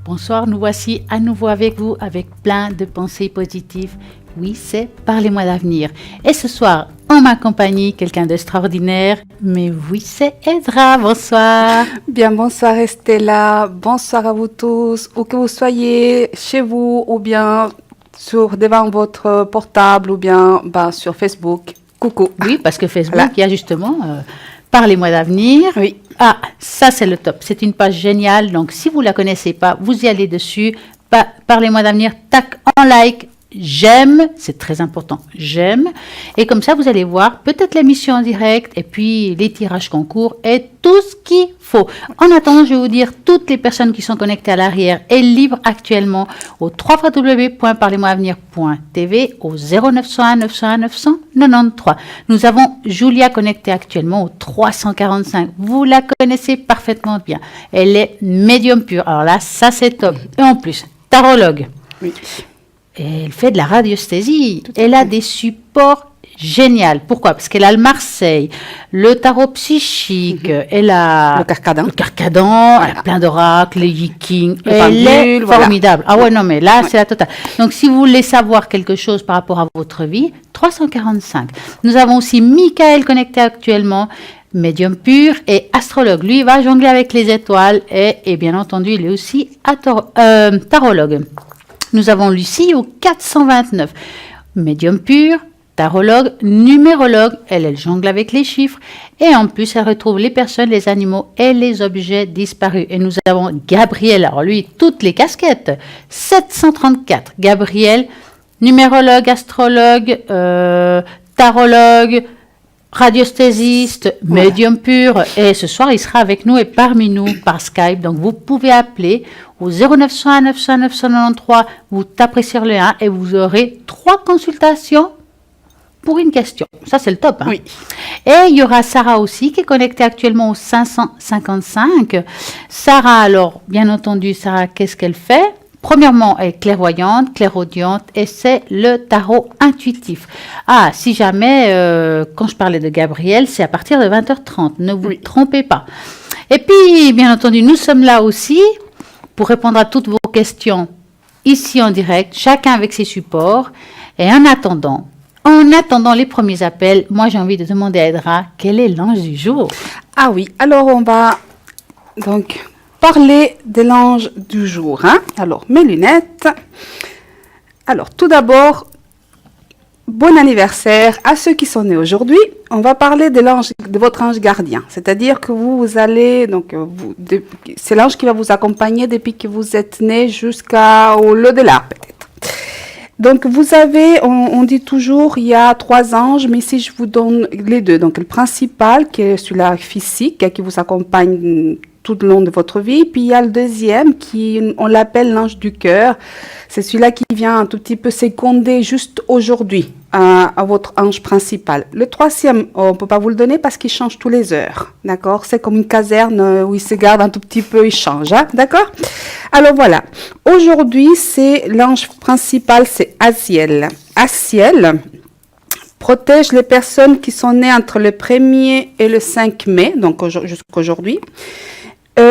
Bonsoir, nous voici à nouveau avec vous avec plein de pensées positives. Oui, c'est Parlez-moi d'avenir. Et ce soir, en ma compagnie, quelqu'un d'extraordinaire. Mais oui, c'est Edra. Bonsoir. Bien, bonsoir Estella. Bonsoir à vous tous. Où que vous soyez, chez vous ou bien devant votre portable ou bien sur Facebook. Coucou. Oui, parce que Facebook, voilà. Il y a justement Parlez-moi d'avenir. Oui. Ah, ça c'est le top. C'est une page géniale. Donc, si vous ne la connaissez pas, vous y allez dessus. Parlez-moi d'avenir. Tac, en like. J'aime, c'est très important, j'aime. Et comme ça, vous allez voir peut-être l'émission en direct et puis les tirages concours et tout ce qu'il faut. En attendant, je vais vous dire, toutes les personnes qui sont connectées à l'arrière est libre actuellement au www.parlez-moi-avenir.tv au 0901 901 993. Nous avons Julia connectée actuellement au 345. Vous la connaissez parfaitement bien. Elle est médium pure. Alors là, ça c'est top. Et en plus, tarologue. Oui. Et elle fait de la radiesthésie. Elle a des supports géniaux. Pourquoi? Parce qu'elle a le Marseille, le tarot psychique, elle a le Carcadan, voilà. Elle a plein d'oracles, les Yikings. Elle est formidable. Ah ouais, non, mais là, c'est la totale. Donc, si vous voulez savoir quelque chose par rapport à votre vie, 345. Nous avons aussi Michael connecté actuellement, médium pur et astrologue. Lui, il va jongler avec les étoiles et bien entendu, il est aussi tarologue. Nous avons Lucie au 429, médium pur, tarologue, numérologue, elle jongle avec les chiffres et en plus elle retrouve les personnes, les animaux et les objets disparus. Et nous avons Gabriel, alors lui, toutes les casquettes, 734, Gabriel, numérologue, astrologue, tarologue, radiesthésiste, médium pur, et ce soir il sera avec nous et parmi nous par Skype. Donc vous pouvez appeler au 0901 900 993, vous taperez sur le 1 et vous aurez 3 consultations pour une question. Ça c'est le top. Hein? Oui. Et il y aura Sarah aussi qui est connectée actuellement au 555. Sarah, alors bien entendu, Sarah, qu'est-ce qu'elle fait? Premièrement, elle est clairvoyante, clairaudiente et c'est le tarot intuitif. Ah, si jamais, quand je parlais de Gabriel, c'est à partir de 20h30. Ne vous trompez pas. Et puis, bien entendu, nous sommes là aussi pour répondre à toutes vos questions ici en direct, chacun avec ses supports. Et en attendant les premiers appels, moi j'ai envie de demander à Edra, quel est l'ange du jour? Ah oui, alors on va donc parler de l'ange du jour. Hein? Alors, mes lunettes. Alors, tout d'abord, bon anniversaire à ceux qui sont nés aujourd'hui. On va parler de votre ange gardien. C'est-à-dire que vous allez, donc, c'est l'ange qui va vous accompagner depuis que vous êtes né jusqu'au au-delà, peut-être. Donc, vous avez, on dit toujours, il y a 3 anges, mais ici, je vous donne les 2. Donc, le principal, qui est celui-là physique, qui vous accompagne tout le long de votre vie. Puis il y a le deuxième on l'appelle l'ange du cœur. C'est celui-là qui vient un tout petit peu séconder juste aujourd'hui à votre ange principal. Le troisième, on ne peut pas vous le donner parce qu'il change tous les heures. D'accord? C'est comme une caserne où il se garde un tout petit peu, il change. Hein? D'accord? Alors voilà. Aujourd'hui, c'est l'ange principal, c'est Asiel. Asiel protège les personnes qui sont nées entre le 1er et le 5 mai, donc jusqu'aujourd'hui.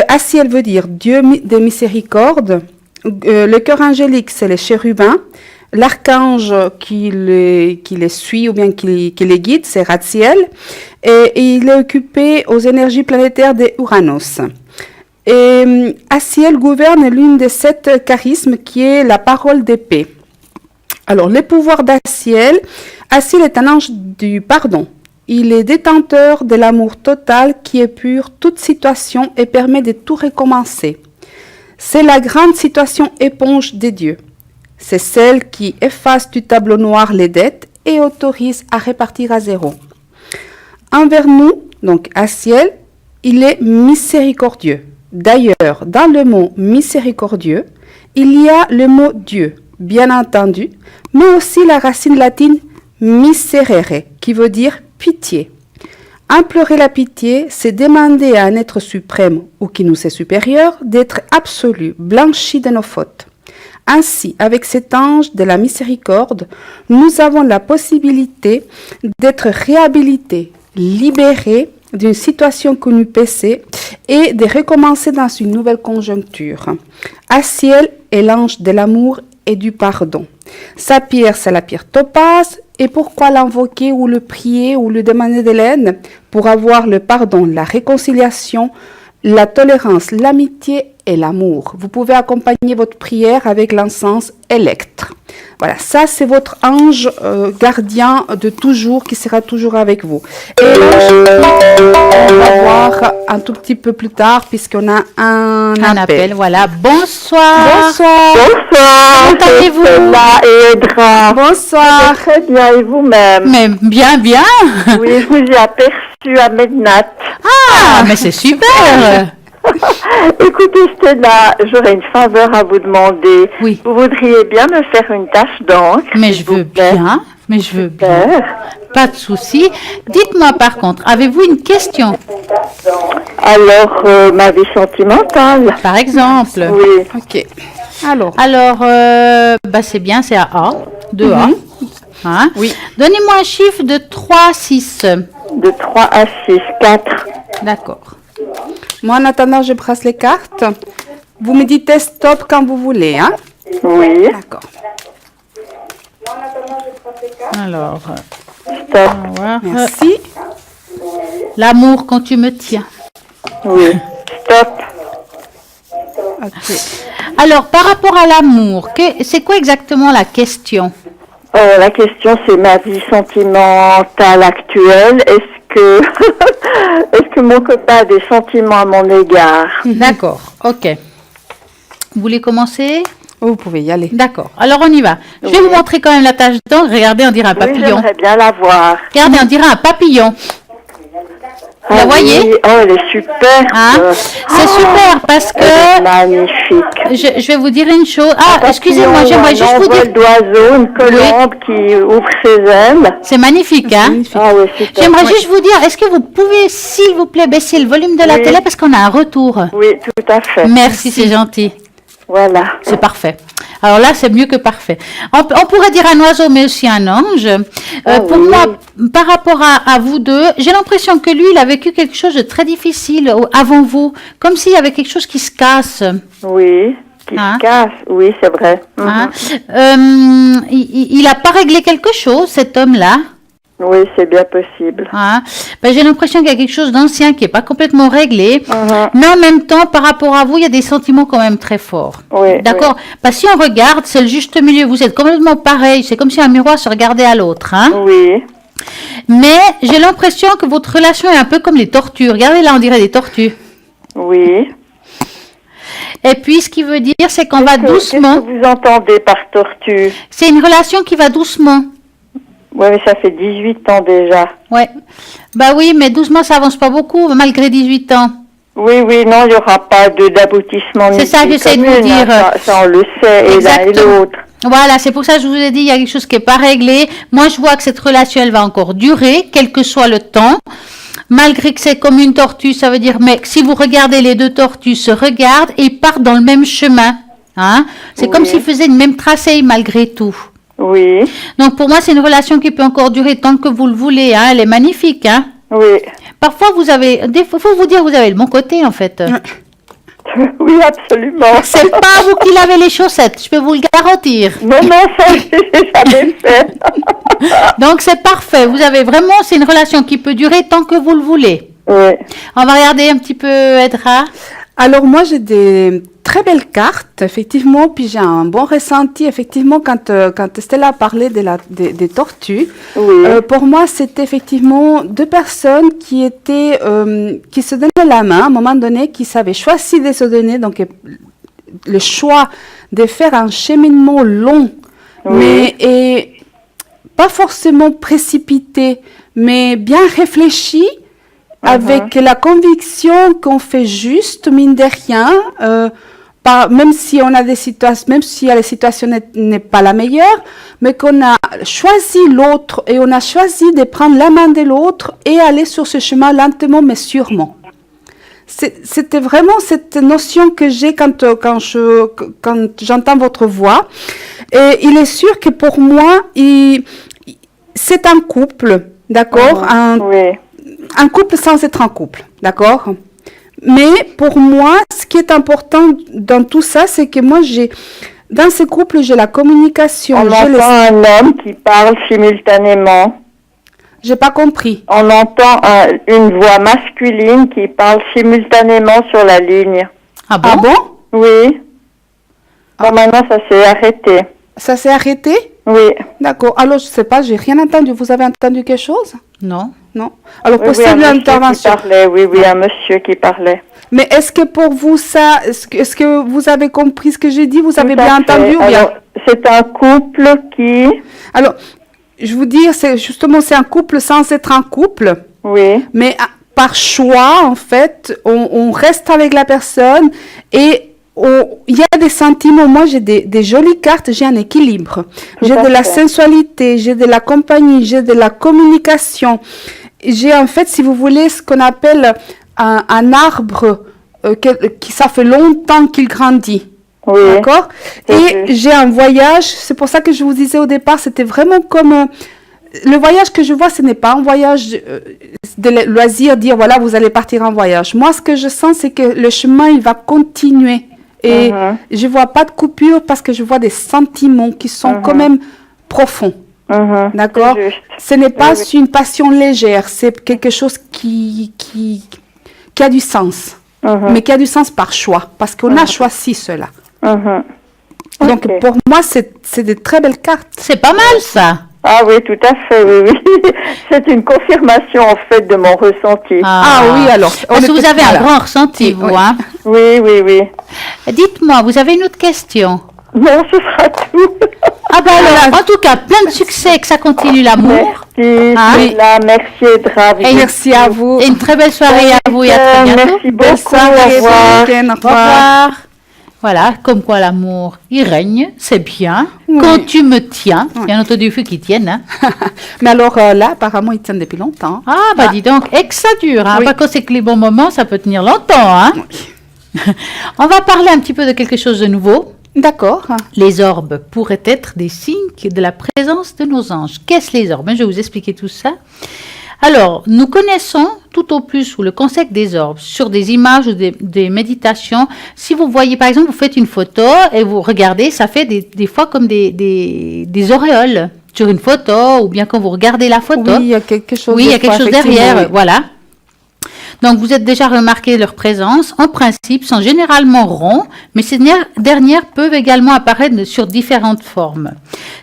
Asiel veut dire Dieu de miséricorde. Le cœur angélique, c'est les chérubins. L'archange qui les suit ou bien qui les guide, c'est Ratziel. Et il est occupé aux énergies planétaires des Uranus. Et Asiel gouverne l'une des 7 charismes qui est la parole d'épée. Alors, les pouvoirs d'Asiel. Asiel est un ange du pardon. Il est détenteur de l'amour total qui épure toute situation et permet de tout recommencer. C'est la grande situation éponge des dieux. C'est celle qui efface du tableau noir les dettes et autorise à répartir à zéro. Envers nous, donc Asiel, il est miséricordieux. D'ailleurs, dans le mot miséricordieux, il y a le mot Dieu, bien entendu, mais aussi la racine latine miserere, qui veut dire pitié. Implorer la pitié, c'est demander à un être suprême ou qui nous est supérieur d'être absolu, blanchi de nos fautes. Ainsi, avec cet ange de la miséricorde, nous avons la possibilité d'être réhabilités, libérés d'une situation que nous paissait et de recommencer dans une nouvelle conjoncture. Aciel est l'ange de l'amour et du pardon. Sa pierre, c'est la pierre topaze. Et pourquoi l'invoquer ou le prier ou le demander de l'aide? Pour avoir le pardon, la réconciliation, la tolérance, l'amitié et l'amour. Vous pouvez accompagner votre prière avec l'encens électre. Voilà, ça c'est votre ange gardien de toujours qui sera toujours avec vous. Et on va voir un tout petit peu plus tard puisqu'on a un appel. Voilà, bonsoir. Bonsoir. Bonsoir, Comment allez-vous? Stella et Edra. Bonsoir. Très bien, et vous-même? Mais bien, bien. Oui, je vous ai aperçu à Mednat. Ah, mais c'est super. Écoutez, Stella, j'aurais une faveur à vous demander. Oui. Vous voudriez bien me faire une tache d'encre? Mais s'il je vous veux plaît? bien. Mais je veux bien. Super. Pas de souci. Dites-moi par contre, avez-vous une question, Alors, ma vie sentimentale? par exemple? Oui. Ok. Alors, Alors, c'est bien, c'est à A, 2A. Hein? Oui. Donnez-moi un chiffre de 3 à 6. De 3 à 6, 4. D'accord. moi en attendant, je brasse les cartes. Vous me dites stop quand vous voulez, hein? Oui. D'accord. Alors, Stop. on va voir. Merci. L'amour quand tu me tiens. Oui. Stop. Ok. Alors, par rapport à l'amour, c'est quoi exactement la question? La question, c'est ma vie sentimentale actuelle. Est-ce que mon copain a des sentiments à mon égard? D'accord, ok. Vous voulez commencer? Vous pouvez y aller. D'accord, alors on y va. Je vais vous montrer quand même la tache d'encre. Regardez, on dirait un Oui, papillon. j'aimerais bien la voir. Regardez, on dirait un papillon. Ah La voyez? oui. Oh, elle est super. Hein? C'est super parce Elle est que magnifique. je vais vous dire une chose. Ah, Un excusez-moi, papillon, j'aimerais juste un vous dire. envol d'oiseau, une colombe qui ouvre ses ailes. C'est magnifique, hein? Magnifique. Ah oui, super. J'aimerais Oui. juste vous dire, est-ce que vous pouvez, s'il vous plaît, baisser le volume de la Oui. télé parce qu'on a un retour? Oui, tout à fait. Merci, c'est gentil. Voilà. C'est parfait. Alors là, c'est mieux que parfait. On pourrait dire un oiseau, mais aussi un ange. Pour oui. moi, par rapport à vous deux, j'ai l'impression que lui, il a vécu quelque chose de très difficile avant vous, comme s'il y avait quelque chose qui se casse. Oui. Qui Hein? se casse. Oui, c'est vrai. Mhm. Hein. Il n'a pas réglé quelque chose, cet homme-là. Oui, c'est bien possible. Hein. J'ai l'impression qu'il y a quelque chose d'ancien qui n'est pas complètement réglé. Mhm. Mais en même temps, par rapport à vous, il y a des sentiments quand même très forts. Oui, D'accord? Parce que si on regarde, c'est le juste milieu. Vous êtes complètement pareil. C'est comme si un miroir se regardait à l'autre. Hein? Oui. Mais j'ai l'impression que votre relation est un peu comme les tortues. Regardez là, on dirait des tortues. Oui. Et puis, ce qui veut dire, c'est qu'on va doucement. Qu'est-ce que vous entendez par tortue? C'est une relation qui va doucement. Oui, mais ça fait 18 ans déjà. Ouais. Bah oui, mais doucement, ça avance pas beaucoup, malgré 18 ans. Oui, non, il n'y aura pas d'aboutissement. C'est ça que j'essaie de vous commune, dire. hein, ça, on le sait, et l'un et Exactement. l'autre. Voilà, c'est pour ça que je vous ai dit, il y a quelque chose qui n'est pas réglé. Moi, je vois que cette relation, elle va encore durer, quel que soit le temps. Malgré que c'est comme une tortue, ça veut dire, mais si vous regardez, les deux tortues se regardent et partent dans le même chemin. Hein? C'est comme Oui. s'ils faisaient une même tracée malgré tout. Oui, Donc, pour moi, c'est une relation qui peut encore durer tant que vous le voulez. Hein? Elle est magnifique. Hein? oui. Parfois, faut vous dire, vous avez le bon côté, en fait. Oui, absolument. C'est pas vous qui lavez les chaussettes, je peux vous le garantir. Non, ça, j'ai jamais fait. Donc, c'est parfait. Vous avez vraiment, c'est une relation qui peut durer tant que vous le voulez. Oui. On va regarder un petit peu, Edra. Alors moi j'ai des très belles cartes, effectivement, puis j'ai un bon ressenti, effectivement, quand Stella a parlé des tortues. Oui. Pour moi, c'était effectivement deux personnes qui se donnaient la main à un moment donné, qui savaient choisir de se donner, donc le choix de faire un cheminement long, Oui. et pas forcément précipité, mais bien réfléchi, avec la conviction qu'on fait juste, mine de rien, même si on a des situations, même si la situation n'est pas la meilleure, mais qu'on a choisi l'autre et on a choisi de prendre la main de l'autre et aller sur ce chemin lentement mais sûrement. C'était vraiment cette notion que j'ai quand j'entends votre voix. Et il est sûr que pour moi, c'est un couple, d'accord? Oui. Un couple sans être un couple, d'accord? Mais pour moi, ce qui est important dans tout ça, c'est que moi, dans ce couple, j'ai la communication. On entend un homme qui parle simultanément. J'ai pas compris. On entend une voix masculine qui parle simultanément sur la ligne. Ah bon? Ah bon? Oui. Bon, maintenant, ça s'est arrêté. Ça s'est arrêté? Oui. D'accord. Alors, je sais pas, j'ai rien entendu. Vous avez entendu quelque chose? Non. Non. Alors, Oui, possible un monsieur intervention. qui parlait. Oui, un monsieur qui parlait. Mais est-ce que pour vous, ça, est-ce que vous avez compris ce que j'ai dit? Vous avez Tout à bien fait. entendu ou bien? Alors, c'est un couple qui... Alors, je vous dis, c'est un couple sans être un couple. Oui. Mais par choix, en fait, on reste avec la personne et il y a des sentiments. Moi, j'ai des jolies cartes, j'ai un équilibre. J'ai de la sensualité, j'ai de la compagnie, j'ai de la communication. J'ai, en fait, si vous voulez, ce qu'on appelle un arbre qui ça fait longtemps qu'il grandit. Oui. D'accord? Et j'ai un voyage, c'est pour ça que je vous disais au départ, c'était vraiment comme... le voyage que je vois, ce n'est pas un voyage de loisir, dire voilà, vous allez partir en voyage. Moi, ce que je sens, c'est que le chemin, il va continuer. Et je vois pas de coupure parce que je vois des sentiments qui sont quand même profonds. D'accord? Ce n'est pas une passion légère, c'est quelque chose qui a du sens. Mais qui a du sens par choix, parce qu'on a choisi cela. Donc, pour moi, c'est des très belles cartes. C'est pas mal, ça. Ah oui, tout à fait, oui. C'est une confirmation, en fait, de mon ressenti. Ah oui, alors. Parce que vous avez un grand ressenti, vous, hein? Oui. Dites-moi, vous avez une autre question? Non, ce sera tout. Ah ben alors, en tout cas, plein de succès, que ça continue l'amour. Merci, merci Edra. Et merci à vous. Et une très belle soirée à vous et à très bientôt. Merci beaucoup, au revoir. Au revoir. Voilà, comme quoi l'amour, il règne, c'est bien. Quand tu me tiens, bien entendu, il faut qu'il tienne. Hein. Mais alors là, apparemment, ils tiennent depuis longtemps. Ah, bah dis donc, et que ça dure. Hein. Pas quand c'est que les bons moments, ça peut tenir longtemps. Hein. On va parler un petit peu de quelque chose de nouveau. D'accord. Les orbes pourraient être des signes de la présence de nos anges. Qu'est-ce les orbes? Je vais vous expliquer tout ça. Alors, nous connaissons tout au plus le concept des orbes sur des images ou des méditations. Si vous voyez, par exemple, vous faites une photo et vous regardez, ça fait des fois comme des auréoles sur une photo, ou bien quand vous regardez la photo. Oui, il y a quelque chose, il y a quelque chose derrière, oui. voilà. Donc, vous êtes déjà remarqué leur présence. En principe, sont généralement ronds, mais ces dernières peuvent également apparaître sur différentes formes.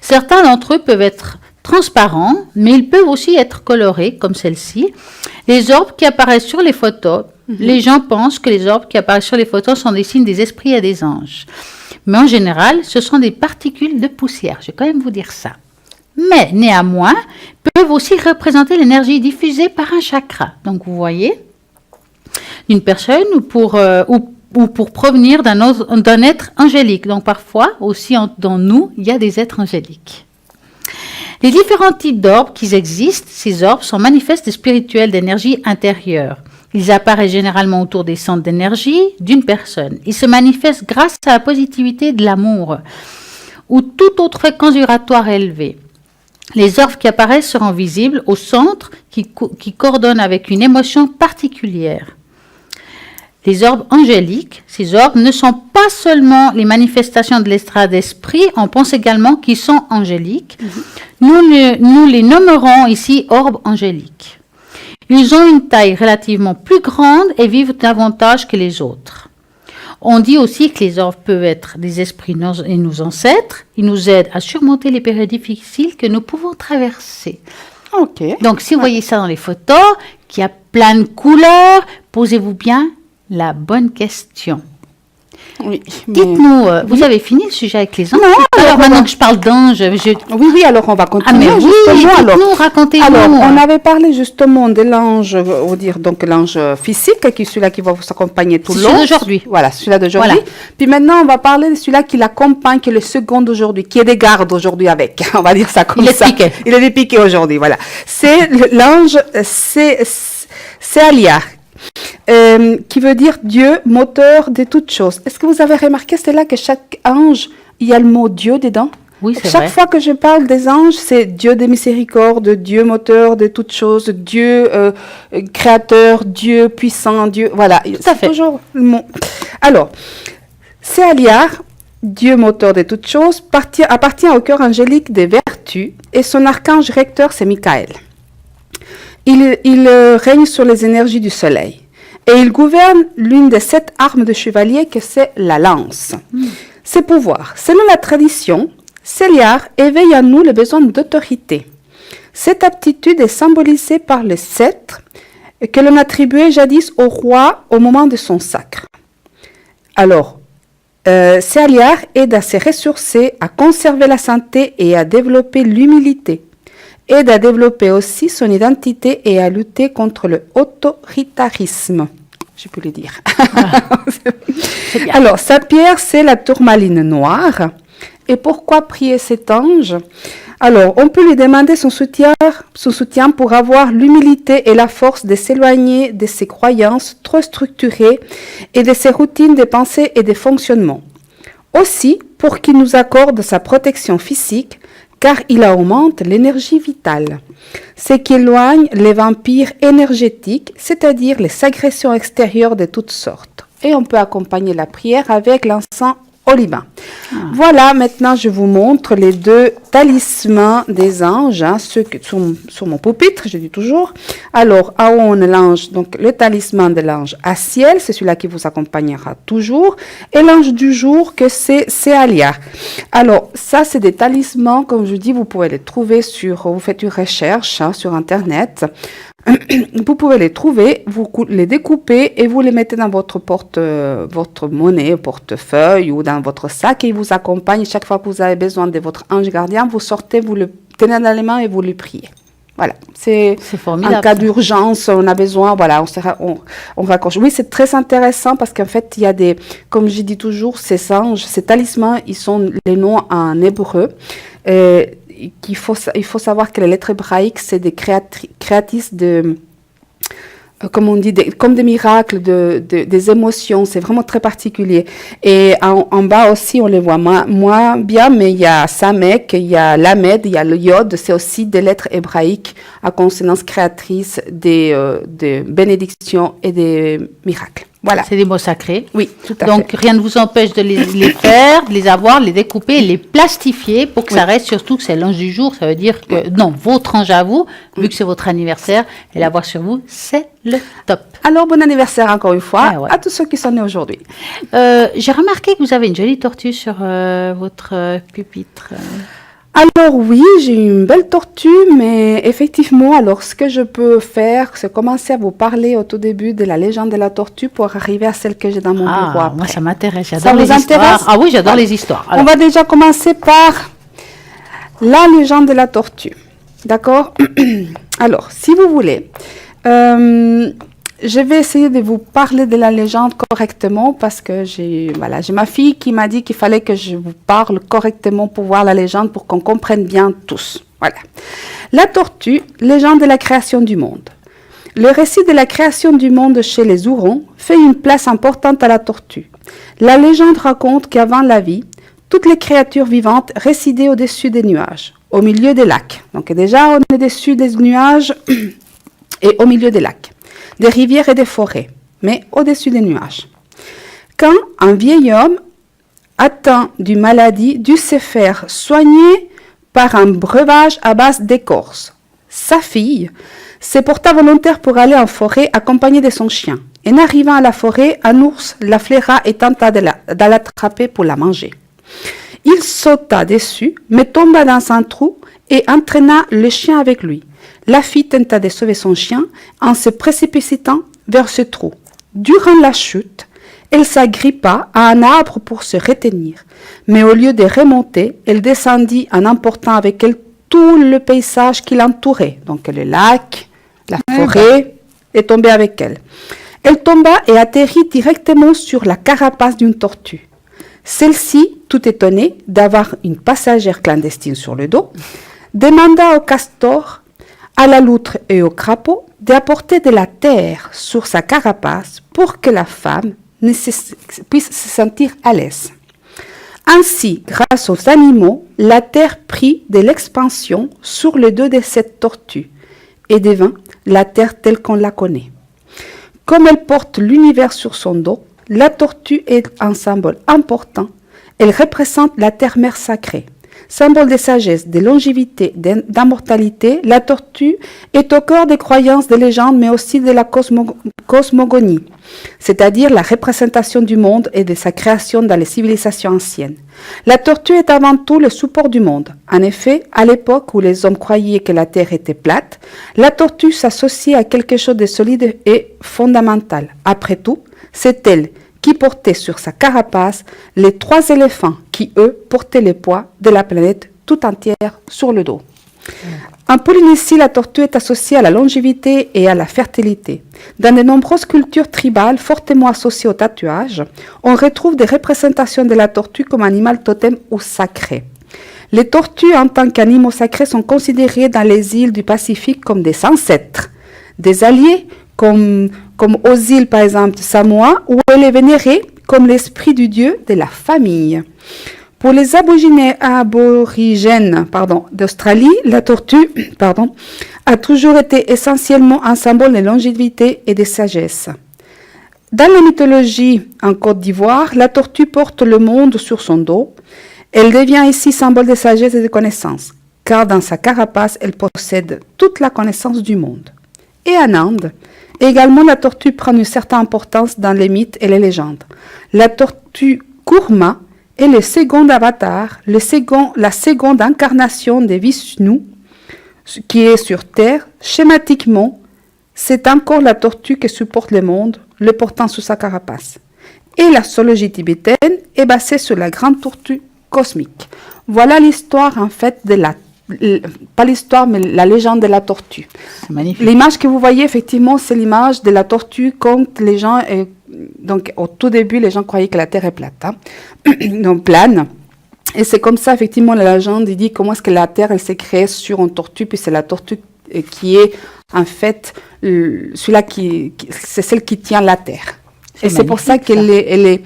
Certains d'entre eux peuvent être transparents, mais ils peuvent aussi être colorés, comme celle-ci. Les orbes qui apparaissent sur les photos, les gens pensent que les orbes qui apparaissent sur les photos sont des signes des esprits et des anges. Mais en général, ce sont des particules de poussière. Je vais quand même vous dire ça. Mais néanmoins, peuvent aussi représenter l'énergie diffusée par un chakra. Donc, vous voyez, d'une personne ou pour provenir d'un être angélique. Donc, parfois, aussi dans nous, il y a des êtres angéliques. Les différents types d'orbes qui existent, ces orbes sont manifestes spirituels d'énergie intérieure. Ils apparaissent généralement autour des centres d'énergie d'une personne. Ils se manifestent grâce à la positivité de l'amour ou toute autre fréquence vibratoire élevée. Les orbes qui apparaissent seront visibles au centre qui coordonnent avec une émotion particulière. Les orbes angéliques, ces orbes ne sont pas seulement les manifestations de l'état d'esprit, on pense également qu'ils sont angéliques. Nous les nommerons ici orbes angéliques. Ils ont une taille relativement plus grande et vivent davantage que les autres. On dit aussi que les orbes peuvent être des esprits et nos ancêtres. Ils nous aident à surmonter les périodes difficiles que nous pouvons traverser. Ok. Donc, si vous voyez ça dans les photos, qu'il y a plein de couleurs, posez-vous bien la bonne question. Oui. Dites-nous, vous avez fini le sujet avec les anges? Non, alors maintenant que je parle d'anges, Oui, alors on va continuer. Ah mais oui, dites-nous, racontez-nous. Alors, on avait parlé justement de l'ange, on va dire donc l'ange physique, qui est celui-là qui va vous accompagner tout le long. Celui d'aujourd'hui. Voilà, celui-là d'aujourd'hui. Voilà. Puis maintenant, on va parler de celui-là qui l'accompagne, qui est le second d'aujourd'hui, qui est des gardes aujourd'hui avec. On va dire ça comme ça. Il est dépiqué aujourd'hui, voilà. C'est l'ange, c'est Alia. Qui veut dire Dieu, moteur de toutes choses. Est-ce que vous avez remarqué, c'est là que chaque ange, il y a le mot Dieu dedans? Oui, c'est Chaque vrai. fois que je parle des anges, c'est Dieu des miséricordes, Dieu moteur de toutes choses, Dieu créateur, Dieu puissant, Dieu... Voilà, à c'est fait. toujours le mot. Alors, Céaliar, Dieu moteur de toutes choses, appartient au cœur angélique des vertus et son archange recteur, c'est Michael. Il règne sur les énergies du soleil et il gouverne l'une des 7 armes de chevalier que c'est la lance. Ses pouvoirs. Selon la tradition, Céliar éveille en nous le besoin d'autorité. Cette aptitude est symbolisée par le sceptre que l'on attribuait jadis au roi au moment de son sacre. Alors, Céliar aide à se ressourcer, à conserver la santé et à développer l'humilité. Aide à développer aussi son identité et à lutter contre le autoritarisme. Je peux le dire. C'est bien. Alors, sa pierre, c'est la tourmaline noire. Et pourquoi prier cet ange? Alors, on peut lui demander son soutien pour avoir l'humilité et la force de s'éloigner de ses croyances trop structurées et de ses routines de pensée et de fonctionnement. Aussi, pour qu'il nous accorde sa protection physique, car il augmente l'énergie vitale, ce qui éloigne les vampires énergétiques, c'est-à-dire les agressions extérieures de toutes sortes. Et on peut accompagner la prière avec l'encens Olivain. Voilà, maintenant je vous montre les 2 talismans des anges, ceux qui sont sur mon pupitre, je dis toujours. Alors, en haut, on a l'ange, donc le talisman de l'ange Asiel, c'est celui-là qui vous accompagnera toujours. Et l'ange du jour, que c'est Céaliar. Alors, ça, c'est des talismans, comme je dis, vous pouvez les trouver vous faites une recherche sur Internet. Vous pouvez les trouver, vous les découpez et vous les mettez dans votre monnaie, portefeuille ou dans votre sac et ils vous accompagnent chaque fois que vous avez besoin de votre ange gardien. Vous sortez, vous le tenez dans les mains et vous le priez. Voilà, c'est formidable. En cas d'urgence, on a besoin, voilà, on raccroche. Oui, c'est très intéressant parce qu'en fait, il y a comme je dis toujours, ces anges, ces talismans, ils sont les noms en hébreu. Il faut savoir que les lettres hébraïques, c'est des créatrices de, comme on dit, comme des miracles, des émotions. C'est vraiment très particulier. Et en bas aussi, on les voit moins bien, mais il y a Samek, il y a Lamed, il y a le Yod. C'est aussi des lettres hébraïques à consonance créatrice des bénédictions et des miracles. Voilà. C'est des mots sacrés. Oui, tout à fait. Donc, rien ne vous empêche de les faire, de les avoir, les découper, les plastifier pour que ça reste, surtout que c'est l'ange du jour. Ça veut dire que, non, votre ange à vous, vu que c'est votre anniversaire, et l'avoir sur vous, c'est le top. Alors, bon anniversaire encore une fois Ouais. à tous ceux qui sont nés aujourd'hui. J'ai remarqué que vous avez une jolie tortue sur votre pupitre. Alors oui, j'ai une belle tortue, mais effectivement, alors ce que je peux faire, c'est commencer à vous parler au tout début de la légende de la tortue pour arriver à celle que j'ai dans mon bureau après. Moi ça m'intéresse, Ça j'adore vous les histoires. intéresse? Ah oui, j'adore les histoires. On va déjà commencer par la légende de la tortue. D'accord? Alors, si vous voulez, je vais essayer de vous parler de la légende correctement parce que j'ai ma fille qui m'a dit qu'il fallait que je vous parle correctement pour voir la légende pour qu'on comprenne bien tous. Voilà. La tortue, légende de la création du monde. Le récit de la création du monde chez les Hurons fait une place importante à la tortue. La légende raconte qu'avant la vie, toutes les créatures vivantes résidaient au-dessus des nuages, au milieu des lacs. Donc déjà, on est au-dessus des nuages et au milieu des lacs, des rivières et des forêts, mais au-dessus des nuages. Quand un vieil homme atteint d'une maladie dut se faire soigner par un breuvage à base d'écorce, sa fille se porta volontaire pour aller en forêt accompagnée de son chien. En arrivant à la forêt, un ours la flaira et tenta de l'attraper pour la manger. Il sauta dessus, mais tomba dans un trou et entraîna le chien avec lui. La fille tenta de sauver son chien en se précipitant vers ce trou. Durant la chute, elle s'agrippa à un arbre pour se retenir. Mais au lieu de remonter, elle descendit en emportant avec elle tout le paysage qui l'entourait. Donc le lac, la forêt, est tombé avec elle. Elle tomba et atterrit directement sur la carapace d'une tortue. Celle-ci, tout étonnée d'avoir une passagère clandestine sur le dos, demanda au castor, à la loutre et au crapaud d'apporter de la terre sur sa carapace pour que la femme puisse se sentir à l'aise. Ainsi, grâce aux animaux, la Terre prit de l'expansion sur le dos de cette tortue et devint la Terre telle qu'on la connaît. Comme elle porte l'univers sur son dos, la tortue est un symbole important. Elle représente la terre-mère sacrée. Symbole de sagesse, de longévité, d'immortalité, la tortue est au cœur des croyances, des légendes, mais aussi de la cosmogonie, c'est-à-dire la représentation du monde et de sa création dans les civilisations anciennes. La tortue est avant tout le support du monde. En effet, à l'époque où les hommes croyaient que la Terre était plate, la tortue s'associait à quelque chose de solide et fondamental. Après tout, c'est elle qui portait sur sa carapace les 3 éléphants qui, eux, portaient le poids de la planète tout entière sur le dos. En Polynésie, la tortue est associée à la longévité et à la fertilité. Dans de nombreuses cultures tribales fortement associées au tatouage, on retrouve des représentations de la tortue comme animal totem ou sacré. Les tortues, en tant qu'animaux sacrés, sont considérées dans les îles du Pacifique comme des ancêtres, des alliés, comme aux îles, par exemple, Samoa, où elle est vénérée comme l'esprit du dieu de la famille. Pour les aborigènes d'Australie, la tortue a toujours été essentiellement un symbole de longévité et de sagesse. Dans la mythologie en Côte d'Ivoire, la tortue porte le monde sur son dos. Elle devient ici symbole de sagesse et de connaissance, car dans sa carapace, elle possède toute la connaissance du monde. Et en Inde, également, la tortue prend une certaine importance dans les mythes et les légendes. La tortue Kurma est le second avatar, la seconde incarnation de Vishnu qui est sur Terre. Schématiquement, c'est encore la tortue qui supporte le monde, le portant sous sa carapace. Et l'astrologie tibétaine est basée sur la grande tortue cosmique. Voilà l'histoire en fait de pas l'histoire, mais la légende de la tortue. C'est magnifique. L'image que vous voyez, effectivement, c'est l'image de la tortue quand les gens... donc, au tout début, les gens croyaient que la Terre est plate, donc plane. Et c'est comme ça, effectivement, la légende dit comment est-ce que la Terre, elle s'est créée sur une tortue, puis c'est la tortue qui est, en fait, c'est celle qui tient la Terre. Et c'est pour ça qu'elle est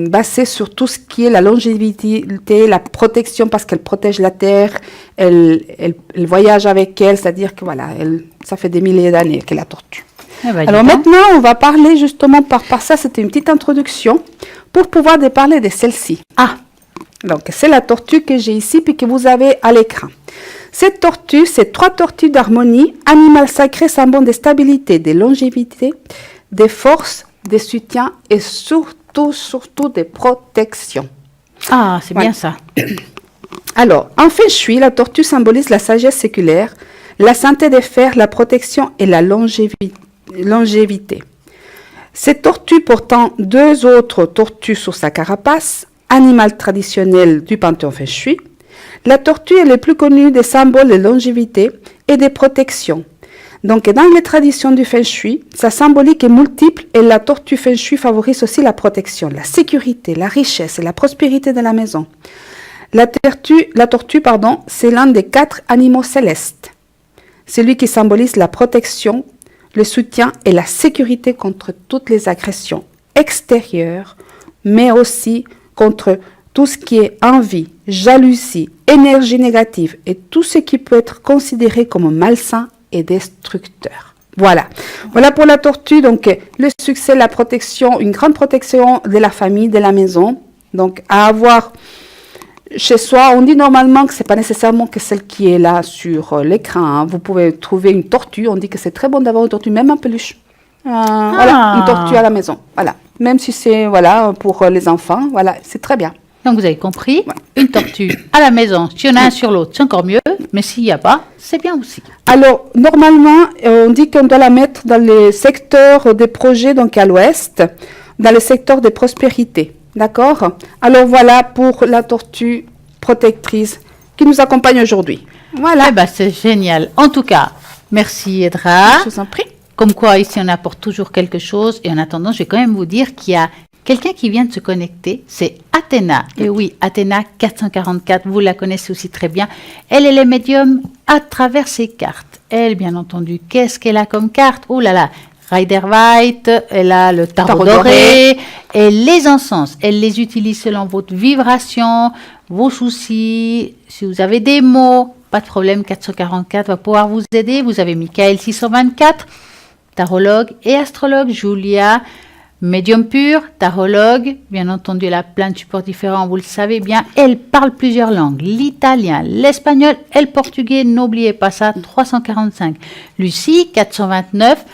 basée sur tout ce qui est la longévité, la protection, parce qu'elle protège la terre, elle voyage avec elle, c'est-à-dire que voilà, ça fait des milliers d'années qu'elle est la tortue. Alors maintenant, on va parler justement par ça, c'était une petite introduction, pour pouvoir parler de celle-ci. Donc c'est la tortue que j'ai ici, puis que vous avez à l'écran. Cette tortue, c'est 3 tortues d'harmonie, animal sacré, symbole de stabilité, de longévité, de force, de soutien et surtout de protection. Ah, c'est bien ça. Alors, en Feng Shui, la tortue symbolise la sagesse séculaire, la santé des fers, la protection et la longévité. Cette tortue portant 2 autres tortues sur sa carapace, animal traditionnel du panthéon Feng Shui, la tortue est le plus connu des symboles de longévité et de protection. Donc, dans les traditions du Feng Shui, sa symbolique est multiple et la tortue Feng Shui favorise aussi la protection, la sécurité, la richesse et la prospérité de la maison. La tortue, c'est l'un des 4 animaux célestes. C'est lui qui symbolise la protection, le soutien et la sécurité contre toutes les agressions extérieures, mais aussi contre tout ce qui est envie, jalousie, énergie négative et tout ce qui peut être considéré comme malsain et destructeur. Voilà pour la tortue, donc le succès, la protection, une grande protection de la famille, de la maison, donc à avoir chez soi. On dit normalement que c'est pas nécessairement que celle qui est là sur l'écran, vous pouvez trouver une tortue, on dit que c'est très bon d'avoir une tortue, même en peluche. Voilà, une tortue à la maison, voilà, même si c'est pour les enfants, voilà, c'est très bien. Donc, vous avez compris, une tortue à la maison, s'il y en a un sur l'autre, c'est encore mieux, mais s'il n'y a pas, c'est bien aussi. Alors, normalement, on dit qu'on doit la mettre dans les secteurs des projets, donc à l'ouest, dans le secteur de prospérité, d'accord? Alors, voilà pour la tortue protectrice qui nous accompagne aujourd'hui. Voilà. C'est génial. En tout cas, merci Edra. Je vous en prie. Comme quoi, ici, on apporte toujours quelque chose. Et en attendant, je vais quand même vous dire qu'il y a quelqu'un qui vient de se connecter, c'est Athéna. Et oui, Athéna 444, vous la connaissez aussi très bien. Elle est le médium à travers ses cartes. Elle, bien entendu, qu'est-ce qu'elle a comme carte? Oh là là, Rider-Waite, elle a le tarot doré, et les encens. Elle les utilise selon votre vibration, vos soucis. Si vous avez des mots, pas de problème, 444 va pouvoir vous aider. Vous avez Michael 624, tarologue et astrologue, Julia, médium pur, tarologue. Bien entendu, elle a plein de supports différents, vous le savez bien. Elle parle plusieurs langues, l'italien, l'espagnol et le portugais. N'oubliez pas ça, 345. Lucie, 429.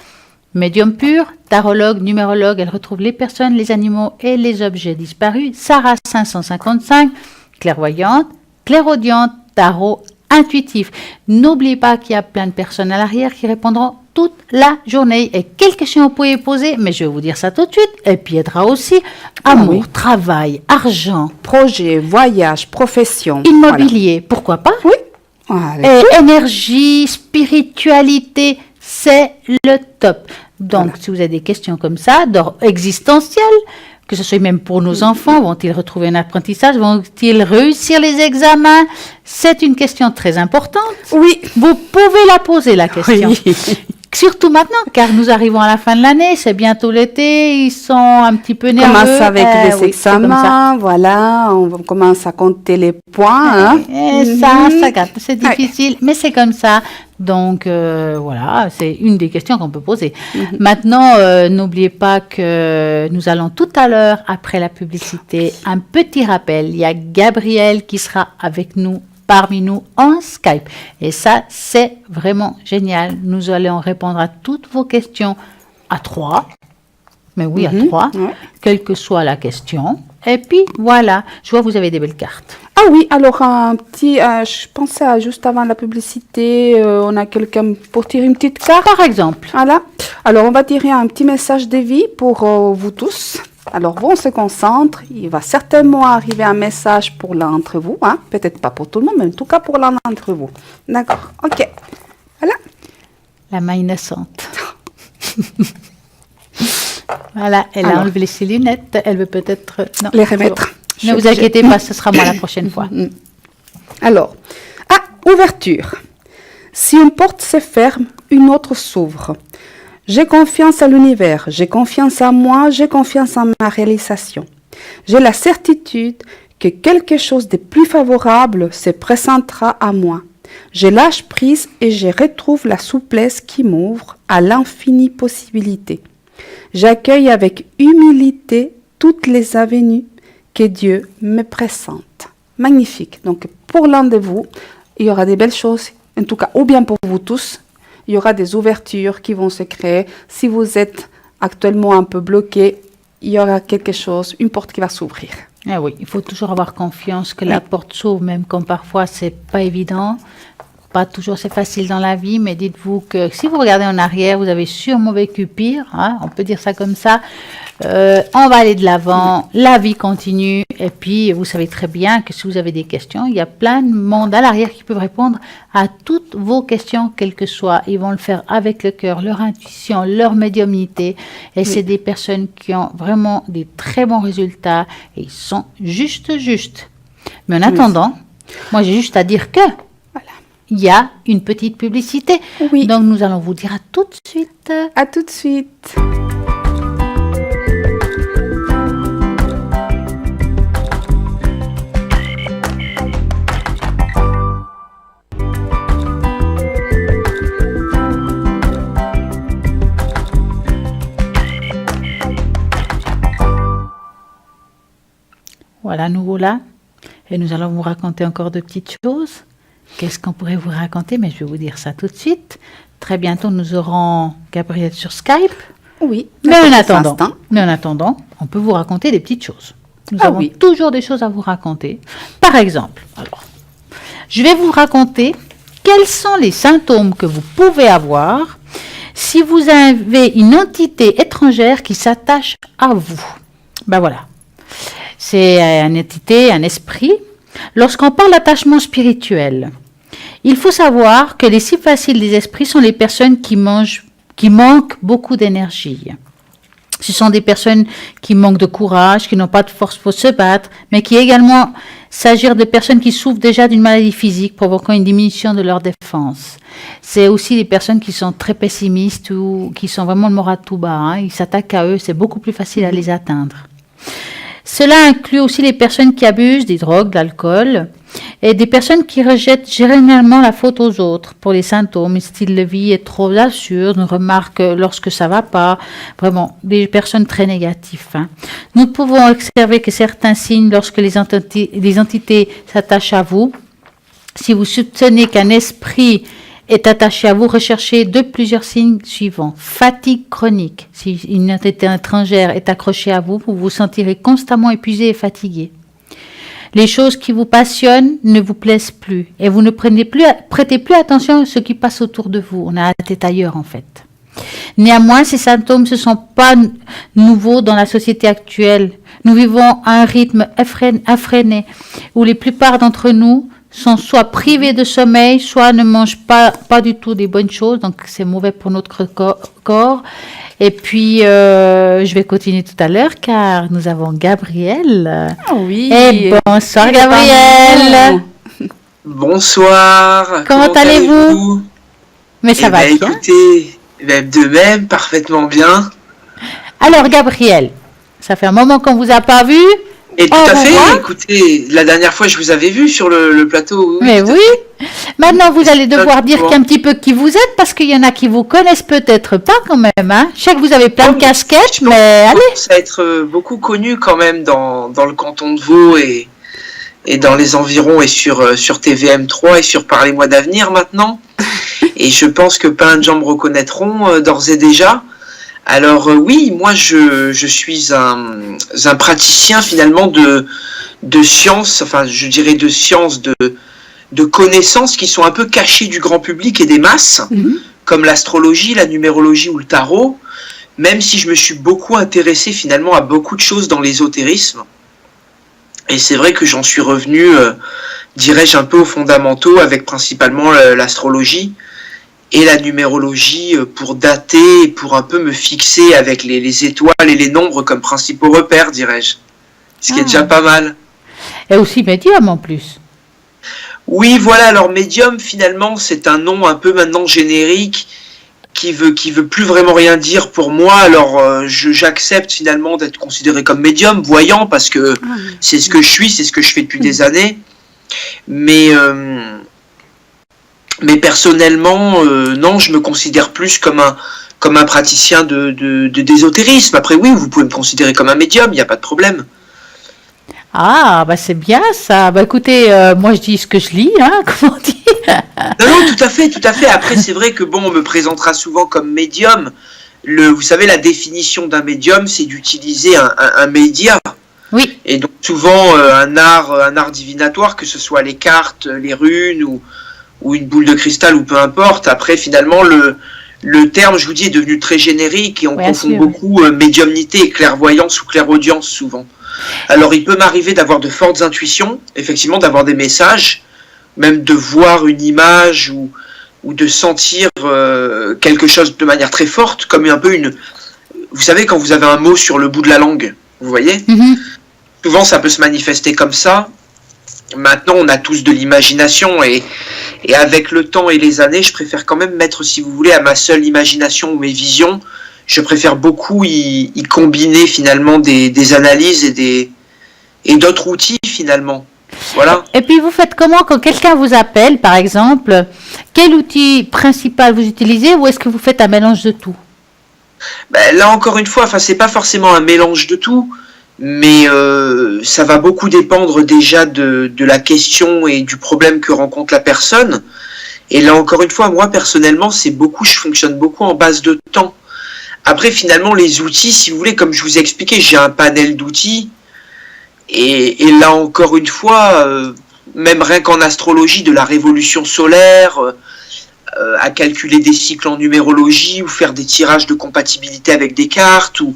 Médium pur, tarologue, numérologue, elle retrouve les personnes, les animaux et les objets disparus. Sarah 555, clairvoyante, clairaudiente, tarot intuitif. N'oubliez pas qu'il y a plein de personnes à l'arrière qui répondront toute la journée. Et quelles questions vous pouvez poser, mais je vais vous dire ça tout de suite. Et puis aidera aussi amour, travail, argent, projet, voyage, profession, immobilier, pourquoi pas? Oui. Et énergie, spiritualité. C'est le top. Donc, si vous avez des questions comme ça, d'ordre existentiel, que ce soit même pour nos enfants, vont-ils retrouver un apprentissage, vont-ils réussir les examens? C'est une question très importante. Oui. Vous pouvez la poser, la question. Oui. Surtout maintenant, car nous arrivons à la fin de l'année, c'est bientôt l'été, ils sont un petit peu nerveux. On commence avec les examens, voilà, on commence à compter les points. C'est difficile, mais c'est comme ça. Donc, voilà, c'est une des questions qu'on peut poser. Maintenant, n'oubliez pas que nous allons tout à l'heure, après la publicité, un petit rappel. Il y a Gabriel qui sera avec nous, parmi nous, en Skype. Et ça, c'est vraiment génial. Nous allons répondre à toutes vos questions à 3. Mais oui, à 3, quelle que soit la question. Et puis, voilà, je vois que vous avez des belles cartes. Ah oui, alors un petit, je pensais à juste avant la publicité, on a quelqu'un pour tirer une petite carte. Par exemple. Voilà. Alors, on va tirer un petit message de vie pour vous tous. Alors, vous, on se concentre. Il va certainement arriver un message pour l'un d'entre vous. Hein? Peut-être pas pour tout le monde, mais en tout cas pour l'un d'entre vous. D'accord. OK. Voilà. La main innocente. Voilà, elle a enlevé ses lunettes. Elle veut peut-être... Non, les remettre. Ne vous inquiétez pas, ce sera moi la prochaine fois. Alors, ouverture. Si une porte se ferme, une autre s'ouvre. J'ai confiance à l'univers, j'ai confiance en moi, j'ai confiance en ma réalisation. J'ai la certitude que quelque chose de plus favorable se présentera à moi. Je lâche prise et je retrouve la souplesse qui m'ouvre à l'infinie possibilité. J'accueille avec humilité toutes les avenues que Dieu me présente. Magnifique. Donc, pour l'un de vous, il y aura des belles choses, en tout cas, ou bien pour vous tous, il y aura des ouvertures qui vont se créer. Si vous êtes actuellement un peu bloqué, il y aura quelque chose, une porte qui va s'ouvrir. Ah oui, il faut toujours avoir confiance que la porte s'ouvre, même quand parfois c'est pas évident. Pas toujours c'est facile dans la vie, mais dites-vous que si vous regardez en arrière, vous avez sûrement vécu pire, hein, on peut dire ça comme ça. On va aller de l'avant, la vie continue, et puis vous savez très bien que si vous avez des questions, il y a plein de monde à l'arrière qui peuvent répondre à toutes vos questions, quelles que soient. Ils vont le faire avec le cœur, leur intuition, leur médiumnité, et c'est des personnes qui ont vraiment des très bons résultats, et ils sont justes. Mais en attendant, moi j'ai juste à dire que il y a une petite publicité. Oui. Donc, nous allons vous dire à tout de suite. À tout de suite. Voilà, nous voilà. Et nous allons vous raconter encore de petites choses. Qu'est-ce qu'on pourrait vous raconter? Mais je vais vous dire ça tout de suite. Très bientôt, nous aurons Gabriel sur Skype. Oui. Mais en attendant, on peut vous raconter des petites choses. Nous avons toujours des choses à vous raconter. Par exemple, alors, je vais vous raconter quels sont les symptômes que vous pouvez avoir si vous avez une entité étrangère qui s'attache à vous. Ben voilà. C'est une entité, un esprit. Lorsqu'on parle d'attachement spirituel, il faut savoir que les si faciles des esprits sont les personnes qui manquent beaucoup d'énergie. Ce sont des personnes qui manquent de courage, qui n'ont pas de force pour se battre, mais qui également s'agir de personnes qui souffrent déjà d'une maladie physique provoquant une diminution de leur défense. C'est aussi des personnes qui sont très pessimistes ou qui sont vraiment le moral tout bas. Hein. Ils s'attaquent à eux, c'est beaucoup plus facile à les atteindre. Cela inclut aussi les personnes qui abusent des drogues, de l'alcool, et des personnes qui rejettent généralement la faute aux autres pour les symptômes. Le style de vie est trop absurde, on remarque lorsque ça va pas. Vraiment, des personnes très négatives. Hein. Nous pouvons observer que certains signes lorsque les entités s'attachent à vous. Si vous soupçonnez qu'un esprit est attaché à vous, recherchez plusieurs signes suivants. Fatigue chronique. Si une entité étrangère est accrochée à vous, vous vous sentirez constamment épuisé et fatigué. Les choses qui vous passionnent ne vous plaisent plus et vous ne prêtez plus attention à ce qui passe autour de vous. On a la tête ailleurs en fait. Néanmoins, ces symptômes ne sont pas nouveaux dans la société actuelle. Nous vivons à un rythme effréné où la plupart d'entre nous sont soit privés de sommeil, soit ne mangent pas du tout des bonnes choses, donc c'est mauvais pour notre corps. Et puis, je vais continuer tout à l'heure car nous avons Gabriel. Ah oui. Et bonsoir Gabriel. Bonsoir. Comment allez-vous? Mais ça va bien. Écoutez, de même, parfaitement bien. Alors Gabriel, ça fait un moment qu'on vous a pas vu. Et tout à fait, écoutez, la dernière fois je vous avais vu sur le plateau. Mais oui. Maintenant vous allez devoir dire un petit peu qui vous êtes parce qu'il y en a qui vous connaissent peut-être pas quand même. Hein. Je sais que vous avez plein de casquettes, mais allez. Ça va être beaucoup connu quand même dans le canton de Vaud et dans les environs et sur TVM3 et sur Parlez-moi d'avenir maintenant. Et je pense que plein de gens me reconnaîtront d'ores et déjà. Alors oui, moi je suis un praticien finalement de sciences, enfin je dirais de sciences, de connaissances qui sont un peu cachées du grand public et des masses, comme l'astrologie, la numérologie ou le tarot, même si je me suis beaucoup intéressé finalement à beaucoup de choses dans l'ésotérisme. Et c'est vrai que j'en suis revenu, dirais-je, un peu aux fondamentaux avec principalement l'astrologie et la numérologie pour dater, pour un peu me fixer avec les étoiles et les nombres comme principaux repères, dirais-je. Ce qui est déjà pas mal. Et aussi médium en plus. Oui, voilà, alors médium, finalement, c'est un nom un peu maintenant générique qui veut plus vraiment rien dire pour moi. Alors, j'accepte finalement d'être considéré comme médium, voyant, parce que c'est ce que je suis, c'est ce que je fais depuis des années. Mais personnellement, non, je me considère plus comme un praticien d'ésotérisme. Après, oui, vous pouvez me considérer comme un médium, il n'y a pas de problème. Ah, bah c'est bien ça. Bah écoutez, moi je dis ce que je lis, hein, comment dire. Non, tout à fait. Après, c'est vrai que on me présentera souvent comme médium. Vous savez, la définition d'un médium, c'est d'utiliser un média. Oui. Et donc souvent un art divinatoire, que ce soit les cartes, les runes ou une boule de cristal ou peu importe. Après, finalement, le terme, je vous dis, est devenu très générique et on confond beaucoup médiumnité et clairvoyance ou clairaudience souvent. Alors, il peut m'arriver d'avoir de fortes intuitions, effectivement, d'avoir des messages, même de voir une image ou de sentir quelque chose de manière très forte, comme un peu vous savez, quand vous avez un mot sur le bout de la langue, vous voyez Souvent, ça peut se manifester comme ça. Maintenant, on a tous de l'imagination et avec le temps et les années, je préfère quand même mettre, si vous voulez, à ma seule imagination ou mes visions, je préfère beaucoup y combiner finalement des analyses et d'autres outils finalement. Voilà. Et puis vous faites comment quand quelqu'un vous appelle, par exemple, quel outil principal vous utilisez ou est-ce que vous faites un mélange de tout? Là encore une fois, c'est pas forcément un mélange de tout. Mais ça va beaucoup dépendre déjà de la question et du problème que rencontre la personne. Et là encore une fois, moi personnellement, je fonctionne beaucoup en base de temps. Après finalement les outils, si vous voulez, comme je vous ai expliqué, j'ai un panel d'outils. Et là encore une fois, même rien qu'en astrologie, de la révolution solaire, à calculer des cycles en numérologie ou faire des tirages de compatibilité avec des cartes ou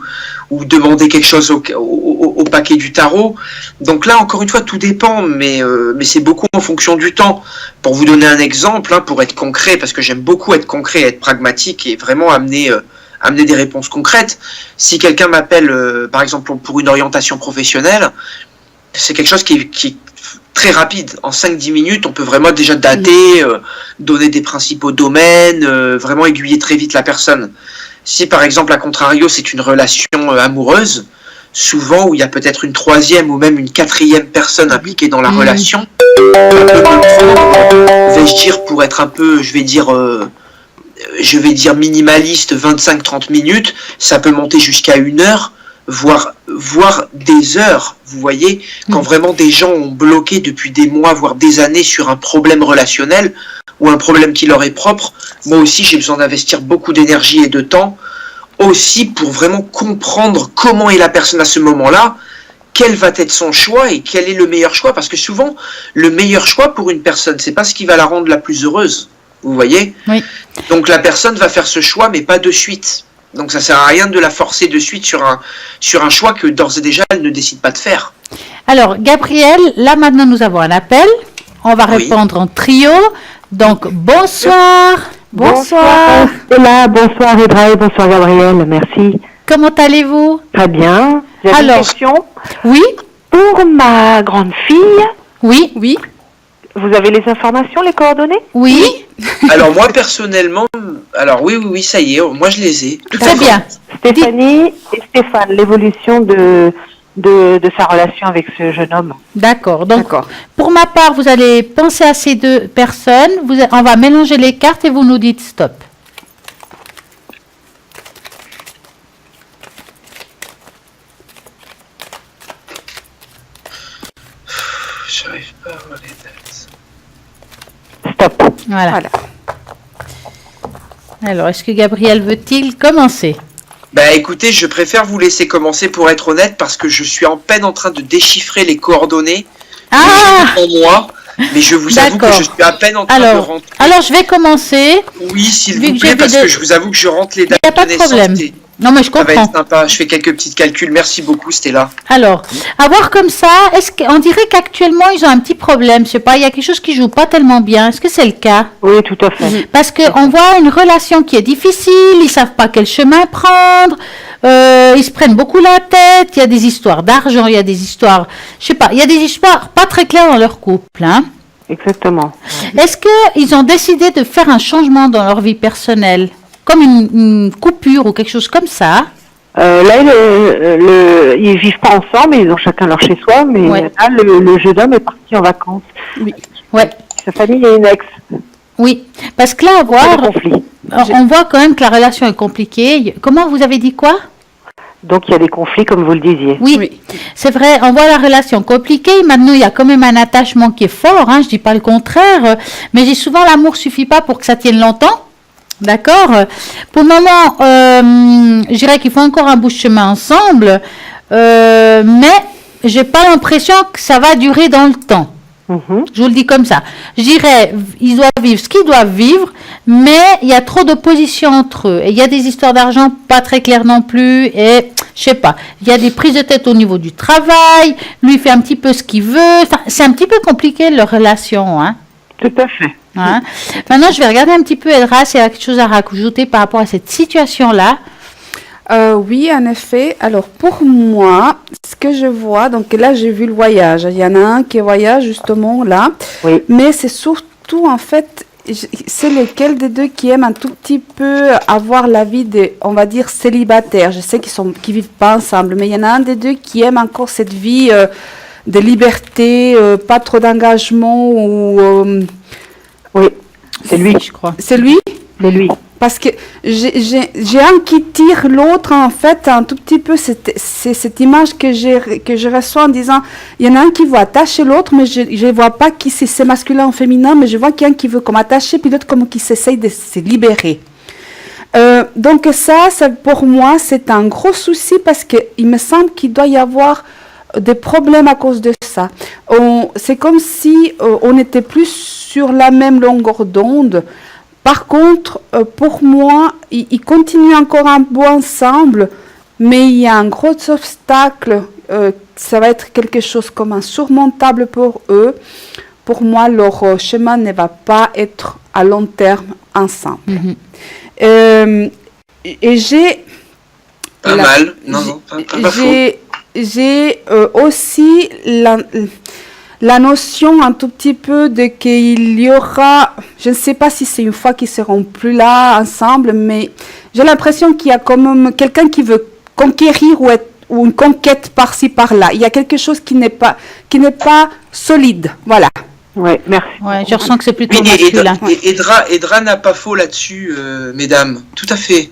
demander quelque chose au paquet du tarot. Donc là, encore une fois, tout dépend, mais c'est beaucoup en fonction du temps. Pour vous donner un exemple, pour être concret, parce que j'aime beaucoup être concret, être pragmatique et vraiment amener amener des réponses concrètes. Si quelqu'un m'appelle, par exemple, pour une orientation professionnelle, c'est quelque chose qui est très rapide. En 5-10 minutes, on peut vraiment déjà dater, donner des principaux domaines, vraiment aiguiller très vite la personne. Si, par exemple, à contrario, c'est une relation amoureuse, souvent où il y a peut-être une troisième ou même une quatrième personne impliquée dans la relation, vais-je dire, pour être un peu, je vais dire minimaliste, 25-30 minutes, ça peut monter jusqu'à 1 heure, voire des heures, vous voyez, quand vraiment des gens ont bloqué depuis des mois, voire des années sur un problème relationnel, ou un problème qui leur est propre. Moi aussi, j'ai besoin d'investir beaucoup d'énergie et de temps, aussi pour vraiment comprendre comment est la personne à ce moment-là, quel va être son choix et quel est le meilleur choix, parce que souvent, le meilleur choix pour une personne, c'est pas ce qui va la rendre la plus heureuse, vous voyez. Oui. Donc la personne va faire ce choix, mais pas de suite. Donc ça sert à rien de la forcer de suite sur un choix que d'ores et déjà elle ne décide pas de faire. Alors, Gabriel, là maintenant nous avons un appel. On va Oui. répondre en trio. Donc, bonsoir. Bonsoir. Stella, bonsoir Hébraï, bonsoir Gabriel, merci. Comment allez-vous? Très bien. J'avais une Alors. question Oui? pour ma grande fille. Oui? Oui. Vous avez les informations, les coordonnées? Oui? Alors moi personnellement, alors oui, ça y est, moi je les ai. Très bien. Stéphanie et Stéphane, l'évolution de sa relation avec ce jeune homme. D'accord. Donc, D'accord. pour ma part, vous allez penser à ces deux personnes. On va mélanger les cartes et vous nous dites stop. J'arrive pas à voir les dates. Stop. Voilà. Voilà. Alors, est-ce que Gabriel veut-il commencer? Bah écoutez, je préfère vous laisser commencer pour être honnête, parce que je suis en peine en train de déchiffrer les coordonnées Ah! en moi, mais je vous avoue que D'accord. je suis à peine en train de rentrer. Alors, je vais commencer. Oui, s'il vu vous que plaît, j'ai parce vu que des- je vous avoue que je rentre les dates Il n'y a pas de naissance problème. et Non, mais je ça va comprends. être sympa. Je fais quelques petits calculs. Merci beaucoup, Stella. Alors, à voir comme ça, on dirait qu'actuellement, ils ont un petit problème. Je sais pas, il y a quelque chose qui joue pas tellement bien. Est-ce que c'est le cas? Oui, tout à fait. Parce qu'on voit une relation qui est difficile, ils savent pas quel chemin prendre, ils se prennent beaucoup la tête, il y a des histoires d'argent, il y a des histoires, je sais pas, il y a des histoires pas très claires dans leur couple. Hein. Exactement. Est-ce qu'ils ont décidé de faire un changement dans leur vie personnelle, comme une coupure ou quelque chose comme ça? Là, ils vivent pas ensemble, ils ont chacun leur chez-soi, mais Ouais. là, le jeune homme est parti en vacances. Ouais, Sa famille est une ex. oui. Parce que là, à Pas voir, de conflit. on voit quand même que la relation est compliquée. Comment vous avez dit quoi? Donc il y a des conflits, comme vous le disiez. Oui, Oui. c'est vrai, on voit la relation compliquée. Maintenant, il y a quand même un attachement qui est fort, hein, je dis pas le contraire, mais j'ai souvent l'amour suffit pas pour que ça tienne longtemps. D'accord? Pour le moment, je dirais qu'il faut encore un bout de chemin ensemble, mais j'ai pas l'impression que ça va durer dans le temps. Mhm. Je vous le dis comme ça. Je dirais, ils doivent vivre ce qu'ils doivent vivre, mais il y a trop d'opposition entre eux. Et il y a des histoires d'argent pas très claires non plus. Et je sais pas, il y a des prises de tête au niveau du travail. Lui il fait un petit peu ce qu'il veut. Enfin, c'est un petit peu compliqué leur relation. Hein. Tout à fait. Hein. Maintenant, je vais regarder un petit peu Edra s'il y a quelque chose à rajouter par rapport à cette situation-là. Oui, en effet. Alors, pour moi, ce que je vois, donc là, j'ai vu le voyage. Il y en a un qui voyage justement là. Oui. Mais c'est surtout, en fait, c'est lequel des deux qui aime un tout petit peu avoir la vie de, on va dire, célibataire. Je sais qu'ils vivent pas ensemble, mais il y en a un des deux qui aime encore cette vie de liberté, pas trop d'engagement ou... Oui, c'est lui. Je crois. c'est lui? C'est lui. Parce que j'ai un qui tire l'autre, en fait, un tout petit peu, c'est cette image que je reçois en disant, il y en a un qui veut attacher l'autre, mais je ne vois pas qui c'est masculin ou féminin, mais je vois qu'il y a un qui veut comme attacher, puis l'autre comme qui s'essaye de se libérer. Donc ça, pour moi, c'est un gros souci parce qu'il me semble qu'il doit y avoir des problèmes à cause de ça. C'est comme si on n'était plus sur la même longueur d'onde. Par contre, pour moi, ils continuent encore un peu ensemble, mais il y a un gros obstacle. Ça va être quelque chose comme insurmontable pour eux. Pour moi, leur chemin ne va pas être à long terme ensemble. et j'ai Pas mal. Non, pas faux. j'ai aussi la notion un tout petit peu de qu'il y aura, je ne sais pas si c'est une fois qu'ils seront plus là ensemble, mais j'ai l'impression qu'il y a quand même quelqu'un qui veut conquérir ou une conquête par-ci par-là. Il y a quelque chose qui n'est pas solide. Voilà. Oui, merci. Ouais, je ressens que c'est plutôt Oui, masculin. Edra n'a pas faux là-dessus, mesdames. Tout à fait.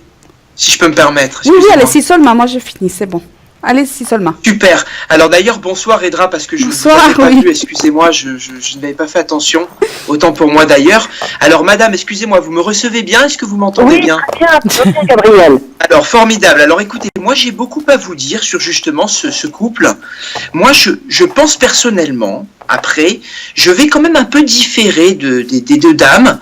Si je peux me permettre. Oui, Excusez-moi. allez-y seulement. Moi, je finis. C'est bon. Allez-y seulement. Super. Alors d'ailleurs, bonsoir Edra, parce que je ne vous Bonsoir, avais pas oui. vu, excusez-moi, je n'avais pas fait attention, autant pour moi d'ailleurs. Alors madame, excusez-moi, vous me recevez bien? Est-ce que vous m'entendez bien? Très bien, Gabriel. Alors formidable. Alors écoutez, moi j'ai beaucoup à vous dire sur justement ce couple. Moi je pense personnellement, après, je vais quand même un peu différer des deux dames,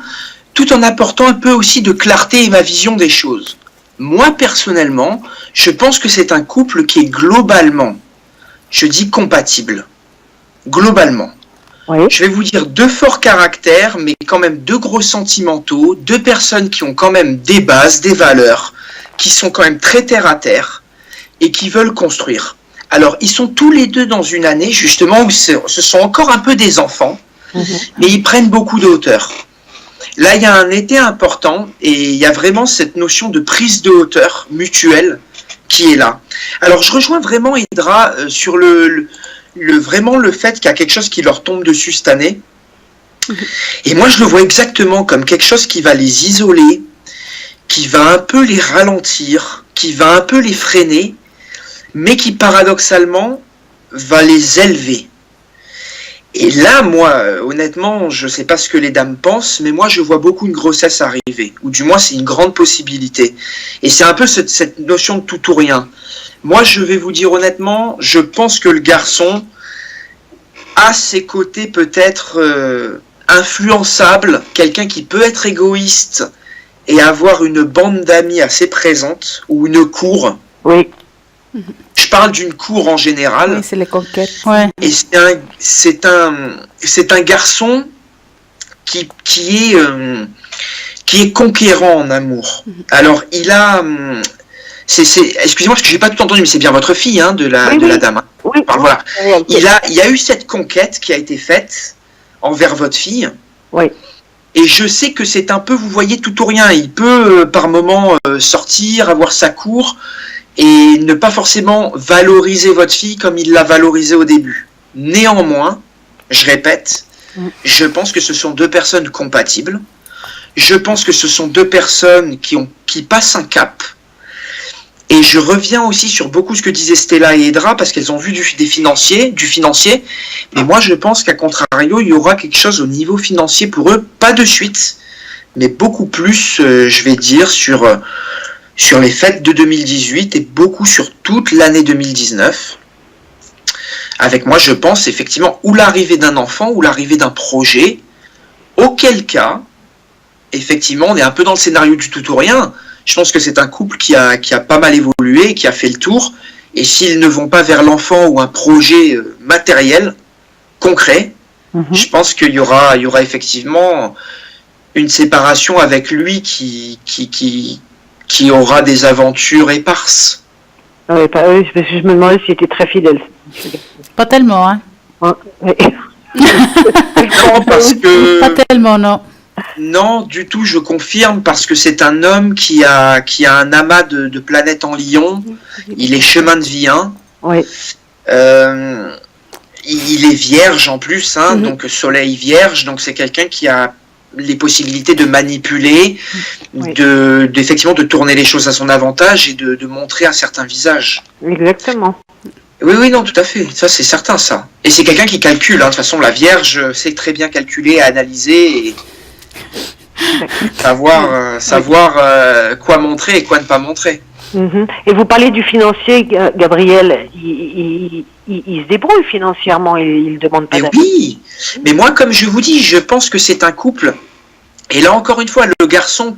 tout en apportant un peu aussi de clarté et ma vision des choses. Moi, personnellement, je pense que c'est un couple qui est globalement, je dis compatible. Globalement. Oui. Je vais vous dire deux forts caractères, mais quand même deux gros sentimentaux, deux personnes qui ont quand même des bases, des valeurs, qui sont quand même très terre à terre et qui veulent construire. Alors, ils sont tous les deux dans une année, justement, où ce sont encore un peu des enfants, mais ils prennent beaucoup de hauteur. Là, il y a un été important et il y a vraiment cette notion de prise de hauteur mutuelle qui est là. Alors, je rejoins vraiment Edra sur vraiment le fait qu'il y a quelque chose qui leur tombe dessus cette année. Et moi, je le vois exactement comme quelque chose qui va les isoler, qui va un peu les ralentir, qui va un peu les freiner, mais qui paradoxalement va les élever. Et là, moi, honnêtement, je ne sais pas ce que les dames pensent, mais moi, je vois beaucoup une grossesse arriver, ou du moins, c'est une grande possibilité. Et c'est un peu cette notion de tout ou rien. Moi, je vais vous dire honnêtement, je pense que le garçon a ses côtés peut-être influençables, quelqu'un qui peut être égoïste et avoir une bande d'amis assez présente, ou une cour. Oui. Je parle d'une cour en général. Oui, c'est les conquêtes. Ouais. Et c'est un garçon qui est conquérant en amour. Alors, il a... excusez-moi parce que j'ai pas tout entendu, mais c'est bien votre fille, hein, de la dame. Hein. Oui. Enfin, voilà. Oui. Il y a eu cette conquête qui a été faite envers votre fille. Oui. Et je sais que c'est un peu, vous voyez, tout ou rien. Il peut, par moment, sortir, avoir sa cour, et ne pas forcément valoriser votre fille comme il l'a valorisée au début. Néanmoins, je répète, je pense que ce sont deux personnes compatibles. Je pense que ce sont deux personnes qui passent un cap. Et je reviens aussi sur beaucoup ce que disaient Stella et Edra, parce qu'elles ont vu du financier. Mais moi, je pense qu'à contrario, il y aura quelque chose au niveau financier pour eux, pas de suite, mais beaucoup plus, je vais dire, sur les fêtes de 2018 et beaucoup sur toute l'année 2019. Avec moi, je pense effectivement ou l'arrivée d'un enfant ou l'arrivée d'un projet, auquel cas, effectivement, on est un peu dans le scénario du tout ou rien. Je pense que c'est un couple qui a pas mal évolué, qui a fait le tour, et s'ils ne vont pas vers l'enfant ou un projet matériel, concret, je pense qu'il y aura effectivement une séparation avec lui qui aura des aventures éparses. Oui, je me demandais s'il était très fidèle. Pas tellement, hein. Oui. Non, parce que... Pas tellement, non. Non, du tout, je confirme, parce que c'est un homme qui a un amas de planètes en lion. Il est chemin de vie 1. Oui. Il est vierge en plus, hein, donc soleil vierge, donc c'est quelqu'un qui a les possibilités de manipuler, effectivement de tourner les choses à son avantage et de montrer un certain visage. Exactement. Oui, non, tout à fait. Ça, c'est certain, ça. Et c'est quelqu'un qui calcule. Hein. De toute façon, la Vierge sait très bien calculer, analyser et savoir quoi montrer et quoi ne pas montrer. Et vous parlez du financier, Gabriel. Il se débrouille financièrement et il ne demande pas d'aide. Oui, mais moi, comme je vous dis, je pense que c'est un couple. Et là, encore une fois, le garçon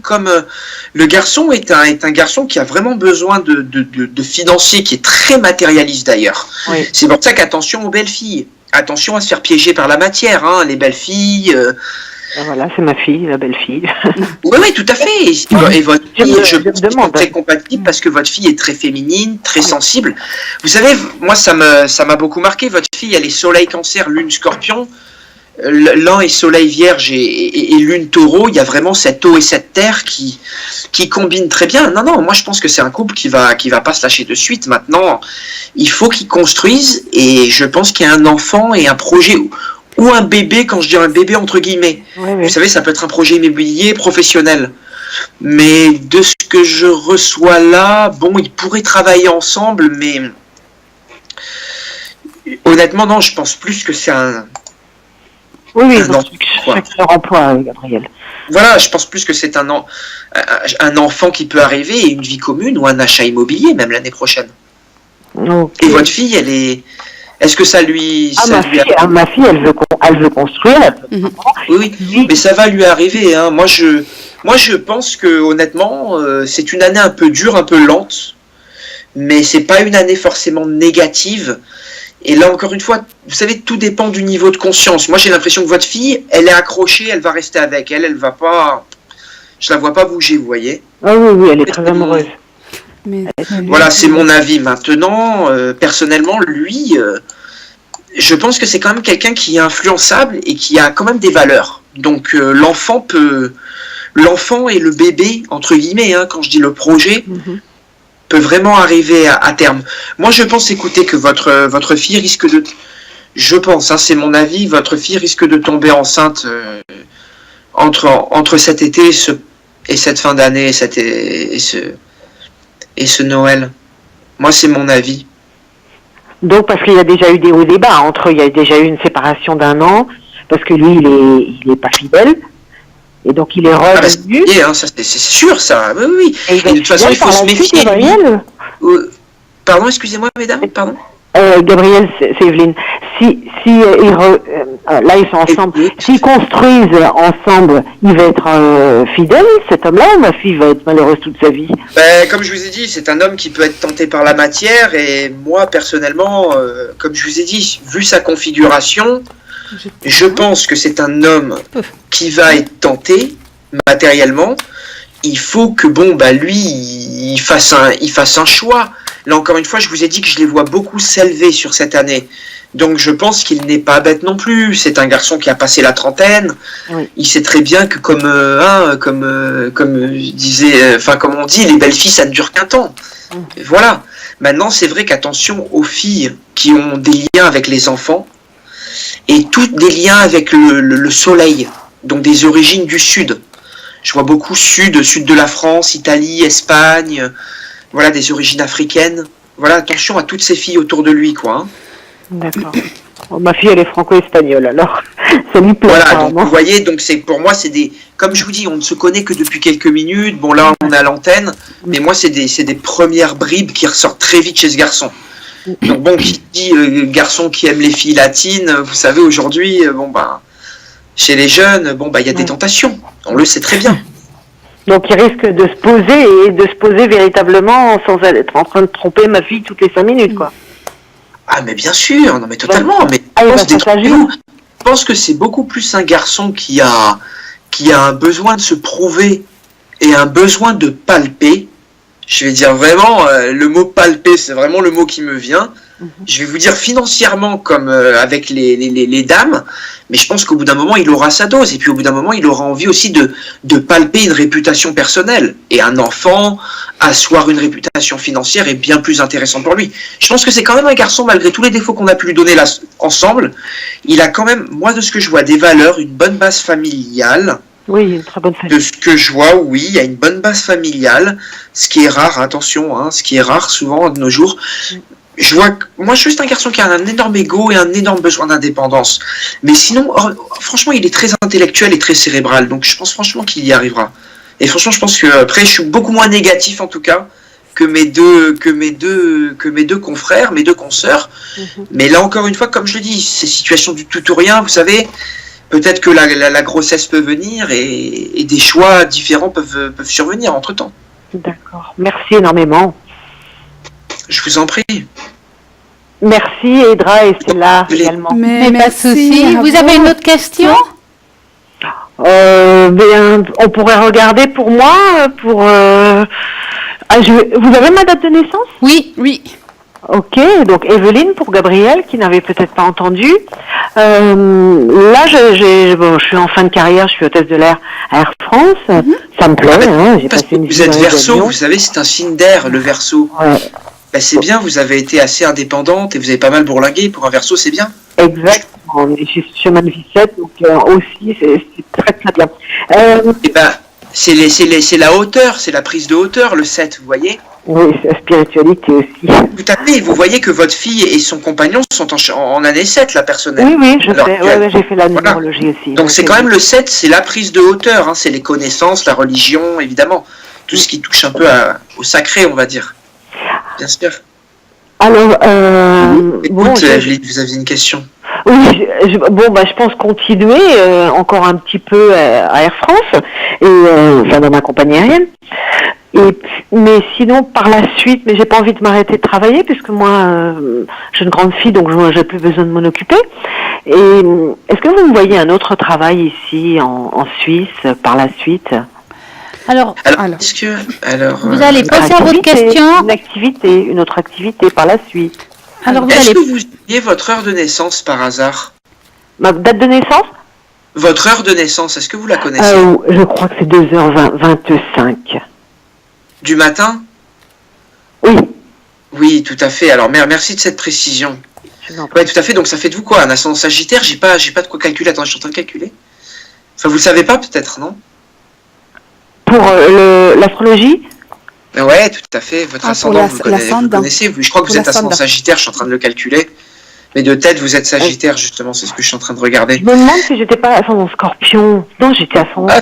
est un garçon qui a vraiment besoin de financier, qui est très matérialiste d'ailleurs. Oui. C'est pour ça qu'attention aux belles filles. Attention à se faire piéger par la matière. Hein. Les belles filles, Voilà, c'est ma fille, la belle-fille. Oui, tout à fait. Et votre fille, je pense qu'ils sont demande. très compatibles parce que votre fille est très féminine, très sensible. Vous savez, moi, ça m'a beaucoup marqué. Votre fille, elle est soleil cancer, lune scorpion. L'un est soleil vierge et lune taureau. Il y a vraiment cette eau et cette terre qui combinent très bien. Non, moi, je pense que c'est un couple qui va pas se lâcher de suite. Maintenant, il faut qu'ils construisent et je pense qu'il y a un enfant et un projet ou un bébé, quand je dis un bébé entre guillemets. Oui. Vous savez, ça peut être un projet immobilier professionnel. Mais de ce que je reçois là, bon, ils pourraient travailler ensemble, mais honnêtement, non, je pense plus que c'est un... Oui, Un donc, enfant. chacun leur emploi, Gabriel. Voilà, je pense plus que c'est un enfant qui peut arriver et une vie commune ou un achat immobilier, même l'année prochaine. Ok. Et votre fille, elle est... Est-ce que ça lui... Ma fille, elle veut construire. Elle veut Oui, mais ça va lui arriver. Hein. Moi, je pense que honnêtement, c'est une année un peu dure, un peu lente, mais c'est pas une année forcément négative. Et là, encore une fois, vous savez, tout dépend du niveau de conscience. Moi, j'ai l'impression que votre fille, elle est accrochée, elle va rester avec elle va pas... Je la vois pas bouger, vous voyez. Ah oui, elle est très amoureuse. Mais, Voilà, c'est mon avis. Maintenant, personnellement, lui, je pense que c'est quand même quelqu'un qui est influençable et qui a quand même des valeurs. Donc, l'enfant et le bébé, entre guillemets, hein, quand je dis le projet, peut vraiment arriver à terme. Moi, je pense, écoutez, que votre fille risque de... Je pense, hein, c'est mon avis, votre fille risque de tomber enceinte entre cet été et cette fin d'année et ce Noël. Moi, c'est mon avis. Donc, parce qu'il y a déjà eu des hauts débats entre eux, il y a déjà eu une séparation d'1 an, parce que lui, il est pas fidèle, et donc il est revenu. Ça, c'est sûr, ça. Oui. Et de toute façon, il faut se méfier. Gabriel. Pardon, excusez-moi, mesdames, pardon. Gabriel, c'est Evelyne. Là, ils sont ensemble. S'ils construisent ensemble, il va être fidèle, cet homme-là, ou ma fille va être malheureuse toute sa vie? Comme je vous ai dit, c'est un homme qui peut être tenté par la matière, et moi, personnellement, comme je vous ai dit, vu sa configuration, je pense que c'est un homme qui va être tenté matériellement. Il faut que, lui, il fasse un choix. Là, encore une fois, je vous ai dit que je les vois beaucoup s'élever sur cette année. Donc, je pense qu'il n'est pas bête non plus. C'est un garçon qui a passé la trentaine. Oui. Il sait très bien que, comme on dit, les belles filles, ça ne dure qu'un temps. Voilà. Maintenant, c'est vrai qu'attention aux filles qui ont des liens avec les enfants et toutes des liens avec le soleil, donc des origines du sud. Je vois beaucoup sud de la France, Italie, Espagne, voilà, des origines africaines. Voilà, attention à toutes ces filles autour de lui, quoi. Hein. D'accord. Ma fille, elle est franco-espagnole, alors ça lui plaît. Voilà, donc, vous voyez, donc pour moi, c'est des... Comme je vous dis, on ne se connaît que depuis quelques minutes. Bon, là, on est à l'antenne, mais moi, c'est des premières bribes qui ressortent très vite chez ce garçon. Donc bon, qui dit garçon qui aime les filles latines, vous savez, aujourd'hui, chez les jeunes, il y a des tentations. On le sait très bien. Donc il risque de se poser véritablement sans être en train de tromper ma fille toutes les 5 minutes, quoi. Ah mais bien sûr, non mais totalement. Mais je pense que c'est beaucoup plus un garçon qui a un besoin de se prouver et un besoin de palper. Je vais dire vraiment, le mot palper, c'est vraiment le mot qui me vient. Je vais vous dire financièrement comme avec les dames, mais je pense qu'au bout d'un moment, il aura sa dose. Et puis au bout d'un moment, il aura envie aussi de palper une réputation personnelle. Et un enfant, asseoir une réputation financière est bien plus intéressant pour lui. Je pense que c'est quand même un garçon, malgré tous les défauts qu'on a pu lui donner là ensemble, il a quand même, moi de ce que je vois, des valeurs, une bonne base familiale. Oui, une très bonne famille. De ce que je vois, oui, il y a une bonne base familiale, ce qui est rare, attention, hein, ce qui est rare souvent de nos jours. Je vois, moi je suis juste un garçon qui a un énorme ego et un énorme besoin d'indépendance. Mais sinon, franchement, il est très intellectuel et très cérébral, donc je pense franchement qu'il y arrivera. Et franchement, je pense que après, je suis beaucoup moins négatif en tout cas que mes deux confrères, mes deux consoeurs. Mais là encore une fois, comme je le dis, c'est situation du tout ou rien, vous savez. Peut-être que la grossesse peut venir et des choix différents peuvent survenir entre-temps. D'accord. Merci énormément. Je vous en prie. Merci Edra et Stella également. Mais pas de souci. Vous avez une autre question? On pourrait regarder pour moi, vous avez ma date de naissance? Oui. Oui. Ok, donc Evelyne pour Gabriel qui n'avait peut-être pas entendu. Là, je suis en fin de carrière, je suis hôtesse de l'air à Air France. Ça me plaît, hein, j'ai passé une Vous êtes vie dans les Verseau, avions. vous savez, c'est un signe d'air, le Verseau. Ouais, Bah, c'est bien, vous avez été assez indépendante et vous avez pas mal bourlingué. Pour un Verseau, c'est bien. exactement. Je suis chemin de vie 7, donc aussi, c'est très très bien. Et ben, c'est la hauteur, c'est la prise de hauteur, le 7, vous voyez. Oui, c'est la spiritualité aussi. Tout à fait, vous voyez que votre fille et son compagnon sont en année 7, la personnelle. Oui, je Alors sais, que- j'ai fait la voilà. numérologie aussi. Donc c'est quand même le 7, c'est la prise de hauteur, hein, c'est les connaissances, la religion, évidemment. Tout ce qui touche un peu au sacré, on va dire. Bien sûr. Alors, Écoute, Evelyne, vous aviez une question. oui, je pense continuer encore un petit peu à Air France, et dans ma compagnie aérienne. Mais sinon, par la suite, mais j'ai pas envie de m'arrêter de travailler, puisque moi, j'ai une grande fille, donc j'ai plus besoin de m'en occuper. Et est-ce que vous me voyez un autre travail ici, en Suisse, par la suite? Alors, Alors. Est-ce que... Alors, vous allez Une poser à votre activité, question. une autre activité par la suite. Alors, vous est-ce allez... que vous aviez votre heure de naissance par hasard? Ma date de naissance? Votre heure de naissance, est-ce que vous la connaissez? Je crois que c'est 2h25. Du matin? Oui. Oui, tout à fait. Alors, merci de cette précision. Oui, tout à fait. Donc, ça fait de vous quoi? Un ascendant sagittaire? J'ai pas de quoi calculer. Attends, je suis en train de calculer. Enfin, vous le savez pas, peut-être, non? Pour l'astrologie? Ouais, tout à fait. Votre pour ascendant, vous connaissez. Je crois que vous Pour êtes ascendant l'ascendant. Sagittaire, je suis en train de le calculer. Mais de tête, vous êtes Sagittaire, justement, c'est ce que je suis en train de regarder. Je me demande si j'étais pas ascendant Scorpion. Non, j'étais ascendant. Ah,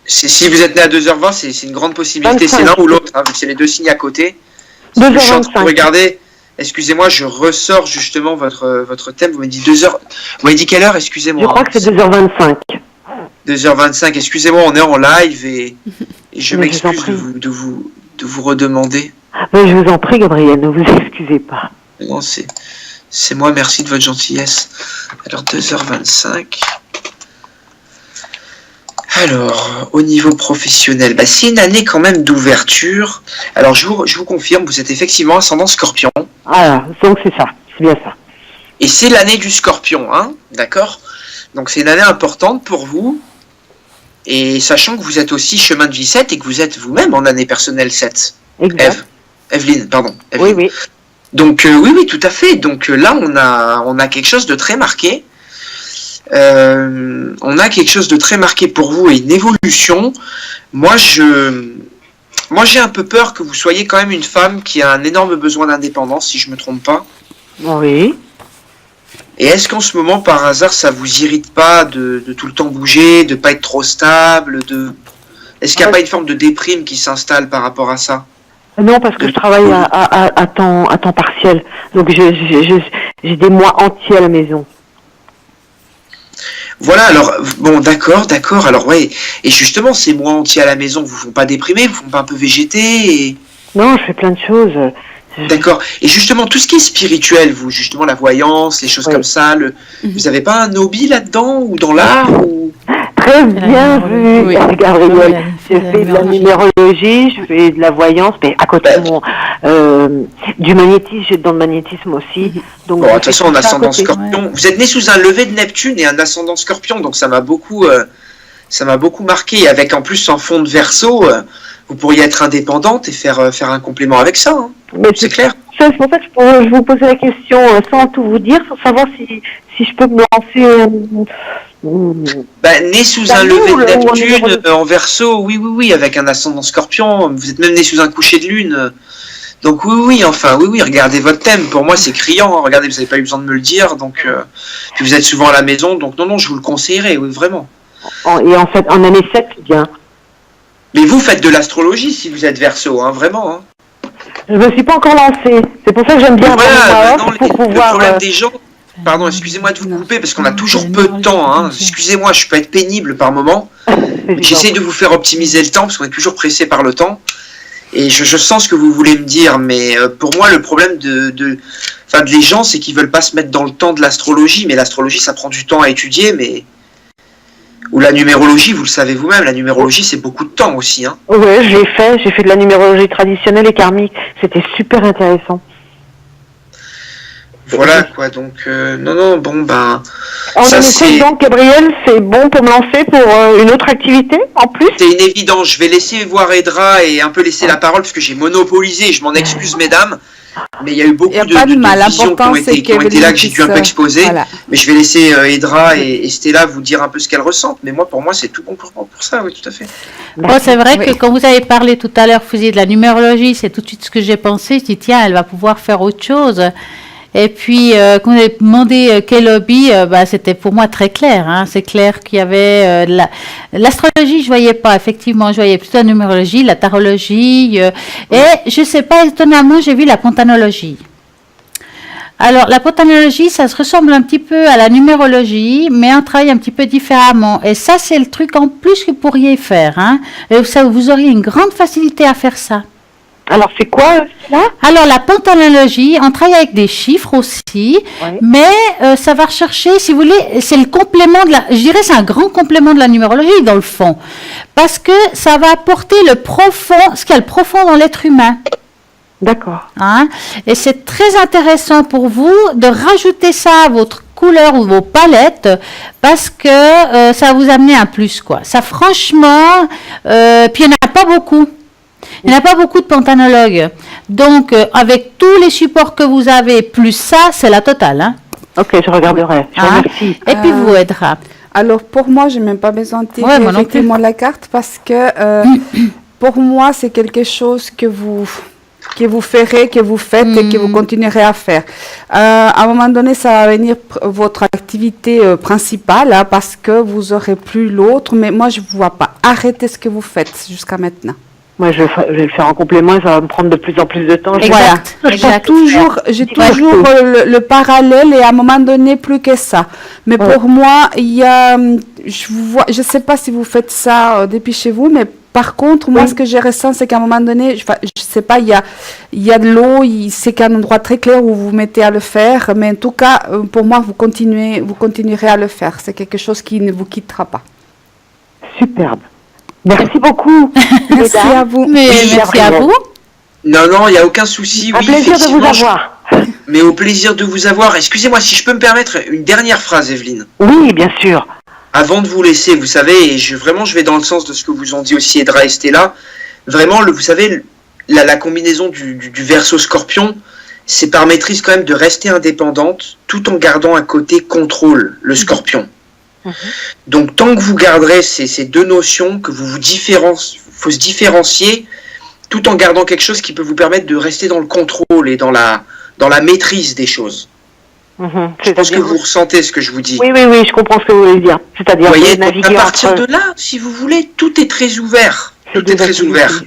si vous êtes né à 2h20, c'est une grande possibilité. 25. C'est l'un ou l'autre, hein, vu que c'est les deux signes à côté. 2h25. Je suis en train de regarder. Excusez-moi, je ressors justement votre thème. Vous m'avez dit 2h. Vous m'avez dit quelle heure? Excusez-moi. Je crois que c'est 2h25. 2h25. Excusez-moi, on est en live et je Mais je vous en m'excuse prie. de vous redemander. Mais je vous en prie, Gabriel, ne vous excusez pas. Non, c'est moi, merci de votre gentillesse. Alors, 2h25. Alors, au niveau professionnel, c'est une année quand même d'ouverture. Alors, je vous confirme, vous êtes effectivement ascendant Scorpion. Voilà, donc c'est ça, c'est bien ça. Et c'est l'année du Scorpion, hein, d'accord? Donc, c'est une année importante pour vous. Et sachant que vous êtes aussi chemin de vie 7 et que vous êtes vous-même en année personnelle 7. Exact. Evelyne, pardon. Oui, Evelyne. oui. Donc oui, tout à fait. Donc là, on a quelque chose de très marqué. On a quelque chose de très marqué pour vous et une évolution. Moi, j'ai un peu peur que vous soyez quand même une femme qui a un énorme besoin d'indépendance, si je me trompe pas. Oui. Et est-ce qu'en ce moment, par hasard, ça vous irrite pas de tout le temps bouger, de pas être trop stable, est-ce qu'il n'y a pas une forme de déprime qui s'installe par rapport à ça? Non, parce que je travaille à temps partiel. Donc j'ai des mois entiers à la maison. Voilà, alors, bon, d'accord. Alors, ouais, et justement, ces mois entiers à la maison vous font pas déprimer, vous font pas un peu végéter Non, je fais plein de choses. D'accord. Et justement, tout ce qui est spirituel, vous, justement, la voyance, les choses Oui. comme ça, vous avez pas un hobby là-dedans, ou dans l'art, ou... Très bien vu, Oui. Gabriel. Oui, Je fais de la numérologie, je fais de la voyance, mais à côté du magnétisme, j'ai dans le magnétisme aussi. Donc Bon, de je toute fais façon, tout en ça à ascendant côté. Scorpion, vous êtes né sous un lever de Neptune et un ascendant Scorpion, donc ça m'a beaucoup marqué. Et avec en plus en fond de Verseau, vous pourriez être indépendante et faire un complément avec ça. Hein. Mais C'est clair. c'est pour ça que je vous posais la question sans tout vous dire, pour savoir si je peux me lancer. Né sous Bah, un nous, lever de le- Neptune en Verseau, oui, avec un ascendant Scorpion. Vous êtes même né sous un coucher de lune. Donc oui, regardez votre thème. Pour moi, c'est criant. Hein. Regardez, vous n'avez pas eu besoin de me le dire. Donc, puis vous êtes souvent à la maison. Donc non, je vous le conseillerais, oui, vraiment. Et en fait, en année 7, c'est bien. Mais vous faites de l'astrologie si vous êtes Verseau, hein, vraiment. Hein. Je me suis pas encore lancée. C'est pour ça que j'aime bien Et voilà, avoir maintenant, pour le pouvoir. problème des gens. Pardon, excusez-moi de vous couper parce qu'on a toujours peu de temps. Hein. Excusez-moi, je peux être pénible par moment. J'essaie de vous faire optimiser le temps parce qu'on est toujours pressé par le temps. Et je sens ce que vous voulez me dire, mais pour moi, le problème de les gens, c'est qu'ils veulent pas se mettre dans le temps de l'astrologie. Mais l'astrologie, ça prend du temps à étudier. Mais Ou la numérologie, vous le savez vous-même, la numérologie c'est beaucoup de temps aussi. Hein. Ouais, j'ai fait de la numérologie traditionnelle et karmique. C'était super intéressant. Voilà quoi, donc non, bon ben... En ça, effet, donc Gabriel, c'est bon pour me lancer pour une autre activité en plus. C'est une évidence, je vais laisser voir Edra et un peu laisser la parole parce que j'ai monopolisé, je m'en excuse mesdames, mais il y a eu beaucoup Y a de pas de mal. visions qui ont L'important, c'est été là que j'ai dû un peu exposer, voilà. mais je vais laisser Edra et Stella vous dire un peu ce qu'elles ressentent, mais pour moi c'est tout bon pour ça, oui tout à fait. Bon, c'est vrai Oui. que quand vous avez parlé tout à l'heure, vous faisiez de la numérologie, c'est tout de suite ce que j'ai pensé. Je dis, tiens, elle va pouvoir faire autre chose. Et puis, quand vous avez demandé quel hobby, c'était pour moi très clair. Hein. C'est clair qu'il y avait l'astrologie, je voyais pas, effectivement. Je voyais plutôt la numérologie, la tarologie. Et je sais pas, étonnamment, j'ai vu la pontanologie. Alors, la pontanologie, ça se ressemble un petit peu à la numérologie, mais on travaille un petit peu différemment. Et ça, c'est le truc en plus que vous pourriez faire. Hein. Et ça, vous auriez une grande facilité à faire ça. Alors, c'est quoi là? Alors, la pontanologie, on travaille avec des chiffres aussi, Ouais. mais ça va rechercher, si vous voulez, c'est le complément de la... Je dirais c'est un grand complément de la numérologie, dans le fond. Parce que ça va apporter le profond, ce qu'il y a le profond dans l'être humain. D'accord. Hein? Et c'est très intéressant pour vous de rajouter ça à votre couleur ou vos palettes parce que ça va vous amener un plus, quoi. Ça, franchement, puis il n'y en a pas beaucoup. Il n'y en a pas beaucoup de pontanologues. Donc, avec tous les supports que vous avez, plus ça, c'est la totale. Hein? Ok, je regarderai. Je vous Hein? remercie. Et puis, vous, Edra. Alors pour moi, je n'ai même pas besoin de tirer Ouais, moi non effectivement la carte parce que pour moi, c'est quelque chose que vous ferez, que vous faites et que vous continuerez à faire. À un moment donné, ça va venir votre activité principale hein, parce que vous aurez plus l'autre, mais moi, je ne vois pas. Arrêtez ce que vous faites jusqu'à maintenant. Moi, je vais le faire en complément et ça va me prendre de plus en plus de temps. Exact. J'ai toujours le parallèle et à un moment donné plus que ça. Mais Ouais. pour moi, il y a, je sais pas si vous faites ça depuis chez vous, mais par contre, moi, Oui. ce que je ressens, c'est qu'à un moment donné, je sais pas, il y a de l'eau, c'est qu'un endroit très clair où vous vous mettez à le faire, mais en tout cas, pour moi, vous continuerez à le faire. C'est quelque chose qui ne vous quittera pas. Superbe. Merci beaucoup. Merci à vous. Mais merci à Gabriel. vous. Non, il n'y a aucun souci, Un oui, plaisir de vous effectivement, avoir. mais au plaisir de vous avoir. Excusez-moi, si je peux me permettre une dernière phrase, Evelyne. Oui, bien sûr. Avant de vous laisser, vous savez, et je vais dans le sens de ce que vous ont dit aussi Edra et Stella, vraiment, vous savez, la combinaison du Verseau Scorpion, c'est par maîtrise quand même de rester indépendante, tout en gardant un côté contrôle, le Scorpion. Donc tant que vous garderez ces deux notions, que faut se différencier, tout en gardant quelque chose qui peut vous permettre de rester dans le contrôle et dans la maîtrise des choses. Je pense que vous ressentez ce que je vous dis. Oui, je comprends ce que vous voulez dire. C'est-à-dire Vous voyez, naviguer à partir entre... de là, si vous voulez, tout est très ouvert. C'est Tout est des très activités. ouvert.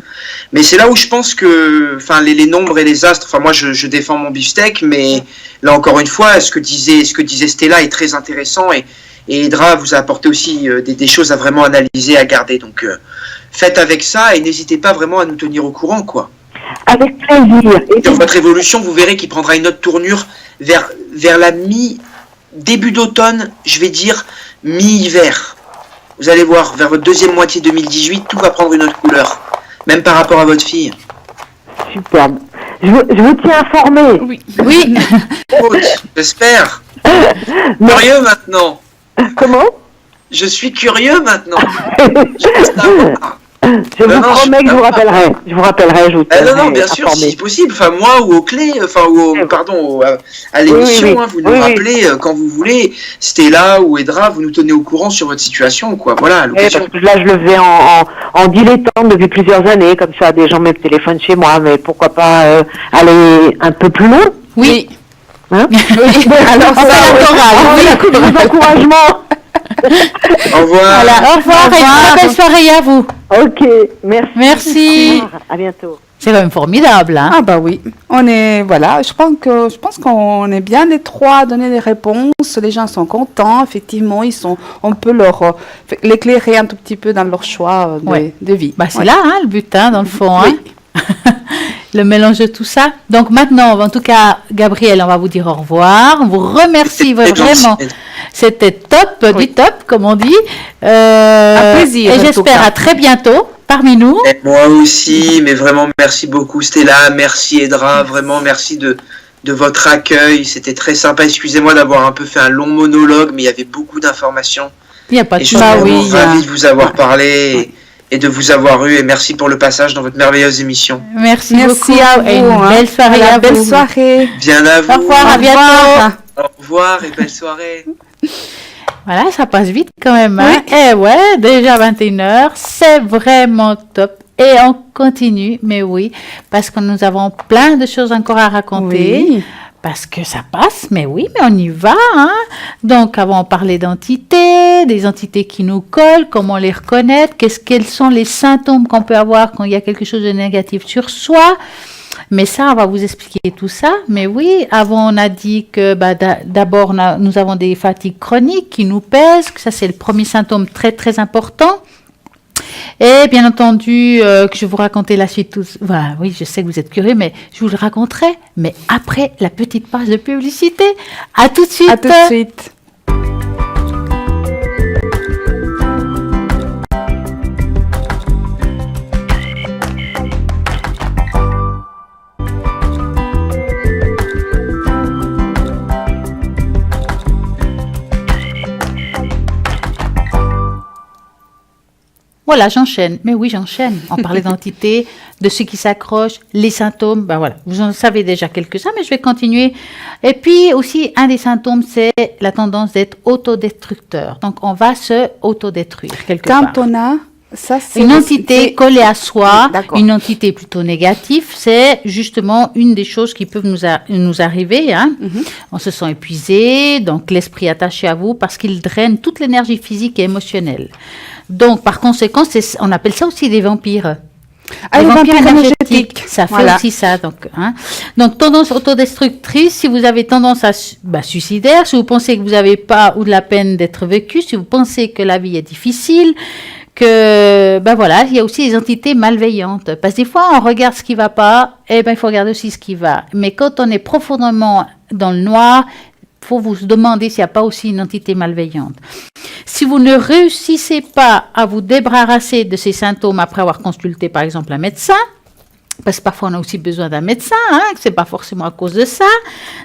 Mais c'est là où je pense que, enfin, les nombres et les astres, enfin, moi, je défends mon beefsteak, mais là, encore une fois, ce que disait Stella est très intéressant et Edra vous a apporté aussi des choses à vraiment analyser, à garder. Donc, faites avec ça et n'hésitez pas vraiment à nous tenir au courant, quoi. Avec plaisir. Et Sur votre évolution, vous verrez qu'il prendra une autre tournure vers la début d'automne, je vais dire mi-hiver. Vous allez voir, vers votre deuxième moitié 2018, tout va prendre une autre couleur. Même par rapport à votre fille. superbe. Je vous tiens informé. Oui. Oui. J'espère. Mais- Curieux maintenant. Comment? Je suis curieux maintenant. Je veux savoir. Je vous Non, promets que je vous rappellerai. Je vous rappellerai, je vous tiendrai non, bien sûr, informé. si possible. Enfin, moi ou aux clés, à l'émission, Oui, oui. hein, vous nous Oui, oui. rappelez quand vous voulez. Stella ou Edra, vous nous tenez au courant sur votre situation, quoi. Voilà, à Oui, l'occasion. parce que là, je le fais en dilettante depuis plusieurs années, comme ça, des gens me téléphonent chez moi, mais pourquoi pas aller un peu plus loin, Oui. hein? Alors, On ça, fait la chorale, on fait la coupe des encouragements. Au revoir. Voilà, au revoir et une très belle soirée à vous. Ok, merci. Merci. Au revoir, à bientôt. C'est quand même formidable, hein. Ah bah oui, je pense qu'on est bien les trois à donner des réponses. Les gens sont contents, effectivement, on peut l'éclairer un tout petit peu dans leur choix Ouais. de vie. Bah, c'est Ouais. là, hein, le but, hein, dans le fond. Hein. Oui. le mélange de tout ça. Donc maintenant, en tout cas, Gabriel, on va vous dire au revoir. On vous remercie vraiment. C'était top, Oui. du top, comme on dit. Un plaisir, Et en tout j'espère cas. à très bientôt parmi nous. Et moi aussi, mais vraiment merci beaucoup Stella, merci Edra, vraiment merci de votre accueil, c'était très sympa. Excusez-moi d'avoir un peu fait un long monologue, mais il y avait beaucoup d'informations. Il n'y a pas de Et je suis Bah vraiment oui, ravi de vous avoir parlé Ouais. et de vous avoir eu. Et merci pour le passage dans votre merveilleuse émission. Merci Merci beaucoup. à vous. Et une belle soirée Voilà, à belle vous. soirée. Bien à vous. Au revoir, à Au bientôt. revoir. Au revoir et belle soirée. Voilà, ça passe vite quand même. Hein? Et ouais, déjà 21h, c'est vraiment top. Et on continue, mais oui, parce que nous avons plein de choses encore à raconter. Oui. Parce que ça passe, mais oui, mais on y va. Hein? Donc, avant, on parlait d'entités, des entités qui nous collent, comment les reconnaître, quels sont les symptômes qu'on peut avoir quand il y a quelque chose de négatif sur soi. Mais ça, on va vous expliquer tout ça. Mais oui, avant, on a dit que d'abord, nous avons des fatigues chroniques qui nous pèsent. Que ça, c'est le premier symptôme très, très important. Et bien entendu, que je vais vous raconter la suite. Voilà, oui, je sais que vous êtes curieux, mais je vous le raconterai. Mais après la petite page de publicité. À tout de suite. À tout de suite. Voilà, j'enchaîne. Mais oui, j'enchaîne. On parlait d'entité, de ce qui s'accroche, les symptômes. Ben voilà, vous en savez déjà quelques-uns, mais je vais continuer. Et puis aussi, un des symptômes, c'est la tendance d'être autodestructeur. Donc, on va se autodétruire quelque part. Quand on a ça, c'est Une entité c'est- collée à soi, Oui, d'accord. une entité plutôt négative, c'est justement une des choses qui peuvent nous arriver. Hein. On se sent épuisé, donc l'esprit attaché à vous, parce qu'il draine toute l'énergie physique et émotionnelle. Donc, par conséquent, on appelle ça aussi des vampires. Ah, Les les vampires vampires énergétiques, énergétiques. ça fait Voilà. aussi ça. Donc, hein. Donc, tendance autodestructrice, si vous avez tendance à suicidaire, si vous pensez que vous n'avez pas ou de la peine d'être vécu, si vous pensez que la vie est difficile, que, voilà, il y a aussi des entités malveillantes. Parce que des fois, on regarde ce qui ne va pas, et il faut regarder aussi ce qui va. Mais quand on est profondément dans le noir, il faut vous demander s'il n'y a pas aussi une entité malveillante. Si vous ne réussissez pas à vous débarrasser de ces symptômes après avoir consulté, par exemple, un médecin, parce que parfois on a aussi besoin d'un médecin, hein, que ce n'est pas forcément à cause de ça.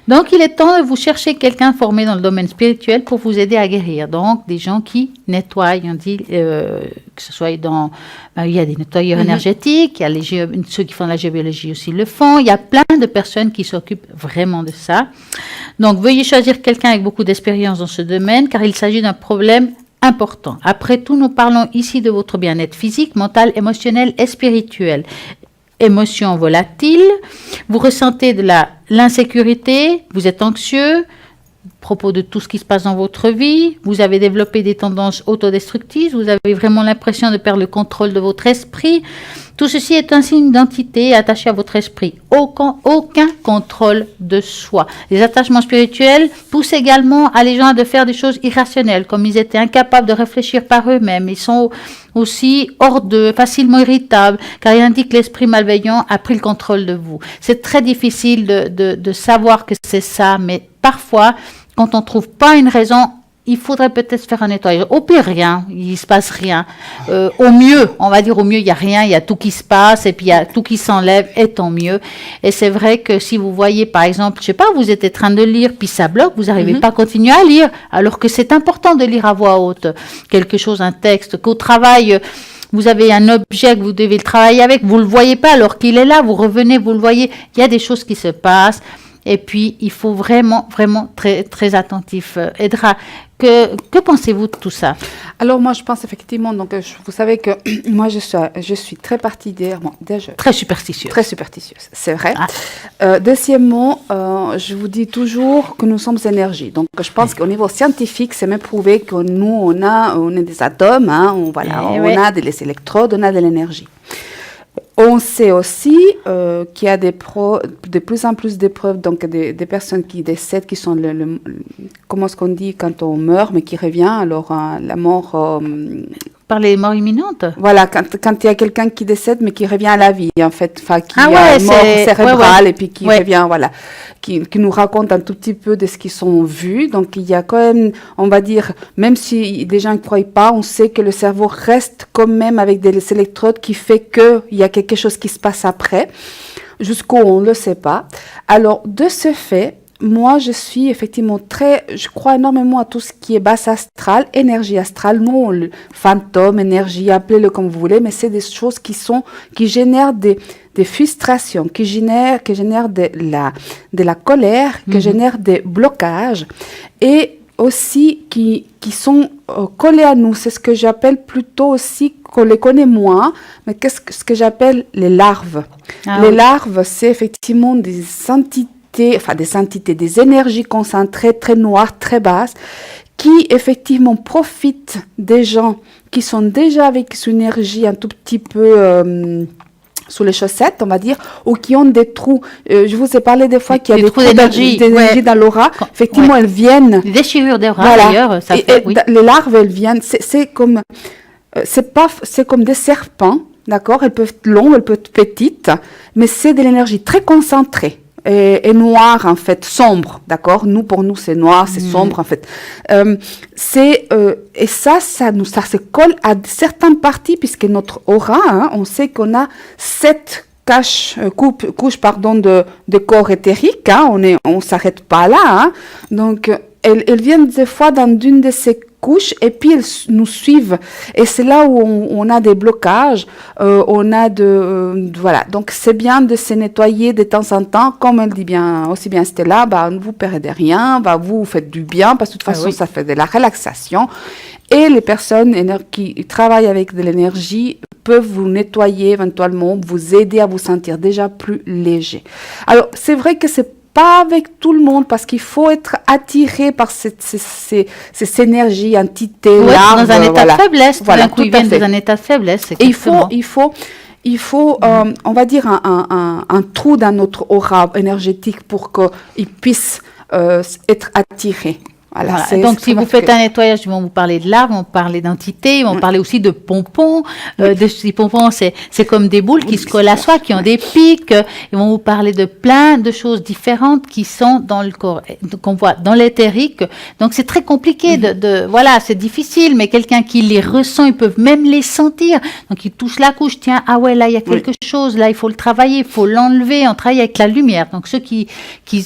Donc, il est temps de vous chercher quelqu'un formé dans le domaine spirituel pour vous aider à guérir. Donc, des gens qui nettoient, on dit, que ce soit dans... il y a des nettoyeurs énergétiques, il y a ceux qui font de la géobiologie aussi le font. Il y a plein de personnes qui s'occupent vraiment de ça. Donc, veuillez choisir quelqu'un avec beaucoup d'expérience dans ce domaine, car il s'agit d'un problème important. Après tout, nous parlons ici de votre bien-être physique, mental, émotionnel et spirituel. Émotions volatiles, vous ressentez de l'insécurité, vous êtes anxieux à propos de tout ce qui se passe dans votre vie, vous avez développé des tendances autodestructives, vous avez vraiment l'impression de perdre le contrôle de votre esprit. Tout ceci est un signe d'entité attachée à votre esprit. Aucun contrôle de soi. Les attachements spirituels poussent également à les gens de faire des choses irrationnelles, comme ils étaient incapables de réfléchir par eux-mêmes. Ils sont aussi hors d'eux, facilement irritables, car il indique que l'esprit malveillant a pris le contrôle de vous. C'est très difficile de savoir que c'est ça, mais parfois, quand on ne trouve pas une raison, il faudrait peut-être faire un nettoyage. Au pire, rien, il ne se passe rien. Au mieux, on va dire au mieux, il n'y a rien, il y a tout qui se passe, et puis il y a tout qui s'enlève, et tant mieux. Et c'est vrai que si vous voyez, par exemple, je sais pas, vous êtes en train de lire, puis ça bloque, vous n'arrivez pas à continuer à lire, alors que c'est important de lire à voix haute quelque chose, un texte, qu'au travail... Vous avez un objet que vous devez le travailler avec, vous ne le voyez pas alors qu'il est là, vous revenez, vous le voyez. Il y a des choses qui se passent. Et puis, il faut vraiment, vraiment très, très attentif. Edra, que pensez-vous de tout ça? Alors moi, je pense effectivement, donc vous savez que moi, je suis très partidaire, bon, déjà, Très superstitieux. très superstitieuse, c'est vrai. Ah. Deuxièmement, je vous dis toujours que nous sommes énergie. Donc, je pense qu'au niveau scientifique, c'est même prouvé que nous, on est des atomes, hein, on a des électrodes, on a de l'énergie. On sait aussi qu'il y a de plus en plus d'épreuves, donc des personnes qui décèdent, qui sont comment est-ce qu'on dit quand on meurt, mais qui revient. Alors la mort Par les morts imminentes? Voilà, quand il y a quelqu'un qui décède, mais qui revient à la vie, en fait, enfin, qui Ah a ouais, une mort c'est- cérébrale ouais. et puis qui Ouais. revient, voilà, qui nous raconte un tout petit peu de ce qu'ils sont vus. Donc, il y a quand même, on va dire, même si des gens ne croient pas, on sait que le cerveau reste quand même avec des électrodes qui fait qu'il y a quelque chose qui se passe après, jusqu'où on ne le sait pas. Alors, de ce fait, moi, je suis effectivement je crois énormément à tout ce qui est basse astrale, énergie astrale, nous, fantôme, énergie, appelez-le comme vous voulez, mais c'est des choses qui génèrent des frustrations, qui génèrent de la colère, qui génèrent des blocages et aussi qui sont collés à nous. C'est ce que j'appelle plutôt aussi, qu'on les connaît moins, mais ce que j'appelle les larves. Ah Les oui. larves, c'est effectivement des entités, des énergies concentrées, très noires, très basses, qui effectivement profitent des gens qui sont déjà avec une énergie un tout petit peu sous les chaussettes, on va dire, ou qui ont des trous. Je vous ai parlé des fois qu'il y a Des des trous trous d'énergie, d'énergie ouais. dans l'aura. Effectivement, Ouais. elles viennent. Les déchirures des bras, Voilà. d'ailleurs, ça Et fait, oui. les larves, elles viennent. C'est comme c'est comme des serpents, d'accord? Elles peuvent être longues, elles peuvent être petites, mais c'est de l'énergie très concentrée. Et noire, en fait, sombre, d'accord? Pour nous, c'est noir, c'est sombre, en fait. Et ça se colle à certaines parties, puisque notre aura, hein, on sait qu'on a 7 couches de corps éthérique, hein, on s'arrête pas là, hein. Donc, elles viennent des fois dans une de ces couches et puis elles nous suivent. Et c'est là où on a des blocages, voilà. Donc, c'est bien de se nettoyer de temps en temps, comme elle dit bien, aussi bien Stella, ne vous perdez rien, vous faites du bien, parce que de toute façon, oui. ça fait de la relaxation. Et les personnes qui travaillent avec de l'énergie peuvent vous nettoyer éventuellement, vous aider à vous sentir déjà plus léger. Alors, c'est vrai que c'est pas avec tout le monde, parce qu'il faut être attiré par ces énergies, entités, Ou être larves, dans un état voilà. de faiblesse, tout Voilà, d'un coup, ils tout à viennent fait. dans un état de faiblesse. Et exactement. il faut on va dire, un trou dans notre aura énergétique pour qu'il puisse être attiré. Voilà, Voilà. c'est Donc, ce si qu'on vous va faites faire. un nettoyage, ils vont vous parler de larves, ils vont parler d'entités, ils vont parler aussi de pompons. Ces pompons, c'est comme des boules qui se collent à soi, qui ont des pics. Ils vont vous parler de plein de choses différentes qui sont dans le corps, qu'on voit dans l'éthérique. Donc, c'est très compliqué voilà, c'est difficile, mais quelqu'un qui les ressent, ils peuvent même les sentir. Donc, ils touchent la couche, tiens, ah ouais, là, il y a quelque chose, là, il faut le travailler, il faut l'enlever. On travaille avec la lumière. Donc, ceux qui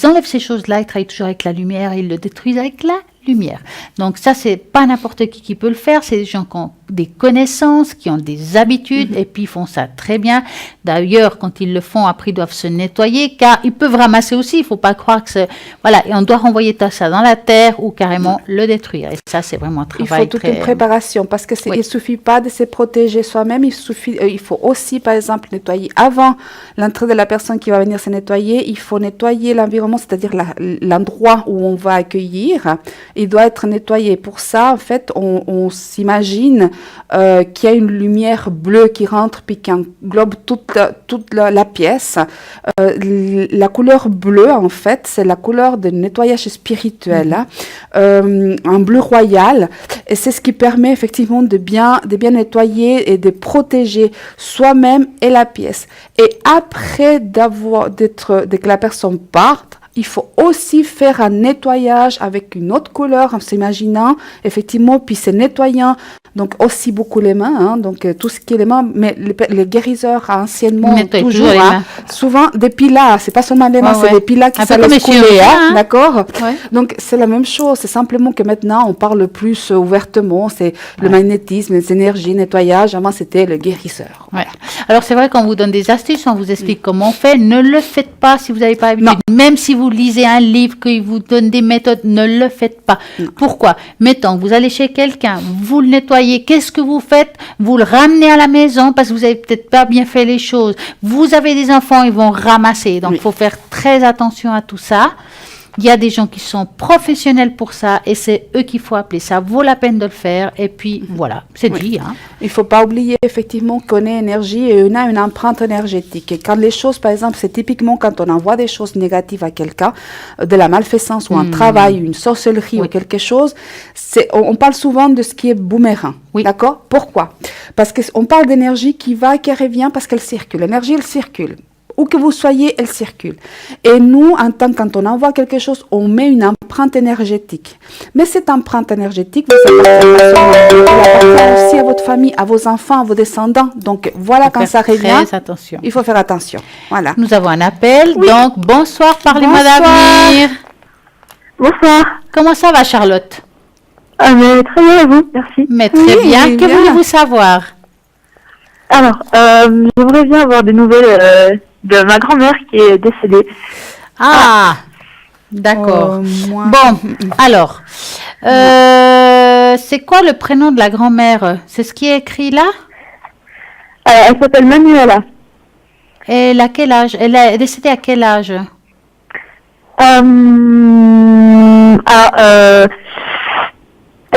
enlèvent ces choses-là, ils travaillent toujours avec la lumière, ils le détruisent avec la lumière. Donc ça, c'est pas n'importe qui peut le faire, c'est des gens qui ont des connaissances, qui ont des habitudes, et puis ils font ça très bien. D'ailleurs, quand ils le font, après, ils doivent se nettoyer, car ils peuvent ramasser aussi, il faut pas croire que c'est... Voilà, et on doit renvoyer ça dans la terre, ou carrément le détruire. Et ça, c'est vraiment un Il travail faut toute une préparation, parce que il suffit pas de se protéger soi-même, il faut aussi, par exemple, nettoyer avant l'entrée de la personne qui va venir se nettoyer. Il faut nettoyer l'environnement, c'est-à-dire l'endroit où on va accueillir. Il doit être nettoyé. Pour ça, en fait, on s'imagine qu'il y a une lumière bleue qui rentre puis qui englobe toute la pièce. La couleur bleue, en fait, c'est la couleur de nettoyage spirituel, hein, un bleu royal. Et c'est ce qui permet effectivement de bien nettoyer et de protéger soi-même et la pièce. Et après que la personne parte, il faut aussi faire un nettoyage avec une autre couleur, en s'imaginant, effectivement, puis c'est nettoyant, donc aussi beaucoup les mains, hein, donc tout ce qui est les mains, mais les guérisseurs anciennement, toujours, les mains. souvent des pilas, c'est pas seulement les mains, c'est des pilas qui se laissent couler, hein, d'accord? Donc c'est la même chose, c'est simplement que maintenant on parle plus ouvertement, c'est le magnétisme, les énergies, nettoyage, avant c'était le guérisseur. Ouais. Alors c'est vrai qu'on vous donne des astuces, on vous explique comment on fait, ne le faites pas si vous n'avez pas l'habitude, même si vous lisez un livre qui vous donne des méthodes, ne le faites pas. Pourquoi? Mettons, vous allez chez quelqu'un, vous le nettoyez, qu'est-ce que vous faites? Vous le ramenez à la maison parce que vous n'avez peut-être pas bien fait les choses. Vous avez des enfants, ils vont ramasser. Donc, il faut faire très attention à tout ça. Il y a des gens qui sont professionnels pour ça et c'est eux qu'il faut appeler. Ça vaut la peine de le faire. Et puis, voilà, c'est dit. Hein. Il ne faut pas oublier effectivement qu'on est énergie et on a une empreinte énergétique. Et quand les choses, par exemple, c'est typiquement quand on envoie des choses négatives à quelqu'un, de la malfaisance ou un travail, une sorcellerie ou quelque chose, on parle souvent de ce qui est boomerang. Oui. D'accord? Pourquoi? Parce qu'on parle d'énergie qui va et qui revient parce qu'elle circule. L'énergie, elle circule. Où que vous soyez, elle circule. Et nous, quand on envoie quelque chose, on met une empreinte énergétique. Mais cette empreinte énergétique, elle appartient aussi à votre famille, à vos enfants, à vos descendants. Donc voilà, quand ça revient, Très attention. il faut faire attention. Voilà. Nous avons un appel. Oui. Donc, bonsoir, parlez-moi Bonsoir. d'avenir. Bonsoir. Comment ça va, Charlotte? Mais très bien, et vous? Merci. Mais très bien. oui, Que bien. voulez-vous savoir? Alors, j'aimerais bien avoir des nouvelles de ma grand-mère qui est décédée. Ah, d'accord. Moi, Bon, alors, c'est quoi le prénom de la grand-mère? C'est ce qui est écrit là? Elle s'appelle Manuela. Elle a quel âge? Elle est décédée à quel âge?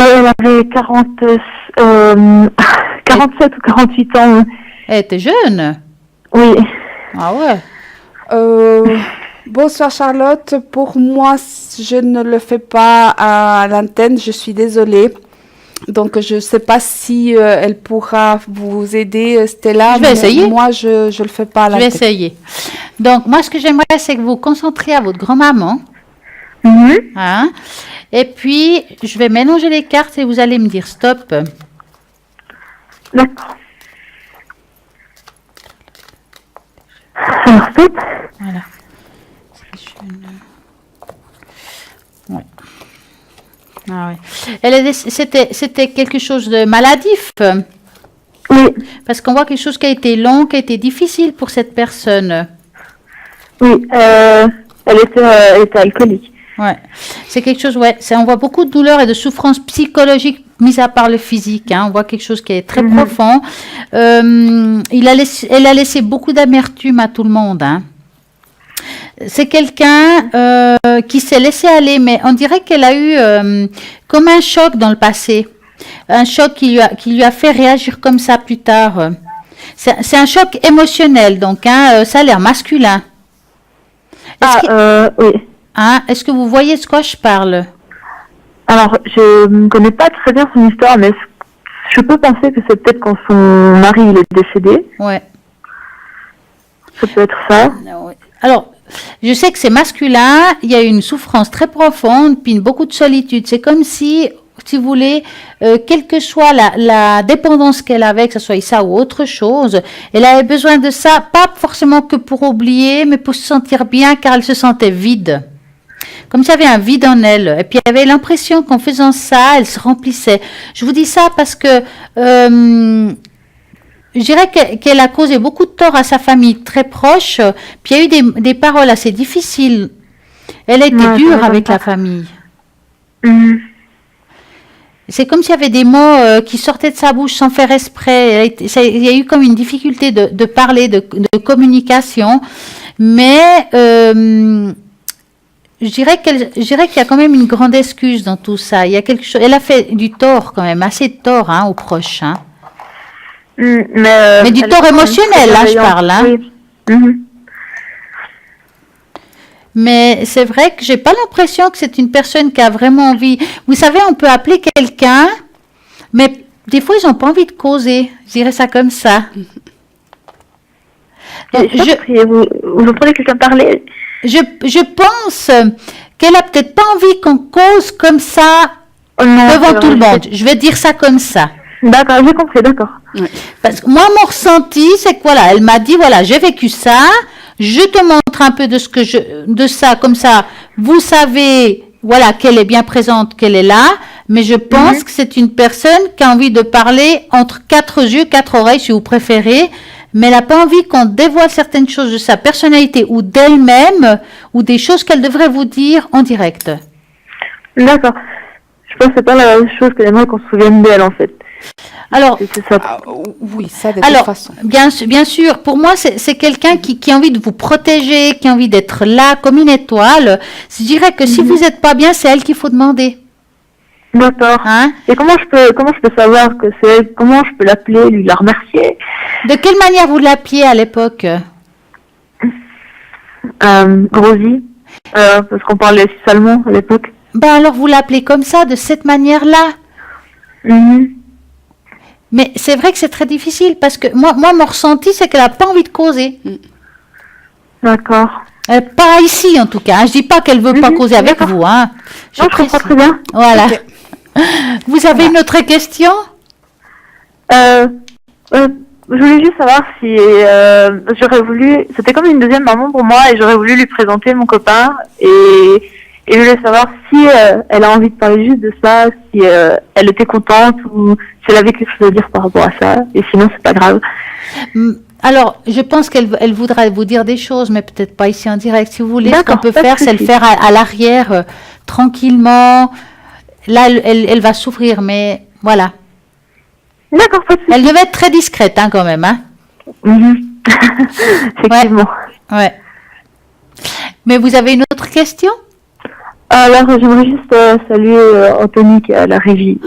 Elle avait 47 ou 48 ans. Elle était jeune. Oui. Ah ouais. Bonsoir Charlotte. Pour moi, je ne le fais pas à l'antenne. Je suis désolée. Donc, je ne sais pas si elle pourra vous aider, Stella. Je vais essayer. Moi, je ne le fais pas à Je vais l'antenne. essayer. Donc, moi, ce que j'aimerais, c'est que vous vous concentriez à votre grand-maman. Mhm. Hein? Et puis, je vais mélanger les cartes et vous allez me dire stop. D'accord. Alors, stop. Voilà. Ouais. Ah ouais. C'était quelque chose de maladif. Oui. Parce qu'on voit quelque chose qui a été long, qui a été difficile pour cette personne. Oui. Elle était alcoolique. Ouais. C'est quelque chose, ouais. On voit beaucoup de douleurs et de souffrances psychologiques, mis à part le physique. Hein. On voit quelque chose qui est très profond. Elle a laissé beaucoup d'amertume à tout le monde. Hein. C'est quelqu'un qui s'est laissé aller, mais on dirait qu'elle a eu comme un choc dans le passé. Un choc qui lui a fait réagir comme ça plus tard. C'est un choc émotionnel, donc hein, ça a l'air masculin. Oui. Hein, est-ce que vous voyez de quoi je parle? Alors, je ne connais pas très bien son histoire, mais je peux penser que c'est peut-être quand son mari il est décédé. Ouais. Ça peut être ça. Alors, je sais que c'est masculin, il y a une souffrance très profonde, puis beaucoup de solitude. C'est comme si vous voulez, quelle que soit la dépendance qu'elle avait, que ce soit ça ou autre chose, elle avait besoin de ça, pas forcément que pour oublier, mais pour se sentir bien, car elle se sentait vide. Comme s'il y avait un vide en elle. Et puis, elle avait l'impression qu'en faisant ça, elle se remplissait. Je vous dis ça parce que je dirais qu'elle a causé beaucoup de tort à sa famille très proche. Puis, il y a eu des paroles assez difficiles. Elle a été dure avec la famille. C'est comme s'il y avait des mots qui sortaient de sa bouche sans faire exprès. Il y a eu comme une difficulté de parler, de communication. Mais je dirais qu'il y a quand même une grande excuse dans tout ça. Il y a quelque chose. Elle a fait du tort quand même, assez de tort hein, aux proches. Hein. Mais du tort émotionnel, là, je parle. Hein. Oui. Mais c'est vrai que j'ai pas l'impression que c'est une personne qui a vraiment envie. Vous savez, on peut appeler quelqu'un, mais des fois, ils n'ont pas envie de causer. Je dirais ça comme ça. Donc, vous entendez quelqu'un parler? Je pense qu'elle a peut-être pas envie qu'on cause comme ça Non, devant tout le monde. Je vais dire ça comme ça. D'accord, j'ai compris, d'accord. Parce que moi, mon ressenti, c'est que voilà, elle m'a dit, voilà, j'ai vécu ça, je te montre un peu de ça, comme ça, vous savez, voilà, qu'elle est bien présente, qu'elle est là, mais je pense que c'est une personne qui a envie de parler entre 4 yeux, 4 oreilles, si vous préférez, mais elle n'a pas envie qu'on dévoile certaines choses de sa personnalité ou d'elle-même, ou des choses qu'elle devrait vous dire en direct. D'accord. Je pense que c'est pas la même chose que j'aimerais qu'on se souvienne d'elle, en fait. Alors, c'est ça. Oui, ça de toute façon. Bien sûr, pour moi, c'est quelqu'un qui a envie de vous protéger, qui a envie d'être là comme une étoile. Je dirais que si vous n'êtes pas bien, c'est elle qu'il faut demander. D'accord. Hein? Et comment je peux savoir que c'est elle? Comment je peux l'appeler, lui la remercier? De quelle manière vous l'appeliez à l'époque? Rosie. Parce qu'on parlait suisse allemand à l'époque. Ben alors vous l'appelez comme ça, de cette manière-là. Mhm. Mais c'est vrai que c'est très difficile parce que moi mon ressenti, c'est qu'elle n'a pas envie de causer. D'accord. Pas ici en tout cas. Hein. Je dis pas qu'elle veut pas causer avec d'accord. vous. Hein. Je comprends précise. très bien. Voilà. Ok. Vous avez une autre question? Je voulais juste savoir si j'aurais voulu, c'était comme une deuxième maman pour moi et j'aurais voulu lui présenter mon copain et je voulais savoir si elle a envie de parler juste de ça, si elle était contente ou si elle avait quelque chose à dire par rapport à ça et sinon c'est pas grave. Alors, je pense qu'elle voudra vous dire des choses, mais peut-être pas ici en direct. Si vous voulez, ce qu'on D'accord, peut pas de faire, c'est le souci. faire à l'arrière, tranquillement. Là, elle va souffrir, mais voilà. D'accord, pas de souci. Elle devait être très discrète, hein, quand même. Hein. Mhm. Effectivement. Ouais. Mais vous avez une autre question? Alors j'aimerais juste saluer Anthony qui est à la régie.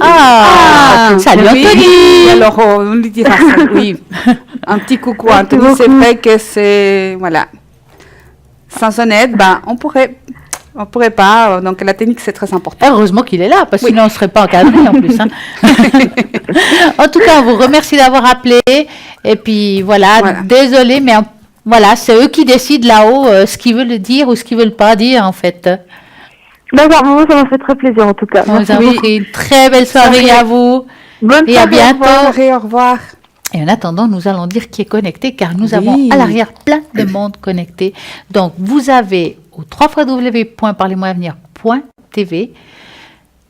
Salut oui. Anthony. Alors, on lui dira ça, oui. Un petit coucou à Merci Anthony. C'est beaucoup. vrai que c'est... Voilà. Sans son aide, ben, on pourrait pas. Donc, la technique, c'est très important. Heureusement qu'il est là, parce que sinon on ne serait pas encadré en plus. Hein. En tout cas, on vous remercie d'avoir appelé. Et puis voilà, désolé, mais voilà, c'est eux qui décident là-haut ce qu'ils veulent dire ou ce qu'ils veulent pas dire en fait. D'accord, moi ça m'a fait très plaisir en tout cas. Nous avons fait une très belle soirée à vous. Bonne Et à soirée, bientôt. au revoir. Au revoir. Et en attendant, nous allons dire qui est connecté, car nous avons à l'arrière plein de monde connecté. Donc, vous avez au www.parlez-moi-avenir.tv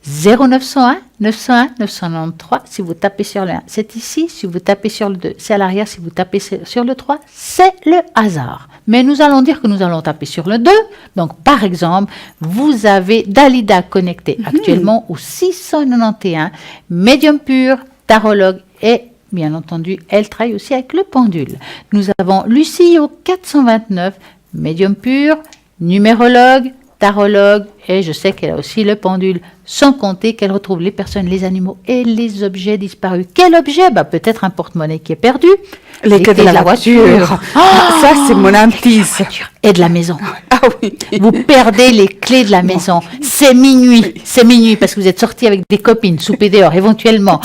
0901 901 993 si vous tapez sur le 1, c'est ici. Si vous tapez sur le 2, c'est à l'arrière. Si vous tapez sur le 3, c'est le hasard. Mais nous allons dire que nous allons taper sur le 2. Donc, par exemple, vous avez Dalida connecté actuellement au 691, médium pur, tarologue et bien entendu, elle travaille aussi avec le pendule. Nous avons Lucie au 429, médium pur, numérologue, tarologue, et je sais qu'elle a aussi le pendule, sans compter qu'elle retrouve les personnes, les animaux et les objets disparus. Quel objet? Peut-être un porte-monnaie qui est perdu. Les clés de la voiture. Ça, c'est mon hantise. Et de la maison. Ah oui. Vous perdez les clés de la maison. C'est minuit. C'est minuit parce que vous êtes sorti avec des copines, souper dehors éventuellement.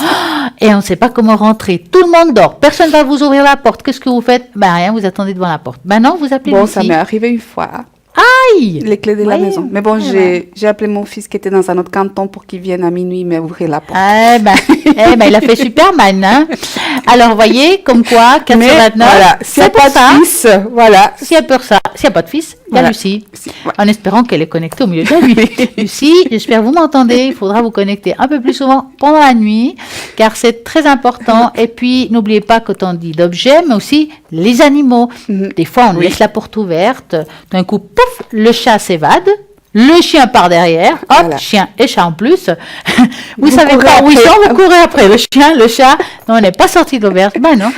Et on ne sait pas comment rentrer. Tout le monde dort. Personne ne va vous ouvrir la porte. Qu'est-ce que vous faites? Rien, vous attendez devant la porte. Non, vous appelez Bon, Lucie. ça m'est arrivé une fois. Aïe! Les clés de la Ouais. maison. Mais bon, j'ai appelé mon fils qui était dans un autre canton pour qu'il vienne à minuit m'ouvrir la porte. Il a fait Superman, hein. Alors, voyez, comme quoi, 429, voilà, s'il n'y a c'est pour pas ça. de fils, voilà. S'il n'y a pas de fils, il y a Voilà. Lucie. Ouais. En espérant qu'elle est connectée au milieu de la nuit. Lucie, j'espère que vous m'entendez. Il faudra vous connecter un peu plus souvent pendant la nuit, car c'est très important. Et puis, n'oubliez pas quand on dit d'objets, mais aussi les animaux. Des fois, on laisse la porte ouverte. D'un coup, pouf, le chat s'évade. Le chien part derrière, hop, Voilà. chien et chat en plus. Vous Vous savez courez pas où ils après. sont, vous courez après. Le chien, le chat, non, on n'est pas sorti de l'auberge. Non,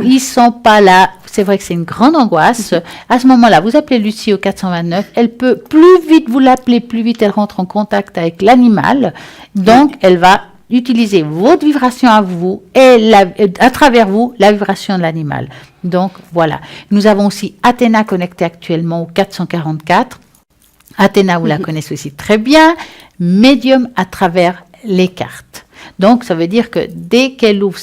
ils sont pas là. C'est vrai que c'est une grande angoisse. À ce moment-là, vous appelez Lucie au 429. Elle peut, plus vite vous l'appelez, plus vite elle rentre en contact avec l'animal. Donc, elle va utiliser votre vibration à vous et à travers vous, la vibration de l'animal. Donc, voilà. Nous avons aussi Athéna connectée actuellement au 444. Athéna, vous la connaissez aussi très bien, médium à travers les cartes. Donc, ça veut dire que dès qu'elle ouvre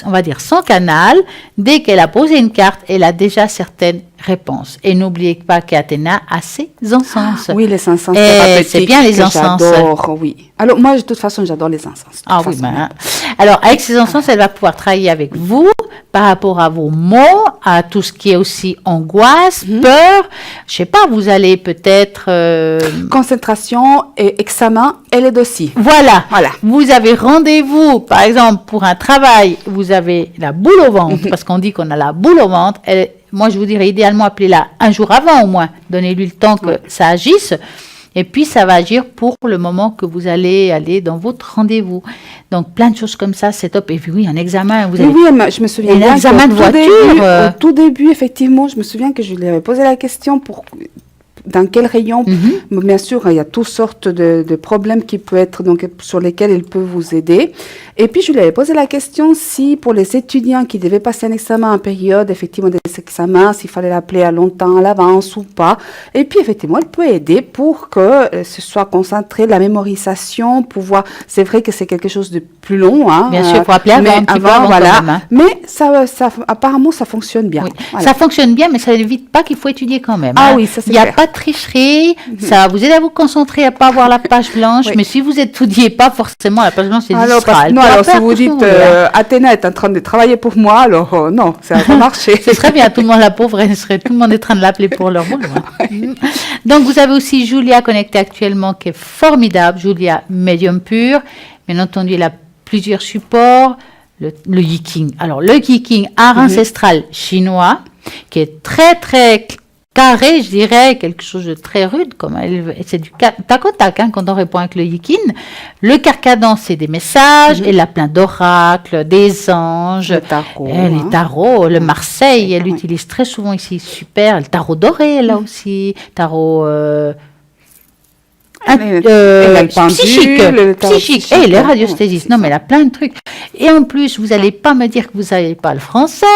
on va dire son canal, dès qu'elle a posé une carte, elle a déjà certaines réponses. Et n'oubliez pas qu'Athéna a ses encens. Oui, les encens Et thérapeutiques c'est bien les que encens. J'adore, oui. Alors, moi, de toute façon, j'adore les encens. de toute Ah oui, façon. alors avec ces encens, elle va pouvoir travailler avec vous par rapport à vos mots, à tout ce qui est aussi angoisse, peur. Je sais pas, vous allez peut-être... Concentration et examen, elle est aussi. Voilà. Voilà. Vous avez rendez-vous, par exemple, pour un travail, vous avez la boule au ventre, parce qu'on dit qu'on a la boule au ventre. Moi, je vous dirais idéalement appelez-la un jour avant au moins. Donnez-lui le temps que ça agisse. Et puis, ça va agir pour le moment que vous allez aller dans votre rendez-vous. Donc, plein de choses comme ça, c'est top. Et puis, oui, un examen. Vous Oui, avez... oui, je me souviens Et bien l'examen qu'au de tout voiture, au tout début, effectivement, je me souviens que je lui avais posé la question pour dans quel rayon. Bien sûr, il y a toutes sortes de problèmes qui peuvent être, donc, sur lesquels il peut vous aider. Et puis, je lui avais posé la question si pour les étudiants qui devaient passer un examen en période, effectivement, des examens, s'il fallait l'appeler à longtemps à l'avance ou pas. Et puis, effectivement, elle peut aider pour que ce soit concentré, la mémorisation, pouvoir. C'est vrai que c'est quelque chose de plus long. Hein, Bien sûr, il faut appeler avant, un petit peu avant voilà. quand même, hein. Mais apparemment, ça fonctionne bien. Oui. Voilà. Ça fonctionne bien, mais ça n'évite pas qu'il faut étudier quand même. Ah hein. oui, ça c'est Il n'y a clair. pas de tricherie, ça va vous aider à vous concentrer, à ne pas avoir la page blanche, Oui. mais si vous n'étudiez pas forcément, la page blanche, c'est Alors, distrait. Elle peut alors si faire vous tout ce que dites voulez, hein. Athéna est en train de travailler pour moi, alors non, ça va pas marcher. Ce serait bien, tout le monde, la pauvre, tout le monde est en train de l'appeler pour leur boulot. hein. Donc, vous avez aussi Julia connectée actuellement, qui est formidable, Julia médium pur. Bien entendu, elle a plusieurs supports. Le Yiking. Alors, le Yiking, art ancestral chinois, qui est très, très carré, je dirais, quelque chose de très rude, comme c'est du tac au tac, hein, quand on répond avec le Yiking. Le Carcadan, c'est des messages, elle a plein d'oracles, des anges, Le tarot, les tarots, le Marseille, elle l'utilise très souvent ici, super. Le tarot doré, là aussi, tarot... psychique, et les radiesthésistes. Non, mais elle a plein de trucs. Et en plus, vous n'allez pas me dire que vous savez pas le français.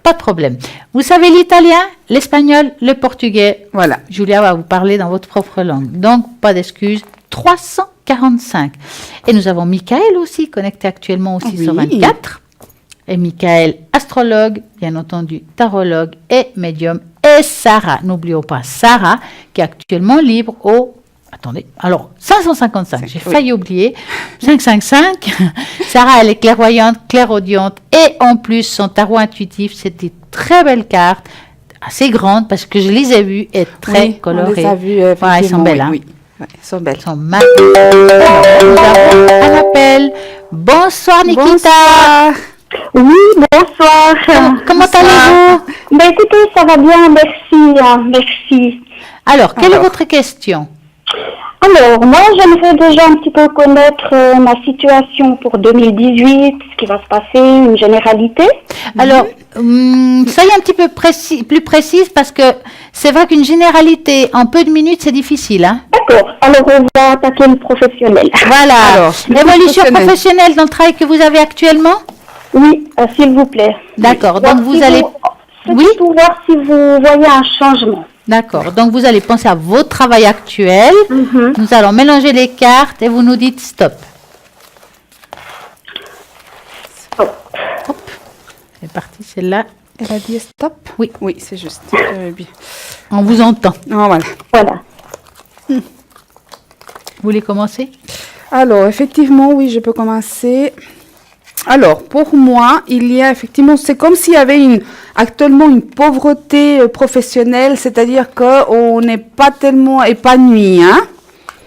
Pas de problème. Vous savez l'italien, l'espagnol, le portugais. Voilà. Julia va vous parler dans votre propre langue. Donc, pas d'excuses. 345. Et nous avons Michael aussi, connecté actuellement aussi sur 24. Et Michael, astrologue, bien entendu, tarologue et médium. Et Sarah, n'oublions pas Sarah, qui est actuellement libre au... Attendez, alors 555, j'ai failli oublier, 555, Sarah elle est clairvoyante, clairaudiente et en plus son tarot intuitif, c'est des très belles cartes, assez grandes parce que je les ai vues et très colorées. On les a vues, elles sont belles. Oui, elles sont belles. Elles sont magnifiques. Nous avons un appel. Bonsoir Nikita. Bonsoir. Oui, bonsoir. Comment allez-vous? Ben écoutez, ça va bien, merci. Alors, quelle est votre question? Alors, moi, j'aimerais déjà un petit peu connaître ma situation pour 2018, ce qui va se passer, une généralité. Alors, soyez un petit peu plus précise parce que c'est vrai qu'une généralité en peu de minutes, c'est difficile. Hein. D'accord, alors on va attaquer le professionnel. Voilà, Alors, évolution professionnelle dans le travail que vous avez actuellement? Oui, s'il vous plaît. D'accord, donc vous allez... Oui. Pour voir si vous voyez un changement. D'accord, donc vous allez penser à votre travail actuel. Nous allons mélanger les cartes et vous nous dites stop. Stop. Hop. C'est parti, celle-là. Elle a dit stop? Oui. Oui, c'est juste. Bien. On vous entend. Ah, voilà. Voilà. Vous voulez commencer? Alors, effectivement, oui, je peux commencer. Alors, pour moi, il y a effectivement, c'est comme s'il y avait actuellement une pauvreté professionnelle, c'est-à-dire qu'on n'est pas tellement épanoui, hein?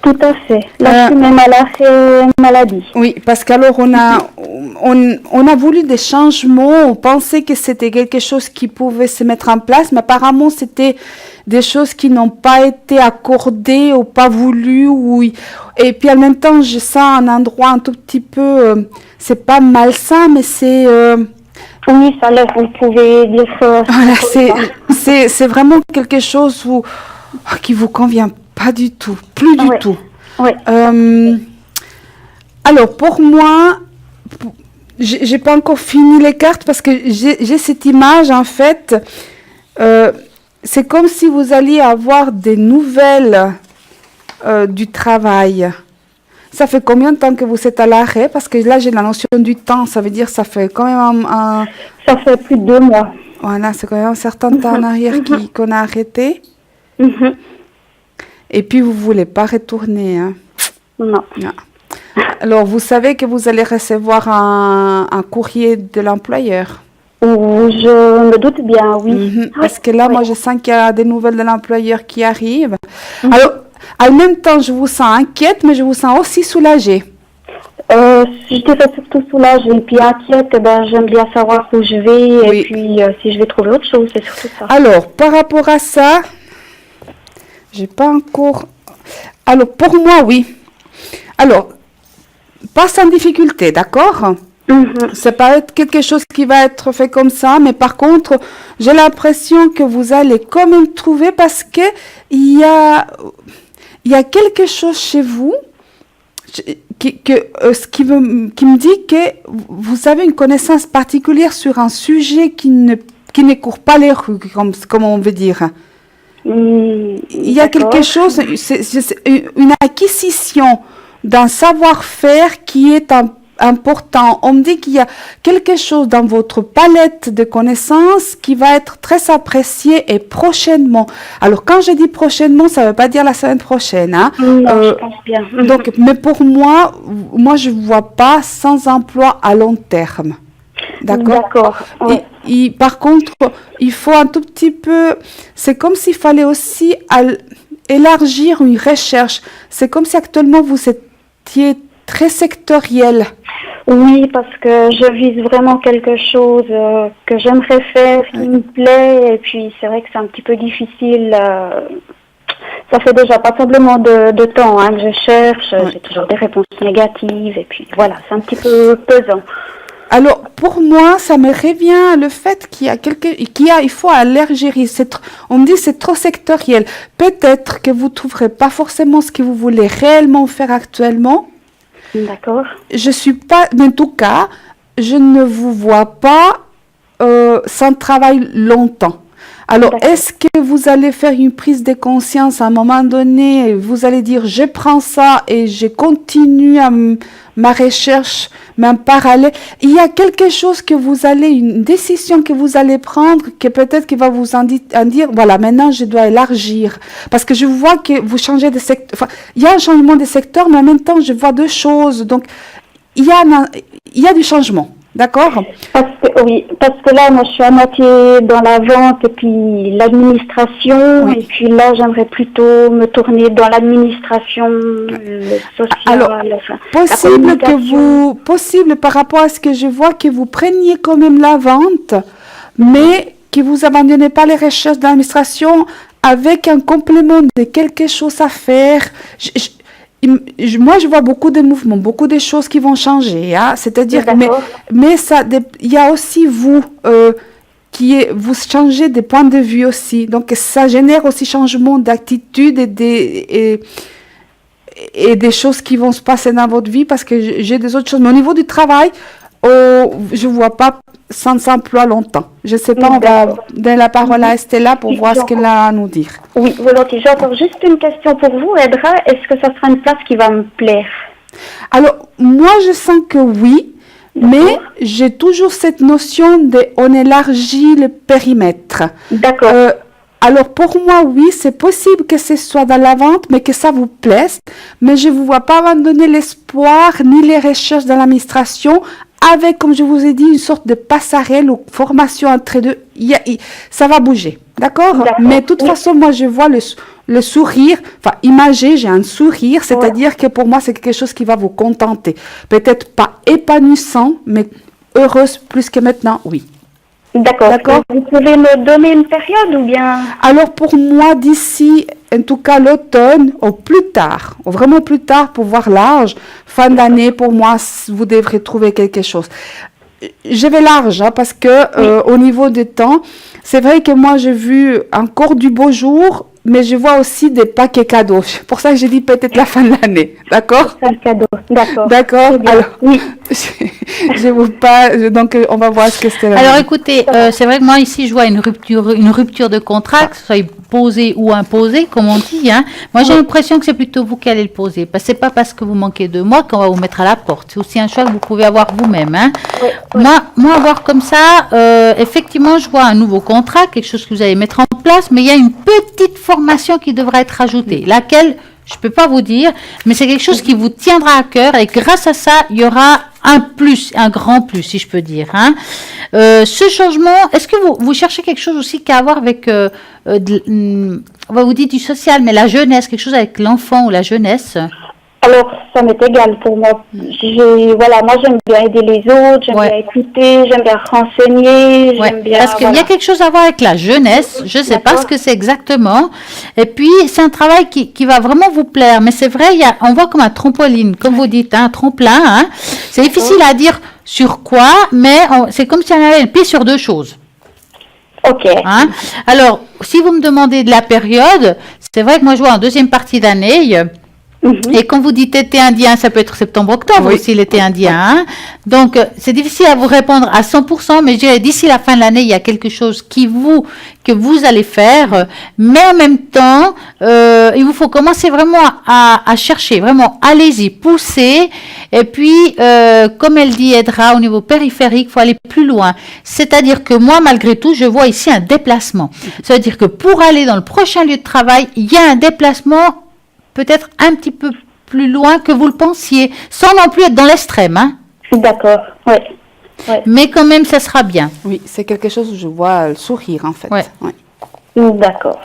Tout à fait. Là, je suis même à l'arrêt maladie. Oui, parce qu'alors on a voulu des changements, on pensait que c'était quelque chose qui pouvait se mettre en place, mais apparemment c'était des choses qui n'ont pas été accordées ou pas voulues. Et puis en même temps, je sens un endroit un tout petit peu, c'est pas malsain, mais c'est... Oui, ça l'air, vous pouvez dire ça. Voilà, c'est vraiment quelque chose qui vous convient pas du tout, plus du tout. Oui. Alors, pour moi, j'ai pas encore fini les cartes parce que j'ai cette image, en fait. C'est comme si vous alliez avoir des nouvelles du travail. Ça fait combien de temps que vous êtes à l'arrêt? Parce que là, j'ai la notion du temps. Ça veut dire ça fait quand même Ça fait plus de 2 mois. Voilà, c'est quand même un certain temps en arrière qu'on a arrêté. Et puis, vous ne voulez pas retourner. Hein? Non. Alors, vous savez que vous allez recevoir un courrier de l'employeur. Je me doute bien, oui. Parce que là, moi, je sens qu'il y a des nouvelles de l'employeur qui arrivent. Alors, en même temps, je vous sens inquiète, mais je vous sens aussi soulagée. Je te fais surtout soulagée et puis inquiète, j'aime bien savoir où je vais et puis si je vais trouver autre chose, c'est surtout ça. Alors, par rapport à ça, j'ai pas encore... Alors, pour moi, oui. Alors, pas sans difficulté, d'accord? C'est pas être quelque chose qui va être fait comme ça, mais par contre, j'ai l'impression que vous allez quand même trouver parce que il y a quelque chose chez vous qui me dit que vous avez une connaissance particulière sur un sujet qui ne court pas les rues, comme on veut dire. Il y a quelque chose, c'est une acquisition d'un savoir-faire qui est important. On me dit qu'il y a quelque chose dans votre palette de connaissances qui va être très apprécié et prochainement. Alors, quand je dis prochainement, ça ne veut pas dire la semaine prochaine. Hein. Non, je pense bien. Donc, mais pour moi, je ne vois pas sans emploi à long terme. D'accord. Ouais. Par contre, il faut un tout petit peu... C'est comme s'il fallait aussi élargir une recherche. C'est comme si actuellement vous étiez très sectoriel. Oui, parce que je vise vraiment quelque chose que j'aimerais faire, qui me plaît, et puis c'est vrai que c'est un petit peu difficile. Ça fait déjà passablement de temps que je cherche, j'ai toujours des réponses négatives, et puis voilà, c'est un petit peu pesant. Alors, pour moi, ça me revient le fait il faut élargir. On me dit c'est trop sectoriel. Peut-être que vous ne trouverez pas forcément ce que vous voulez réellement faire actuellement. D'accord. Je suis pas, mais en tout cas, je ne vous vois pas sans travail longtemps. Alors, est-ce que vous allez faire une prise de conscience à un moment donné, vous allez dire, je prends ça et je continue ma recherche, mais en parallèle, il y a quelque chose une décision que vous allez prendre, que peut-être qui va vous en dire, voilà, maintenant je dois élargir. Parce que je vois que vous changez de secteur, enfin, il y a un changement de secteur, mais en même temps, je vois deux choses. Donc, il y a du changement. D'accord. Parce que là, moi, je suis à moitié dans la vente et puis l'administration. Oui. Et puis là, j'aimerais plutôt me tourner dans l'administration, le social. Alors, possible par rapport à ce que je vois, que vous preniez quand même la vente, mais que vous abandonnez pas les recherches d'administration avec un complément de quelque chose à faire. Moi, je vois beaucoup de mouvements, beaucoup de choses qui vont changer. Hein? C'est-à-dire, mais il y a aussi vous vous changez des points de vue aussi. Donc, ça génère aussi changement d'attitude et des choses qui vont se passer dans votre vie parce que j'ai des autres choses. Mais au niveau du travail, je ne vois pas sans emploi longtemps. Je ne sais pas, on va donner la parole à Estella pour voir ce qu'elle a à nous dire. Oui, volontiers. J'ai encore juste une question pour vous, Edra. Est-ce que ça sera une place qui va me plaire? Alors, moi, je sens que oui, mais j'ai toujours cette notion on élargit le périmètre. D'accord. Alors, pour moi, oui, c'est possible que ce soit dans la vente, mais que ça vous plaise. Mais je ne vous vois pas abandonner l'espoir ni les recherches dans l'administration avec, comme je vous ai dit, une sorte de passerelle ou formation entre deux. Ça va bouger, d'accord? Mais de toute façon, moi, je vois le sourire, enfin, imagé, j'ai un sourire, c'est-à-dire que pour moi, c'est quelque chose qui va vous contenter. Peut-être pas épanouissant, mais heureuse plus que maintenant, oui. D'accord. Vous pouvez me donner une période ou bien? Alors pour moi, d'ici, en tout cas l'automne, au plus tard, vraiment plus tard pour voir large, fin d'année, pour moi, vous devrez trouver quelque chose. Je vais large parce que au niveau des temps, c'est vrai que moi j'ai vu encore du beau jour, mais je vois aussi des paquets cadeaux. C'est pour ça que j'ai dit peut-être la fin de l'année, d'accord? Un cadeau, d'accord. D'accord. Alors, oui. Je vous parle, donc on va voir ce que c'est. Alors écoutez, c'est vrai que moi ici je vois une rupture de contrat, que ce soit posé ou imposé, comme on dit. Hein. Moi j'ai l'impression que c'est plutôt vous qui allez le poser. Parce que c'est pas parce que vous manquez de moi qu'on va vous mettre à la porte. C'est aussi un choix que vous pouvez avoir vous-même. Hein. Moi, voir comme ça, effectivement, je vois un nouveau contrat, quelque chose que vous allez mettre en place, mais il y a une petite formation qui devra être ajoutée, laquelle je ne peux pas vous dire, mais c'est quelque chose qui vous tiendra à cœur et grâce à ça, il y aura un plus, un grand plus, si je peux dire. Hein. Ce changement, est-ce que vous cherchez quelque chose aussi qui a à voir avec, on va vous dire du social, mais la jeunesse, quelque chose avec l'enfant ou la jeunesse? Alors, ça m'est égal pour moi. Moi, j'aime bien aider les autres, j'aime bien écouter, j'aime bien renseigner, j'aime bien... Parce qu'il y a quelque chose à voir avec la jeunesse, je ne sais pas ce que c'est exactement. Et puis, c'est un travail qui va vraiment vous plaire. Mais c'est vrai, on voit comme un trampoline, comme vous dites, un tremplin. Hein. C'est difficile à dire sur quoi, mais c'est comme si on avait le pied sur deux choses. Ok. Hein? Alors, si vous me demandez de la période, c'est vrai que moi je vois en deuxième partie d'année. Et quand vous dites été indien, ça peut être septembre-octobre aussi, l'été indien. Hein? Donc, c'est difficile à vous répondre à 100%, mais je dirais d'ici la fin de l'année, il y a quelque chose que vous allez faire. Mais en même temps, il vous faut commencer vraiment à chercher. Vraiment, allez-y, poussez. Et puis, comme elle dit Edra, au niveau périphérique, il faut aller plus loin. C'est-à-dire que moi, malgré tout, je vois ici un déplacement. Ça veut dire que pour aller dans le prochain lieu de travail, il y a un déplacement peut-être un petit peu plus loin que vous le pensiez, sans non plus être dans l'extrême. Hein. D'accord, oui. Ouais. Mais quand même, ça sera bien. Oui, c'est quelque chose où je vois le sourire, en fait. Ouais. Ouais. D'accord.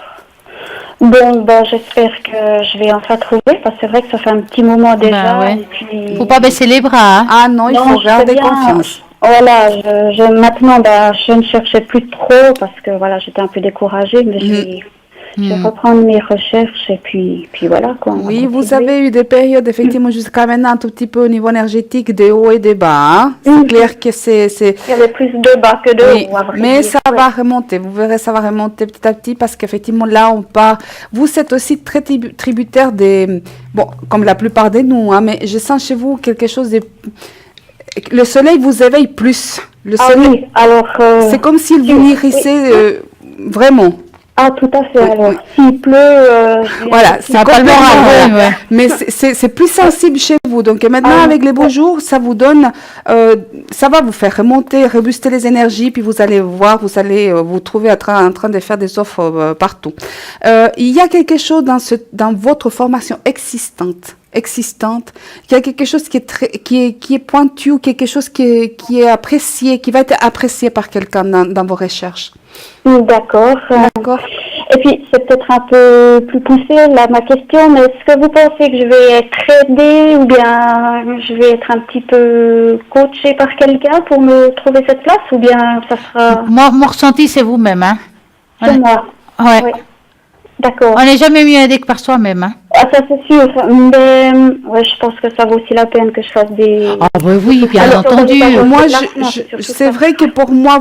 Bon, ben, j'espère que je vais enfin trouver, parce que c'est vrai que ça fait un petit moment déjà. Ouais. Et puis... Faut pas baisser les bras. Hein. Ah non, il faut je garder sais bien. confiance. Voilà, maintenant, ben, je ne cherchais plus trop, parce que voilà, j'étais un peu découragée, mais je vais reprendre mes recherches et puis voilà quoi. Oui, vous avez eu des périodes effectivement jusqu'à maintenant un tout petit peu au niveau énergétique des hauts et des bas. Hein. C'est clair que c'est. Il y avait plus de bas que de oui, haut. À vrai mais dire. ça va remonter. Vous verrez, ça va remonter petit à petit parce qu'effectivement là on part. Vous êtes aussi très tributaire des. Bon, comme la plupart de nous, hein, mais je sens chez vous quelque chose de. Le soleil vous éveille plus. Le soleil. Oui, alors. C'est comme s'il vous nourrissait vraiment. Ah, tout à fait. Alors, s'il pleut, voilà, c'est pas le moral. Ouais. Mais c'est plus sensible chez vous. Donc maintenant, avec les beaux jours, ça vous donne, ça va vous faire remonter, rebooster les énergies, puis vous allez voir, vous allez vous trouver en train de faire des offres partout. Il y a quelque chose dans votre formation existante, il y a quelque chose qui est pointu, quelque chose qui est apprécié, qui va être apprécié par quelqu'un dans vos recherches. D'accord. D'accord. Et puis, c'est peut-être un peu plus poussé, là, ma question, mais est-ce que vous pensez que je vais être aidée ou bien je vais être un petit peu coachée par quelqu'un pour me trouver cette place ou bien ça sera... Moi, mon ressenti, c'est vous-même. Hein. C'est moi. Ouais. Oui. D'accord. On n'est jamais mieux aidé que par soi-même. Hein. Ah, ça c'est sûr. Mais ouais, je pense que ça vaut aussi la peine que je fasse des... Ah oui, bien Alors, entendu. Moi, c'est c'est vrai que pour moi,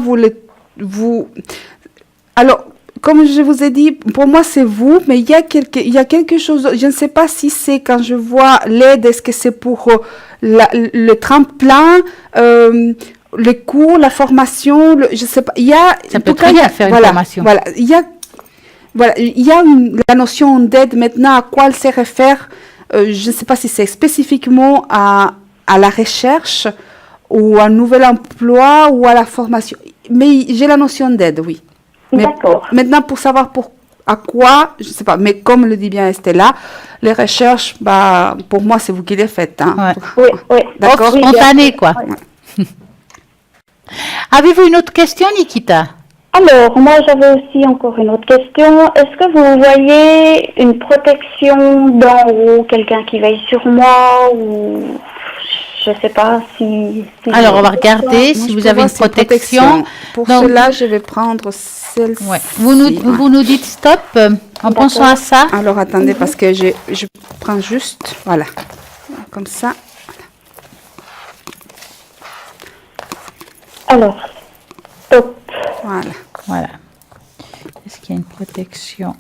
alors, comme je vous ai dit, pour moi, c'est vous, mais il y a quelque chose, je ne sais pas si c'est quand je vois l'aide, est-ce que c'est pour le tremplin, les cours, la formation, je ne sais pas. Il y a, ça peut très bien faire une formation. Voilà, il y a la notion d'aide maintenant, à quoi elle se réfère. Je ne sais pas si c'est spécifiquement à la recherche ou à un nouvel emploi ou à la formation. Mais j'ai la notion d'aide, oui. Mais maintenant, pour savoir à quoi, je ne sais pas, mais comme le dit bien Estella, les recherches, pour moi, c'est vous qui les faites. Hein. Ouais. Oui. D'accord. Spontané, quoi. Ouais. Avez-vous une autre question, Nikita? Alors, moi, j'avais aussi encore une autre question. Est-ce que vous voyez une protection d'en haut, quelqu'un qui veille sur moi ou je ne sais pas si alors, on va regarder si vous avez une protection. Pour cela, je vais prendre celle-ci. Ouais. Vous nous dites stop en pensant à ça. Alors, attendez, parce que je prends juste, voilà, comme ça. Alors, stop. Voilà. Est-ce qu'il y a une protection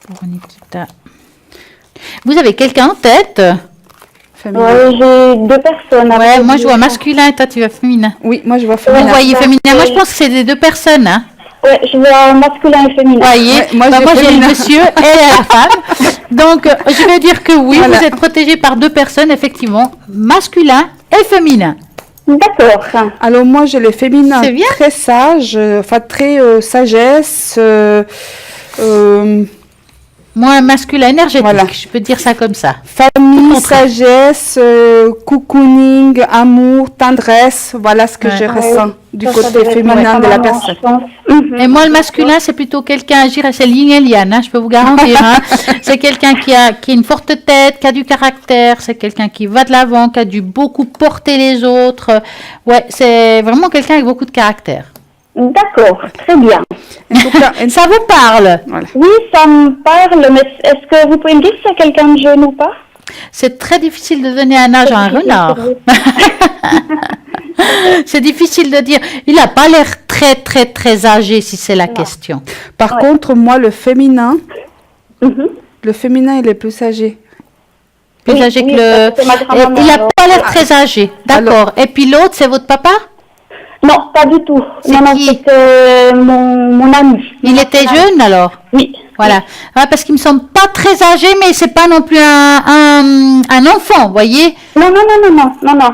pour Nikita? Vous avez quelqu'un en tête? Oui, j'ai deux personnes. Ouais, moi je vois masculin et toi tu vois féminin. Oui, moi je vois féminin. Vous voyez féminin. Moi je pense que c'est les deux personnes. Hein. Oui, je vois masculin et féminin. Vous voyez, moi j'ai le monsieur et la femme. Donc je vais dire que oui, vous êtes protégé par deux personnes, effectivement, masculin et féminin. D'accord. Alors moi j'ai le féminin très sage, enfin très sagesse. Moi, masculin énergétique, je peux dire ça comme ça. Famille, sagesse, cocooning, amour, tendresse, voilà ce que je ressens du côté féminin de la personne. Et moi, le masculin, c'est plutôt quelqu'un, je dirais, c'est yin et yang, hein, je peux vous garantir. Hein. C'est quelqu'un qui a une forte tête, qui a du caractère, c'est quelqu'un qui va de l'avant, qui a dû beaucoup porter les autres. Ouais, c'est vraiment quelqu'un avec beaucoup de caractère. D'accord, très bien. En tout cas, ça vous parle? Voilà. Oui, ça me parle, mais est-ce que vous pouvez me dire si c'est quelqu'un de jeune ou pas? C'est très difficile de donner un âge à un renard. C'est difficile de dire. Il n'a pas l'air très, très, très âgé, si c'est la question. Par contre, moi, le féminin, il est plus âgé. Plus âgé que le... c'est ma grand-maman, Il n'a alors. pas l'air très âgé. D'accord. Et puis l'autre, c'est votre papa? Non, pas du tout. C'est Non, qui? c'était mon ami. Il était jeune alors? Oui. Voilà. Ouais, parce qu'il me semble pas très âgé, mais c'est pas non plus un enfant, vous voyez? Non,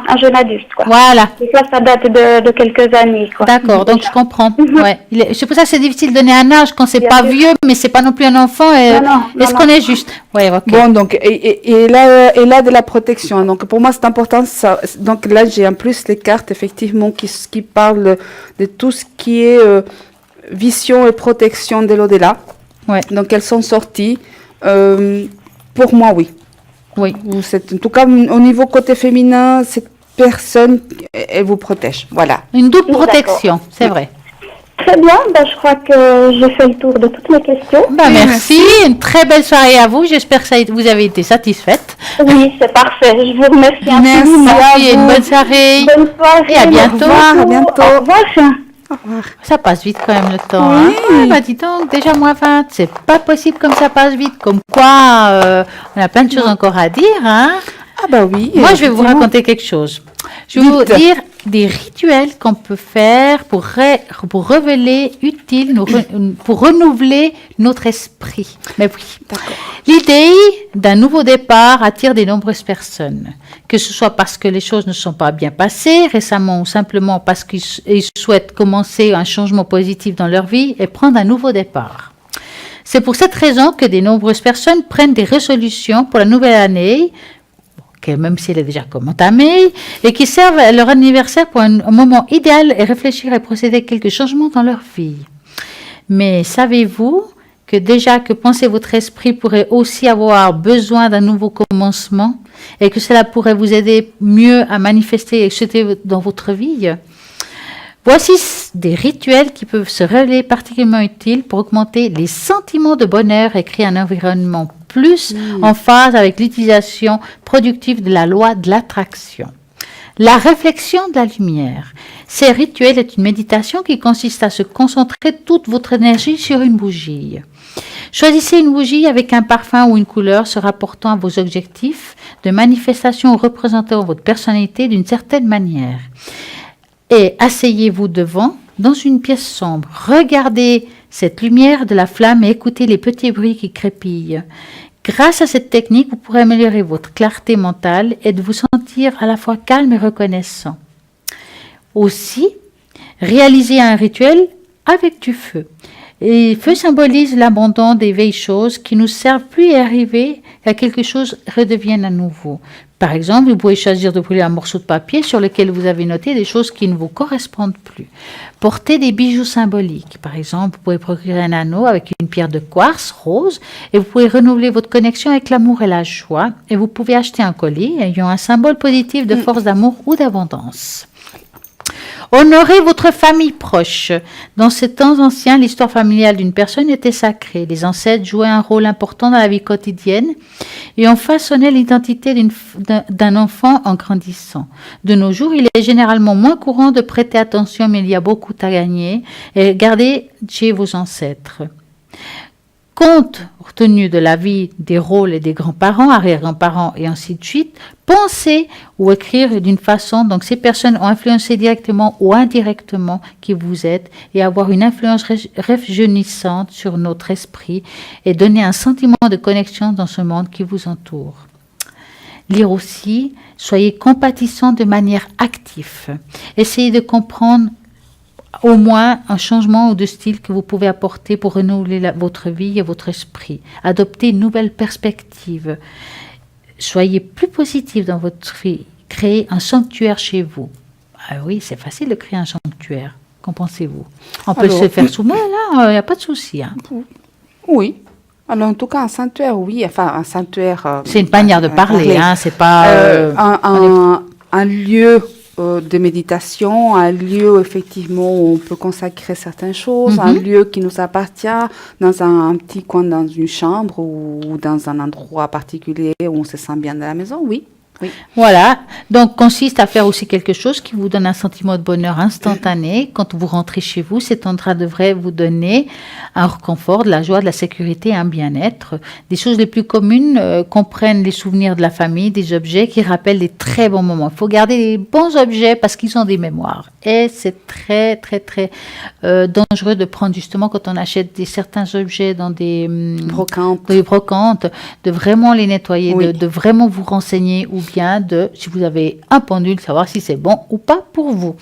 un jeune adulte, quoi. Voilà. Et ça date de quelques années, quoi. D'accord, donc je comprends. Ouais. C'est pour ça que c'est difficile de donner un âge quand c'est pas vieux, mais c'est pas non plus un enfant. Est-ce qu'on est juste? Ouais, ok. Bon, donc, et là, de la protection. Hein. Donc, pour moi, c'est important. Ça, donc, là, j'ai en plus les cartes, effectivement, qui parlent de tout ce qui est vision et protection de l'au-delà. Ouais. Donc, elles sont sorties. Pour moi, oui. Oui. En tout cas, au niveau côté féminin, cette personne, elle vous protège. Voilà. Une double D'accord. protection, c'est vrai. Très bien, je crois que j'ai fait le tour de toutes mes questions. Merci. Une très belle soirée à vous. J'espère que vous avez été satisfaite. Oui, c'est parfait. Je vous remercie Merci infiniment. Et une bonne soirée. Bonne soirée. Et à bientôt. Au revoir, à bientôt. Au revoir. Ça passe vite quand même le temps. Hein? Bah dis donc, déjà moins 20. C'est pas possible comme ça passe vite. Comme quoi, on a plein de choses encore à dire. Hein? Ah bah oui. Moi, je vais vous raconter quelque chose. Je vais vous dire des rituels qu'on peut faire pour révéler utile, pour renouveler notre esprit. Mais oui. L'idée d'un nouveau départ attire de nombreuses personnes, que ce soit parce que les choses ne sont pas bien passées récemment ou simplement parce qu'ils souhaitent commencer un changement positif dans leur vie et prendre un nouveau départ. C'est pour cette raison que de nombreuses personnes prennent des résolutions pour la nouvelle année, même si elle est déjà entamée, et qui servent à leur anniversaire pour un moment idéal et réfléchir et procéder à quelques changements dans leur vie. Mais savez-vous que déjà que penser votre esprit pourrait aussi avoir besoin d'un nouveau commencement et que cela pourrait vous aider mieux à manifester et jeter dans votre vie? Voici des rituels qui peuvent se révéler particulièrement utiles pour augmenter les sentiments de bonheur et créer un environnement plus en phase avec l'utilisation productive de la loi de l'attraction. La réflexion de la lumière. Ces rituels est une méditation qui consiste à se concentrer toute votre énergie sur une bougie. Choisissez une bougie avec un parfum ou une couleur se rapportant à vos objectifs de manifestation ou représentant votre personnalité d'une certaine manière. Et asseyez-vous devant, dans une pièce sombre. Regardez cette lumière de la flamme et écoutez les petits bruits qui crépillent. Grâce à cette technique, vous pourrez améliorer votre clarté mentale et de vous sentir à la fois calme et reconnaissant. Aussi, réalisez un rituel avec du feu. Et le feu symbolise l'abandon des vieilles choses qui nous servent plus à arriver à quelque chose redevienne à nouveau. Par exemple, vous pouvez choisir de brûler un morceau de papier sur lequel vous avez noté des choses qui ne vous correspondent plus. Portez des bijoux symboliques. Par exemple, vous pouvez procurer un anneau avec une pierre de quartz rose et vous pouvez renouveler votre connexion avec l'amour et la joie. Et vous pouvez acheter un collier ayant un symbole positif de force d'amour ou d'abondance. Honorez votre famille proche. Dans ces temps anciens, l'histoire familiale d'une personne était sacrée. Les ancêtres jouaient un rôle important dans la vie quotidienne et ont façonné l'identité d'un enfant en grandissant. De nos jours, il est généralement moins courant de prêter attention, mais il y a beaucoup à gagner et gardez chez vos ancêtres. Compte tenu de la vie des rôles et des grands-parents, arrière-grands-parents et ainsi de suite, penser ou écrire d'une façon dont ces personnes ont influencé directement ou indirectement qui vous êtes et avoir une influence rajeunissante sur notre esprit et donner un sentiment de connexion dans ce monde qui vous entoure. Lire aussi, soyez compatissant de manière active. Essayez de comprendre au moins un changement de style que vous pouvez apporter pour renouveler votre vie et votre esprit. Adoptez une nouvelle perspective. Soyez plus positif dans votre vie. Créez un sanctuaire chez vous. Ah oui, c'est facile de créer un sanctuaire. Qu'en pensez-vous? On peut se faire sous-main, là, il n'y a pas de souci. Hein. Oui. Alors, en tout cas, un sanctuaire, oui. Enfin, un sanctuaire... c'est une manière de parler, hein, c'est pas... un lieu de méditation, un lieu effectivement où on peut consacrer certaines choses, un lieu qui nous appartient dans un petit coin, dans une chambre ou dans un endroit particulier où on se sent bien dans la maison, oui. Oui. Voilà, donc consiste à faire aussi quelque chose qui vous donne un sentiment de bonheur instantané. Quand vous rentrez chez vous, cet endroit devrait vous donner un réconfort, de la joie, de la sécurité, un bien-être. Des choses les plus communes comprennent les souvenirs de la famille, des objets qui rappellent des très bons moments. Il faut garder les bons objets parce qu'ils ont des mémoires. Et c'est très, très, très dangereux de prendre justement quand on achète certains objets dans des brocantes, de vraiment les nettoyer, de vraiment vous renseigner ou bien si vous avez un pendule, savoir si c'est bon ou pas pour vous.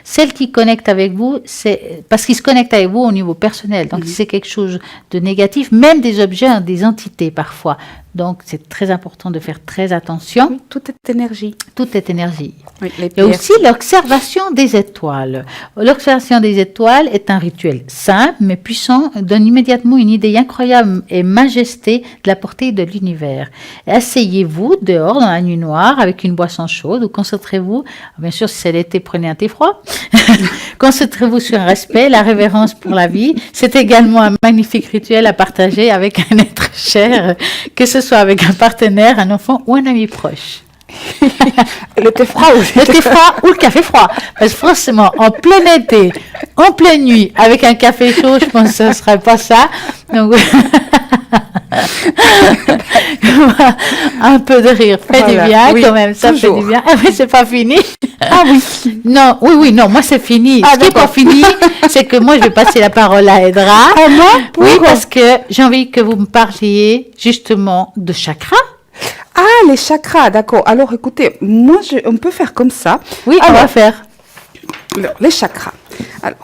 Celle qui connecte avec vous, c'est parce qu'il se connecte avec vous au niveau personnel. Donc, si c'est quelque chose de négatif, même des objets, des entités parfois. Donc, c'est très important de faire très attention. Oui, tout est énergie. Tout est énergie. Oui, il y a aussi l'observation des étoiles. L'observation des étoiles est un rituel simple mais puissant, donne immédiatement une idée incroyable et majesté de la portée de l'univers. Asseyez-vous dehors dans la nuit noire avec une boisson chaude ou concentrez-vous, bien sûr si c'est l'été, prenez un thé froid. Concentrez-vous sur un respect, la révérence pour la vie. C'est également un magnifique rituel à partager avec un être cher, que ce soit avec un partenaire, un enfant ou un ami proche. Le thé froid ou le café froid. Parce que forcément, en plein été, en pleine nuit, avec un café chaud, je pense que ce ne serait pas ça. Donc, un peu de rire fait du bien quand même, ça toujours. Fait du bien. Ah oui, c'est pas fini. Ah oui. Non, non, moi c'est fini. Ce qui n'est pas fini, c'est que moi je vais passer la parole à Edra. Ah non? Oui, parce que j'ai envie que vous me parliez justement de chakras. Ah, les chakras, d'accord. Alors écoutez, moi on peut faire comme ça. Oui, on va faire. Alors, les chakras. Alors.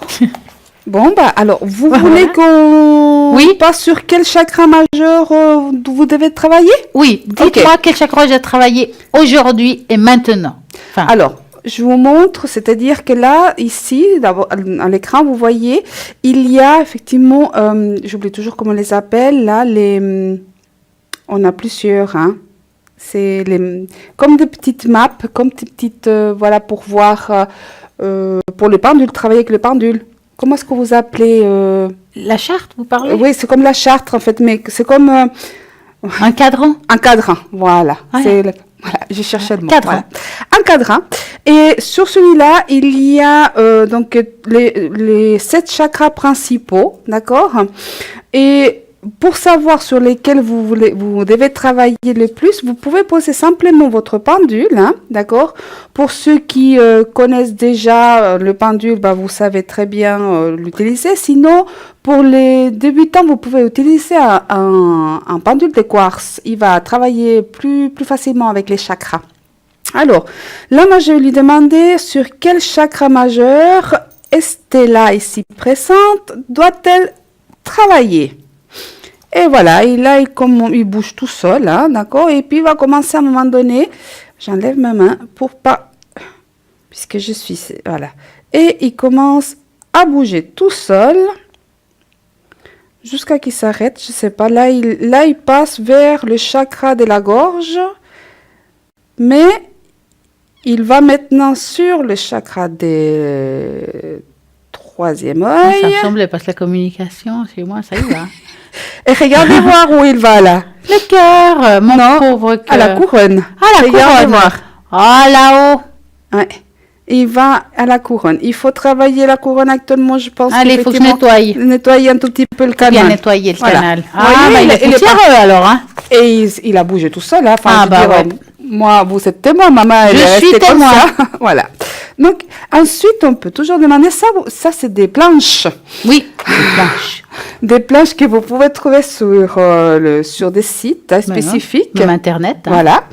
Bon, alors, vous voulez qu'on passe sur quel chakra majeur vous devez travailler? Oui, dites-moi quel chakra j'ai travaillé aujourd'hui et maintenant. Alors, je vous montre, c'est-à-dire que là, ici, d'abord, à l'écran, vous voyez, il y a effectivement, j'oublie toujours comment on les appelle, là, on a plusieurs, hein. C'est comme des petites maps, comme des petites, voilà, pour voir, pour le pendule, travailler avec le pendule. Comment est-ce que vous appelez La charte, vous parlez? Oui, c'est comme la charte, en fait, mais c'est comme... un cadran? Un cadran, voilà. Ah, voilà, je cherchais le mot. Cadran. Voilà. Un cadran. Et sur celui-là, il y a donc les 7 chakras principaux, d'accord? Et pour savoir sur lesquels vous devez travailler le plus, vous pouvez poser simplement votre pendule, hein, d'accord? Pour ceux qui connaissent déjà le pendule, vous savez très bien l'utiliser. Sinon, pour les débutants, vous pouvez utiliser un pendule de quartz. Il va travailler plus facilement avec les chakras. Alors, là, moi, je vais lui demander sur quel chakra majeur Estella, ici présente, doit-elle travailler? Et voilà, et là, il bouge tout seul, hein, d'accord? Et puis, il va commencer à un moment donné, j'enlève ma main pour pas, puisque je suis, voilà. Et il commence à bouger tout seul, jusqu'à qu'il s'arrête, je sais pas. Là, il passe vers le chakra de la gorge, mais il va maintenant sur le chakra du troisième œil. Ça me semblait parce que la communication, chez moi, ça y va. Et regardez voir où il va là. Le cœur, mon pauvre cœur. À la couronne. À la couronne. Voir. Ah, là-haut. Ouais. Il va à la couronne. Il faut travailler la couronne actuellement, je pense. Allez, il faut que je nettoie. Nettoyer un tout petit peu le canal. Bien nettoyer le canal. Ah, il est poussiéreux alors. Hein. Et il a bougé tout seul. Hein. Enfin, moi, vous êtes témoin, maman. Je suis témoin. Voilà. Donc, ensuite, on peut toujours demander ça. Ça, c'est des planches. Oui, des planches. Des planches que vous pouvez trouver sur des sites spécifiques. Même Internet. Hein. Voilà.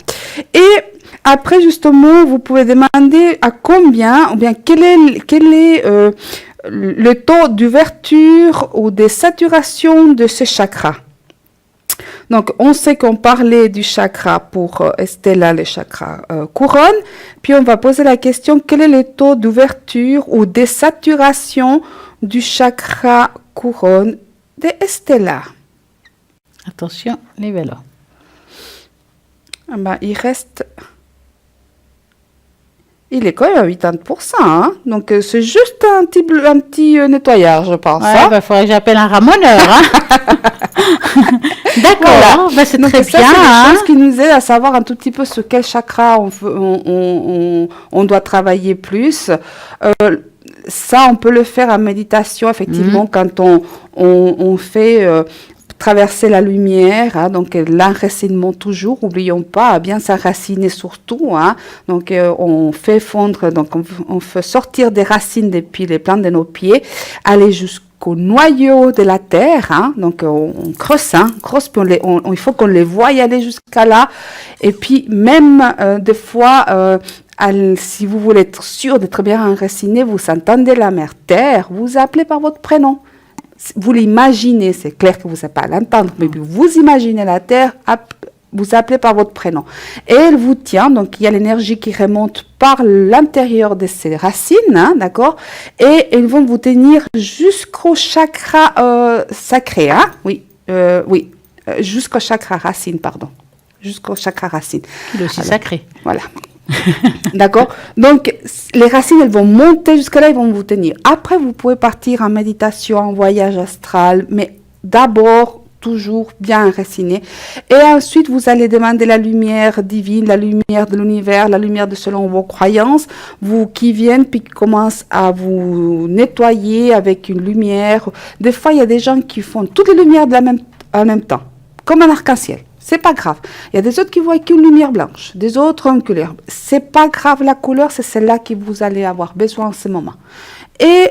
Et après, justement, vous pouvez demander à combien, ou bien quel est le taux d'ouverture ou de saturation de ce chakra. Donc, on sait qu'on parlait du chakra pour Estella, le chakra couronne. Puis, on va poser la question, quel est le taux d'ouverture ou de saturation du chakra couronne de Estella? Attention, les vélos. Il reste Il est quand même à 80%, hein. Donc, c'est juste un petit nettoyage, je pense. Ouais, hein. faudrait que j'appelle un ramoneur. Hein. D'accord, Voilà. c'est Donc, très ça, bien. c'est Hein. des choses qui nous aident à savoir un tout petit peu sur quel chakra on doit travailler plus. Ça, on peut le faire en méditation, effectivement, quand on fait traverser la lumière, hein, donc l'enracinement toujours, n'oublions pas, à bien s'enraciner surtout. Hein, donc, on fait fondre, donc on fait sortir des racines depuis les plantes de nos pieds, aller jusqu'au noyau de la terre, hein, donc on creuse, puis il faut qu'on les voie y aller jusqu'à là, et puis même des fois, si vous voulez être sûr d'être bien enraciné, vous entendez la mère terre, vous appelez par votre prénom. Vous l'imaginez, c'est clair que vous n'avez pas à l'entendre, mais vous imaginez la terre, vous appelez par votre prénom. Et elle vous tient, donc il y a l'énergie qui remonte par l'intérieur de ces racines, hein, d'accord? Et elles vont vous tenir jusqu'au chakra sacré, hein? Oui, jusqu'au chakra racine, pardon. Jusqu'au chakra racine. Il est aussi sacré. Voilà. D'accord? Donc, les racines, elles vont monter jusque là, ils vont vous tenir. Après, vous pouvez partir en méditation, en voyage astral, mais d'abord, toujours bien enraciné. Et ensuite, vous allez demander la lumière divine, la lumière de l'univers, la lumière de selon vos croyances, qui viennent puis qui commencent à vous nettoyer avec une lumière. Des fois, il y a des gens qui font toutes les lumières en même temps, comme un arc-en-ciel. C'est pas grave. Il y a des autres qui voient qu'une lumière blanche, des autres une couleur. C'est pas grave, la couleur, c'est celle-là que vous allez avoir besoin en ce moment. Et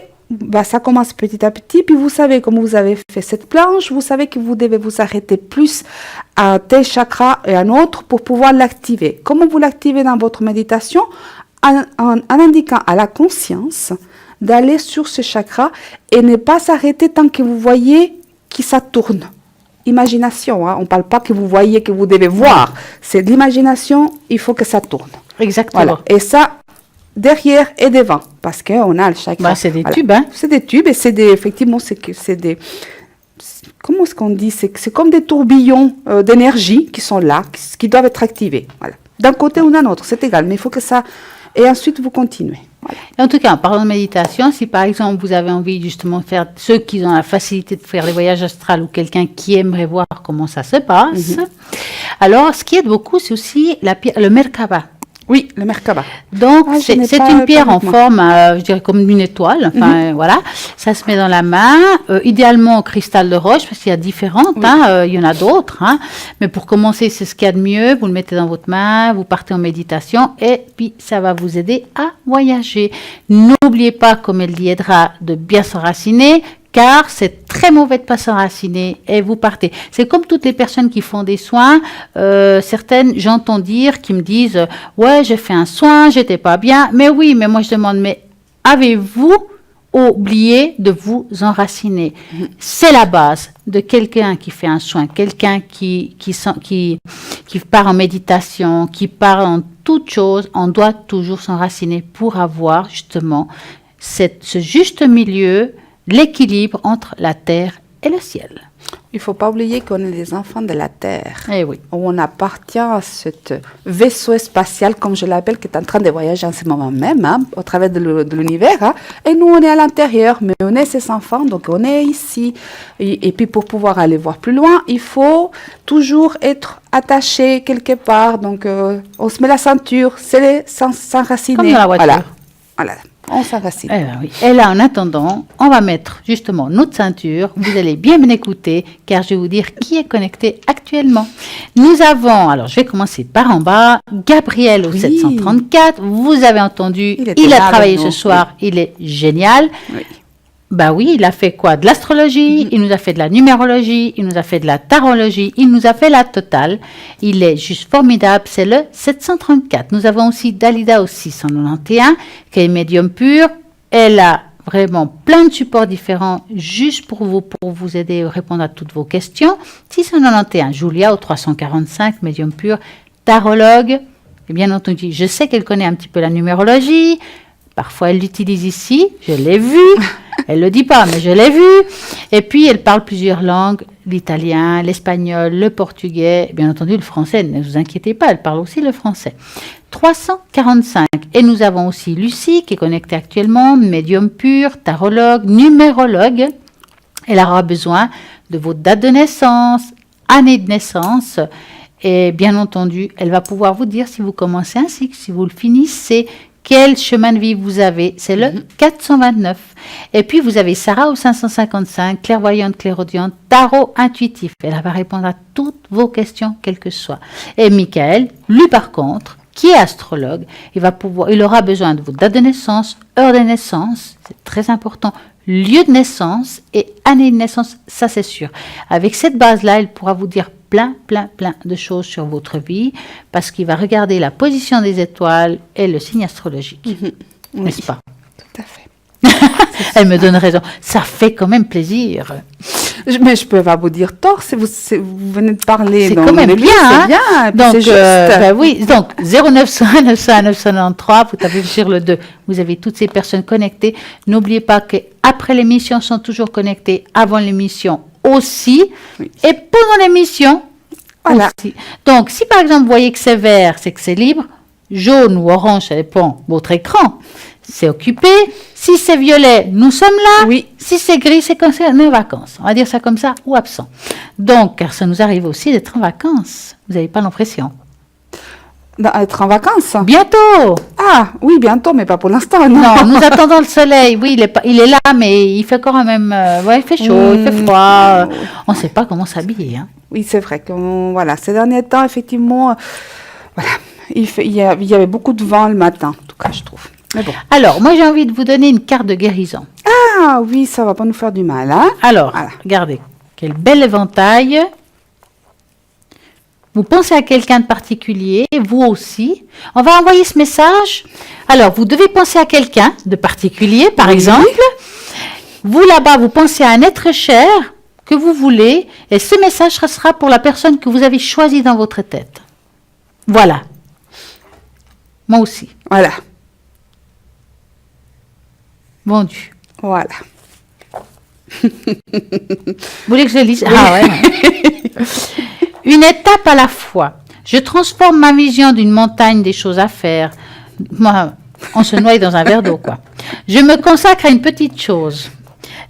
ça commence petit à petit, puis vous savez, comme vous avez fait cette planche, vous savez que vous devez vous arrêter plus à tel chakra et à un autre pour pouvoir l'activer. Comment vous l'activez dans votre méditation? En indiquant à la conscience d'aller sur ce chakra et ne pas s'arrêter tant que vous voyez que ça tourne. Imagination, hein. On ne parle pas que vous voyez, que vous devez voir. C'est de l'imagination, il faut que ça tourne. Exactement. Voilà. Et ça, derrière et devant, parce qu'on a le chakra. C'est des tubes, hein. C'est des tubes et effectivement, c'est des... Comment est-ce qu'on dit? C'est comme des tourbillons d'énergie qui sont là, qui doivent être activés. Voilà. D'un côté ou d'un autre, c'est égal, mais il faut que ça... Et ensuite, vous continuez. Voilà. En tout cas, en parlant de méditation, si par exemple vous avez envie justement de faire, ceux qui ont la facilité de faire les voyages astrales ou quelqu'un qui aimerait voir comment ça se passe, alors ce qui aide beaucoup, c'est aussi le Merkaba. Oui, le Merkaba. Donc, c'est une pierre en forme, je dirais, comme une étoile. Enfin, voilà. Ça se met dans la main, idéalement au cristal de roche, parce qu'il y a différentes, il y en a d'autres. Hein. Mais pour commencer, c'est ce qu'il y a de mieux. Vous le mettez dans votre main, vous partez en méditation, et puis ça va vous aider à voyager. N'oubliez pas, comme elle dit, aidera de bien s'enraciner, car c'est très mauvais de pas s'enraciner et vous partez. C'est comme toutes les personnes qui font des soins, certaines, j'entends dire, qui me disent « Ouais, j'ai fait un soin, j'étais pas bien. » Mais oui, mais moi je demande « Mais avez-vous oublié de vous enraciner ?» C'est la base de quelqu'un qui fait un soin, quelqu'un qui part en méditation, qui part en toute chose. On doit toujours s'enraciner pour avoir justement ce juste milieu, l'équilibre entre la terre et le ciel. Il ne faut pas oublier qu'on est des enfants de la Terre. Eh oui. On appartient à ce vaisseau spatial, comme je l'appelle, qui est en train de voyager en ce moment même, hein, au travers de l'univers. Hein, et nous, on est à l'intérieur, mais on est ses enfants, donc on est ici. Et puis, pour pouvoir aller voir plus loin, il faut toujours être attaché quelque part. Donc, on se met la ceinture, c'est s'enraciner. Comme dans la voiture. Voilà. On s'enracine. Eh ben oui. Et là, en attendant, on va mettre justement notre ceinture. Vous allez bien m'écouter, car je vais vous dire qui est connecté actuellement. Nous avons, alors je vais commencer par en bas, Gabriel au 734. Vous avez entendu, il a travaillé ce soir, il est génial. Oui. Bah oui, il a fait quoi? De l'astrologie, il nous a fait de la numérologie, il nous a fait de la tarologie, il nous a fait la totale. Il est juste formidable, c'est le 734. Nous avons aussi Dalida au 691, qui est médium pur. Elle a vraiment plein de supports différents juste pour vous aider à répondre à toutes vos questions. 691, Julia au 345, médium pur, tarologue. Et bien entendu, je sais qu'elle connaît un petit peu la numérologie. Parfois, elle l'utilise ici, je l'ai vu. Elle ne le dit pas, mais je l'ai vu. Et puis, elle parle plusieurs langues, l'italien, l'espagnol, le portugais, bien entendu le français. Ne vous inquiétez pas, elle parle aussi le français. 345. Et nous avons aussi Lucie qui est connectée actuellement, médium pur, tarologue, numérologue. Elle aura besoin de vos dates de naissance, année de naissance. Et bien entendu, elle va pouvoir vous dire si vous commencez un cycle, si vous le finissez, quel chemin de vie vous avez. C'est le 429. Et puis, vous avez Sarah au 555, clairvoyante, clairaudiente, tarot intuitif. Elle va répondre à toutes vos questions, quelles que soient. Et Michael, lui par contre, qui est astrologue, il aura besoin de vos dates de naissance, heure de naissance, c'est très important, lieu de naissance et année de naissance, ça c'est sûr. Avec cette base-là, il pourra vous dire plein de choses sur votre vie parce qu'il va regarder la position des étoiles et le signe astrologique. N'est-ce pas? Tout à fait. Elle me donne raison. Ça fait quand même plaisir. Mais je peux pas vous dire tort si vous venez de parler. C'est quand même bien. C'est bien. Donc, c'est juste. oui, donc 0900 900 993, vous tapez sur le 2. Vous avez toutes ces personnes connectées. N'oubliez pas qu'après l'émission, sont toujours connectées. Avant l'émission aussi. Oui. Et pendant l'émission Voilà. aussi. Donc, si par exemple, vous voyez que c'est vert, c'est que c'est libre. Jaune ou orange, ça dépend de votre écran. C'est occupé. Si c'est violet, nous sommes là. Oui. Si c'est gris, c'est qu'on est en vacances. On va dire ça comme ça, ou absent. Donc, car ça nous arrive aussi d'être en vacances. Vous n'avez pas l'impression. Être en vacances. Bientôt. Ah, oui, bientôt, mais pas pour l'instant. Non, Non, nous attendons le soleil. Oui, il est là, mais il fait quand même... ouais, il fait chaud, il fait froid. On ne sait pas comment s'habiller. Hein. Oui, c'est vrai que voilà, ces derniers temps, effectivement, voilà, il y avait beaucoup de vent le matin, en tout cas, je trouve. Mais bon. Alors, moi, j'ai envie de vous donner une carte de guérison. Ah oui, ça va pas nous faire du mal, hein. Alors, Voilà. regardez, quel bel éventail. Vous pensez à quelqu'un de particulier, vous aussi. On va envoyer ce message. Alors, vous devez penser à quelqu'un de particulier, par exemple. Vous, là-bas, vous pensez à un être cher que vous voulez, et ce message sera pour la personne que vous avez choisie dans votre tête. Voilà. Moi aussi. Voilà, Vendu. voilà. Vous voulez que je le lise? Ah ouais. Une étape à la fois. Je transforme ma vision d'une montagne des choses à faire. Moi, on se noie dans un verre d'eau, quoi. Je me consacre à une petite chose.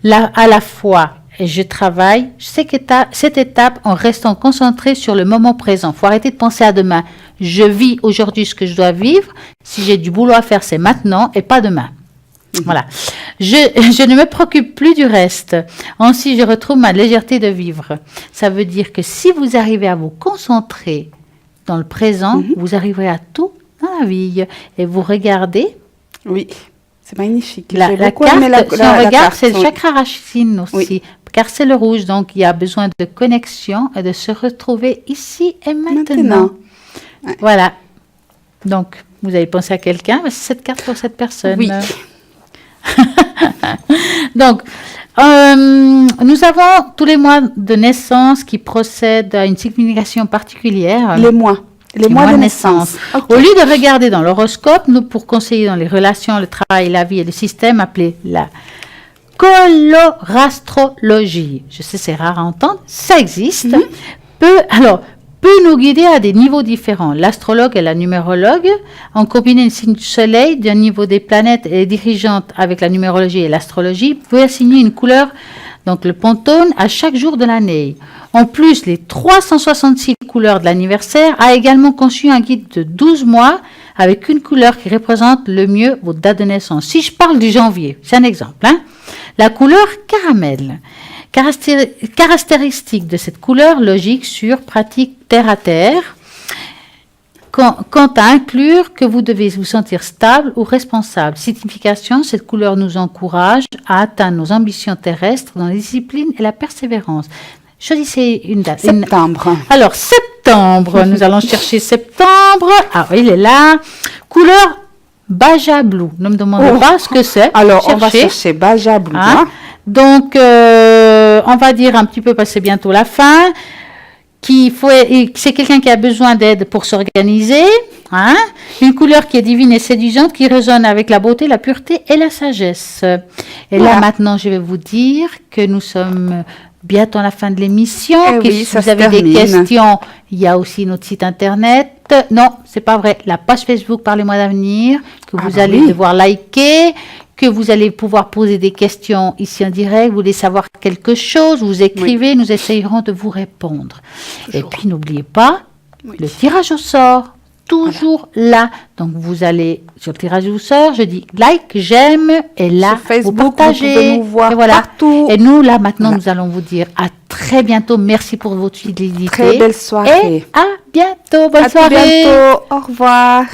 Là, à la fois, et je travaille cette étape en restant concentré sur le moment présent. Il faut arrêter de penser à demain. Je vis aujourd'hui ce que je dois vivre. Si j'ai du boulot à faire, c'est maintenant et pas demain. Voilà. Je ne me préoccupe plus du reste. Ainsi, je retrouve ma légèreté de vivre. Ça veut dire que si vous arrivez à vous concentrer dans le présent, vous arriverez à tout dans la vie. Et vous regardez. Oui, c'est magnifique. La J'ai beaucoup carte, aimé la si on regarde, carte, c'est le oui. chakra racine aussi. Oui. Car c'est le rouge. Donc, il y a besoin de connexion et de se retrouver ici et maintenant. Maintenant. Ouais. Voilà. Donc, vous avez pensé à quelqu'un, mais c'est cette carte pour cette personne. Oui. Donc, nous avons tous les mois de naissance qui procèdent à une signification particulière. Les mois de naissance. Ok. Au lieu de regarder dans l'horoscope, nous, pour conseiller dans les relations, le travail, la vie et le système, appelé la colorastrologie. Je sais, c'est rare à entendre, ça existe. Peut nous guider à des niveaux différents. L'astrologue et la numérologue ont combiné le signe du soleil d'un niveau des planètes et dirigeantes avec la numérologie et l'astrologie, peut assigner une couleur, donc le Pantone, à chaque jour de l'année. En plus, les 366 couleurs de l'anniversaire a également conçu un guide de 12 mois avec une couleur qui représente le mieux vos dates de naissance. Si je parle du janvier, c'est un exemple, hein, la couleur caramel. Caractéristique de cette couleur, logique, sûre, pratique, terre à terre, quant à inclure que vous devez vous sentir stable ou responsable. Signification, cette couleur nous encourage à atteindre nos ambitions terrestres dans la discipline et la persévérance. Choisissez une date. Septembre. Alors, septembre, nous allons chercher septembre. Ah oui, il est là. Couleur Baja Blue. Ne me demandez pas ce que c'est. Alors, on va chercher Baja Blue. Hein? Donc, on va dire un petit peu, parce que c'est bientôt la fin, c'est quelqu'un qui a besoin d'aide pour s'organiser. Hein? Une couleur qui est divine et séduisante, qui résonne avec la beauté, la pureté et la sagesse. Et là, maintenant, je vais vous dire que nous sommes bientôt à la fin de l'émission. Eh oui, Si ça vous se avez des termine. questions, il y a aussi notre site internet. Non, c'est pas vrai. La page Facebook Parlez-moi d'avenir, que vous allez devoir liker, que vous allez pouvoir poser des questions ici en direct. Vous voulez savoir quelque chose, vous écrivez, nous essayerons de vous répondre. Et puis, n'oubliez pas, le tirage au sort. Toujours là. Donc, vous allez sur le tirage au sort, je dis like, j'aime, et là, Sur Facebook, vous partagez. vous pouvez nous voir et voilà. partout. Et nous, là, maintenant, nous allons vous dire à très bientôt. Merci pour votre fidélité. Très belle soirée. Et à bientôt. Bonne À soirée. très bientôt. Au revoir.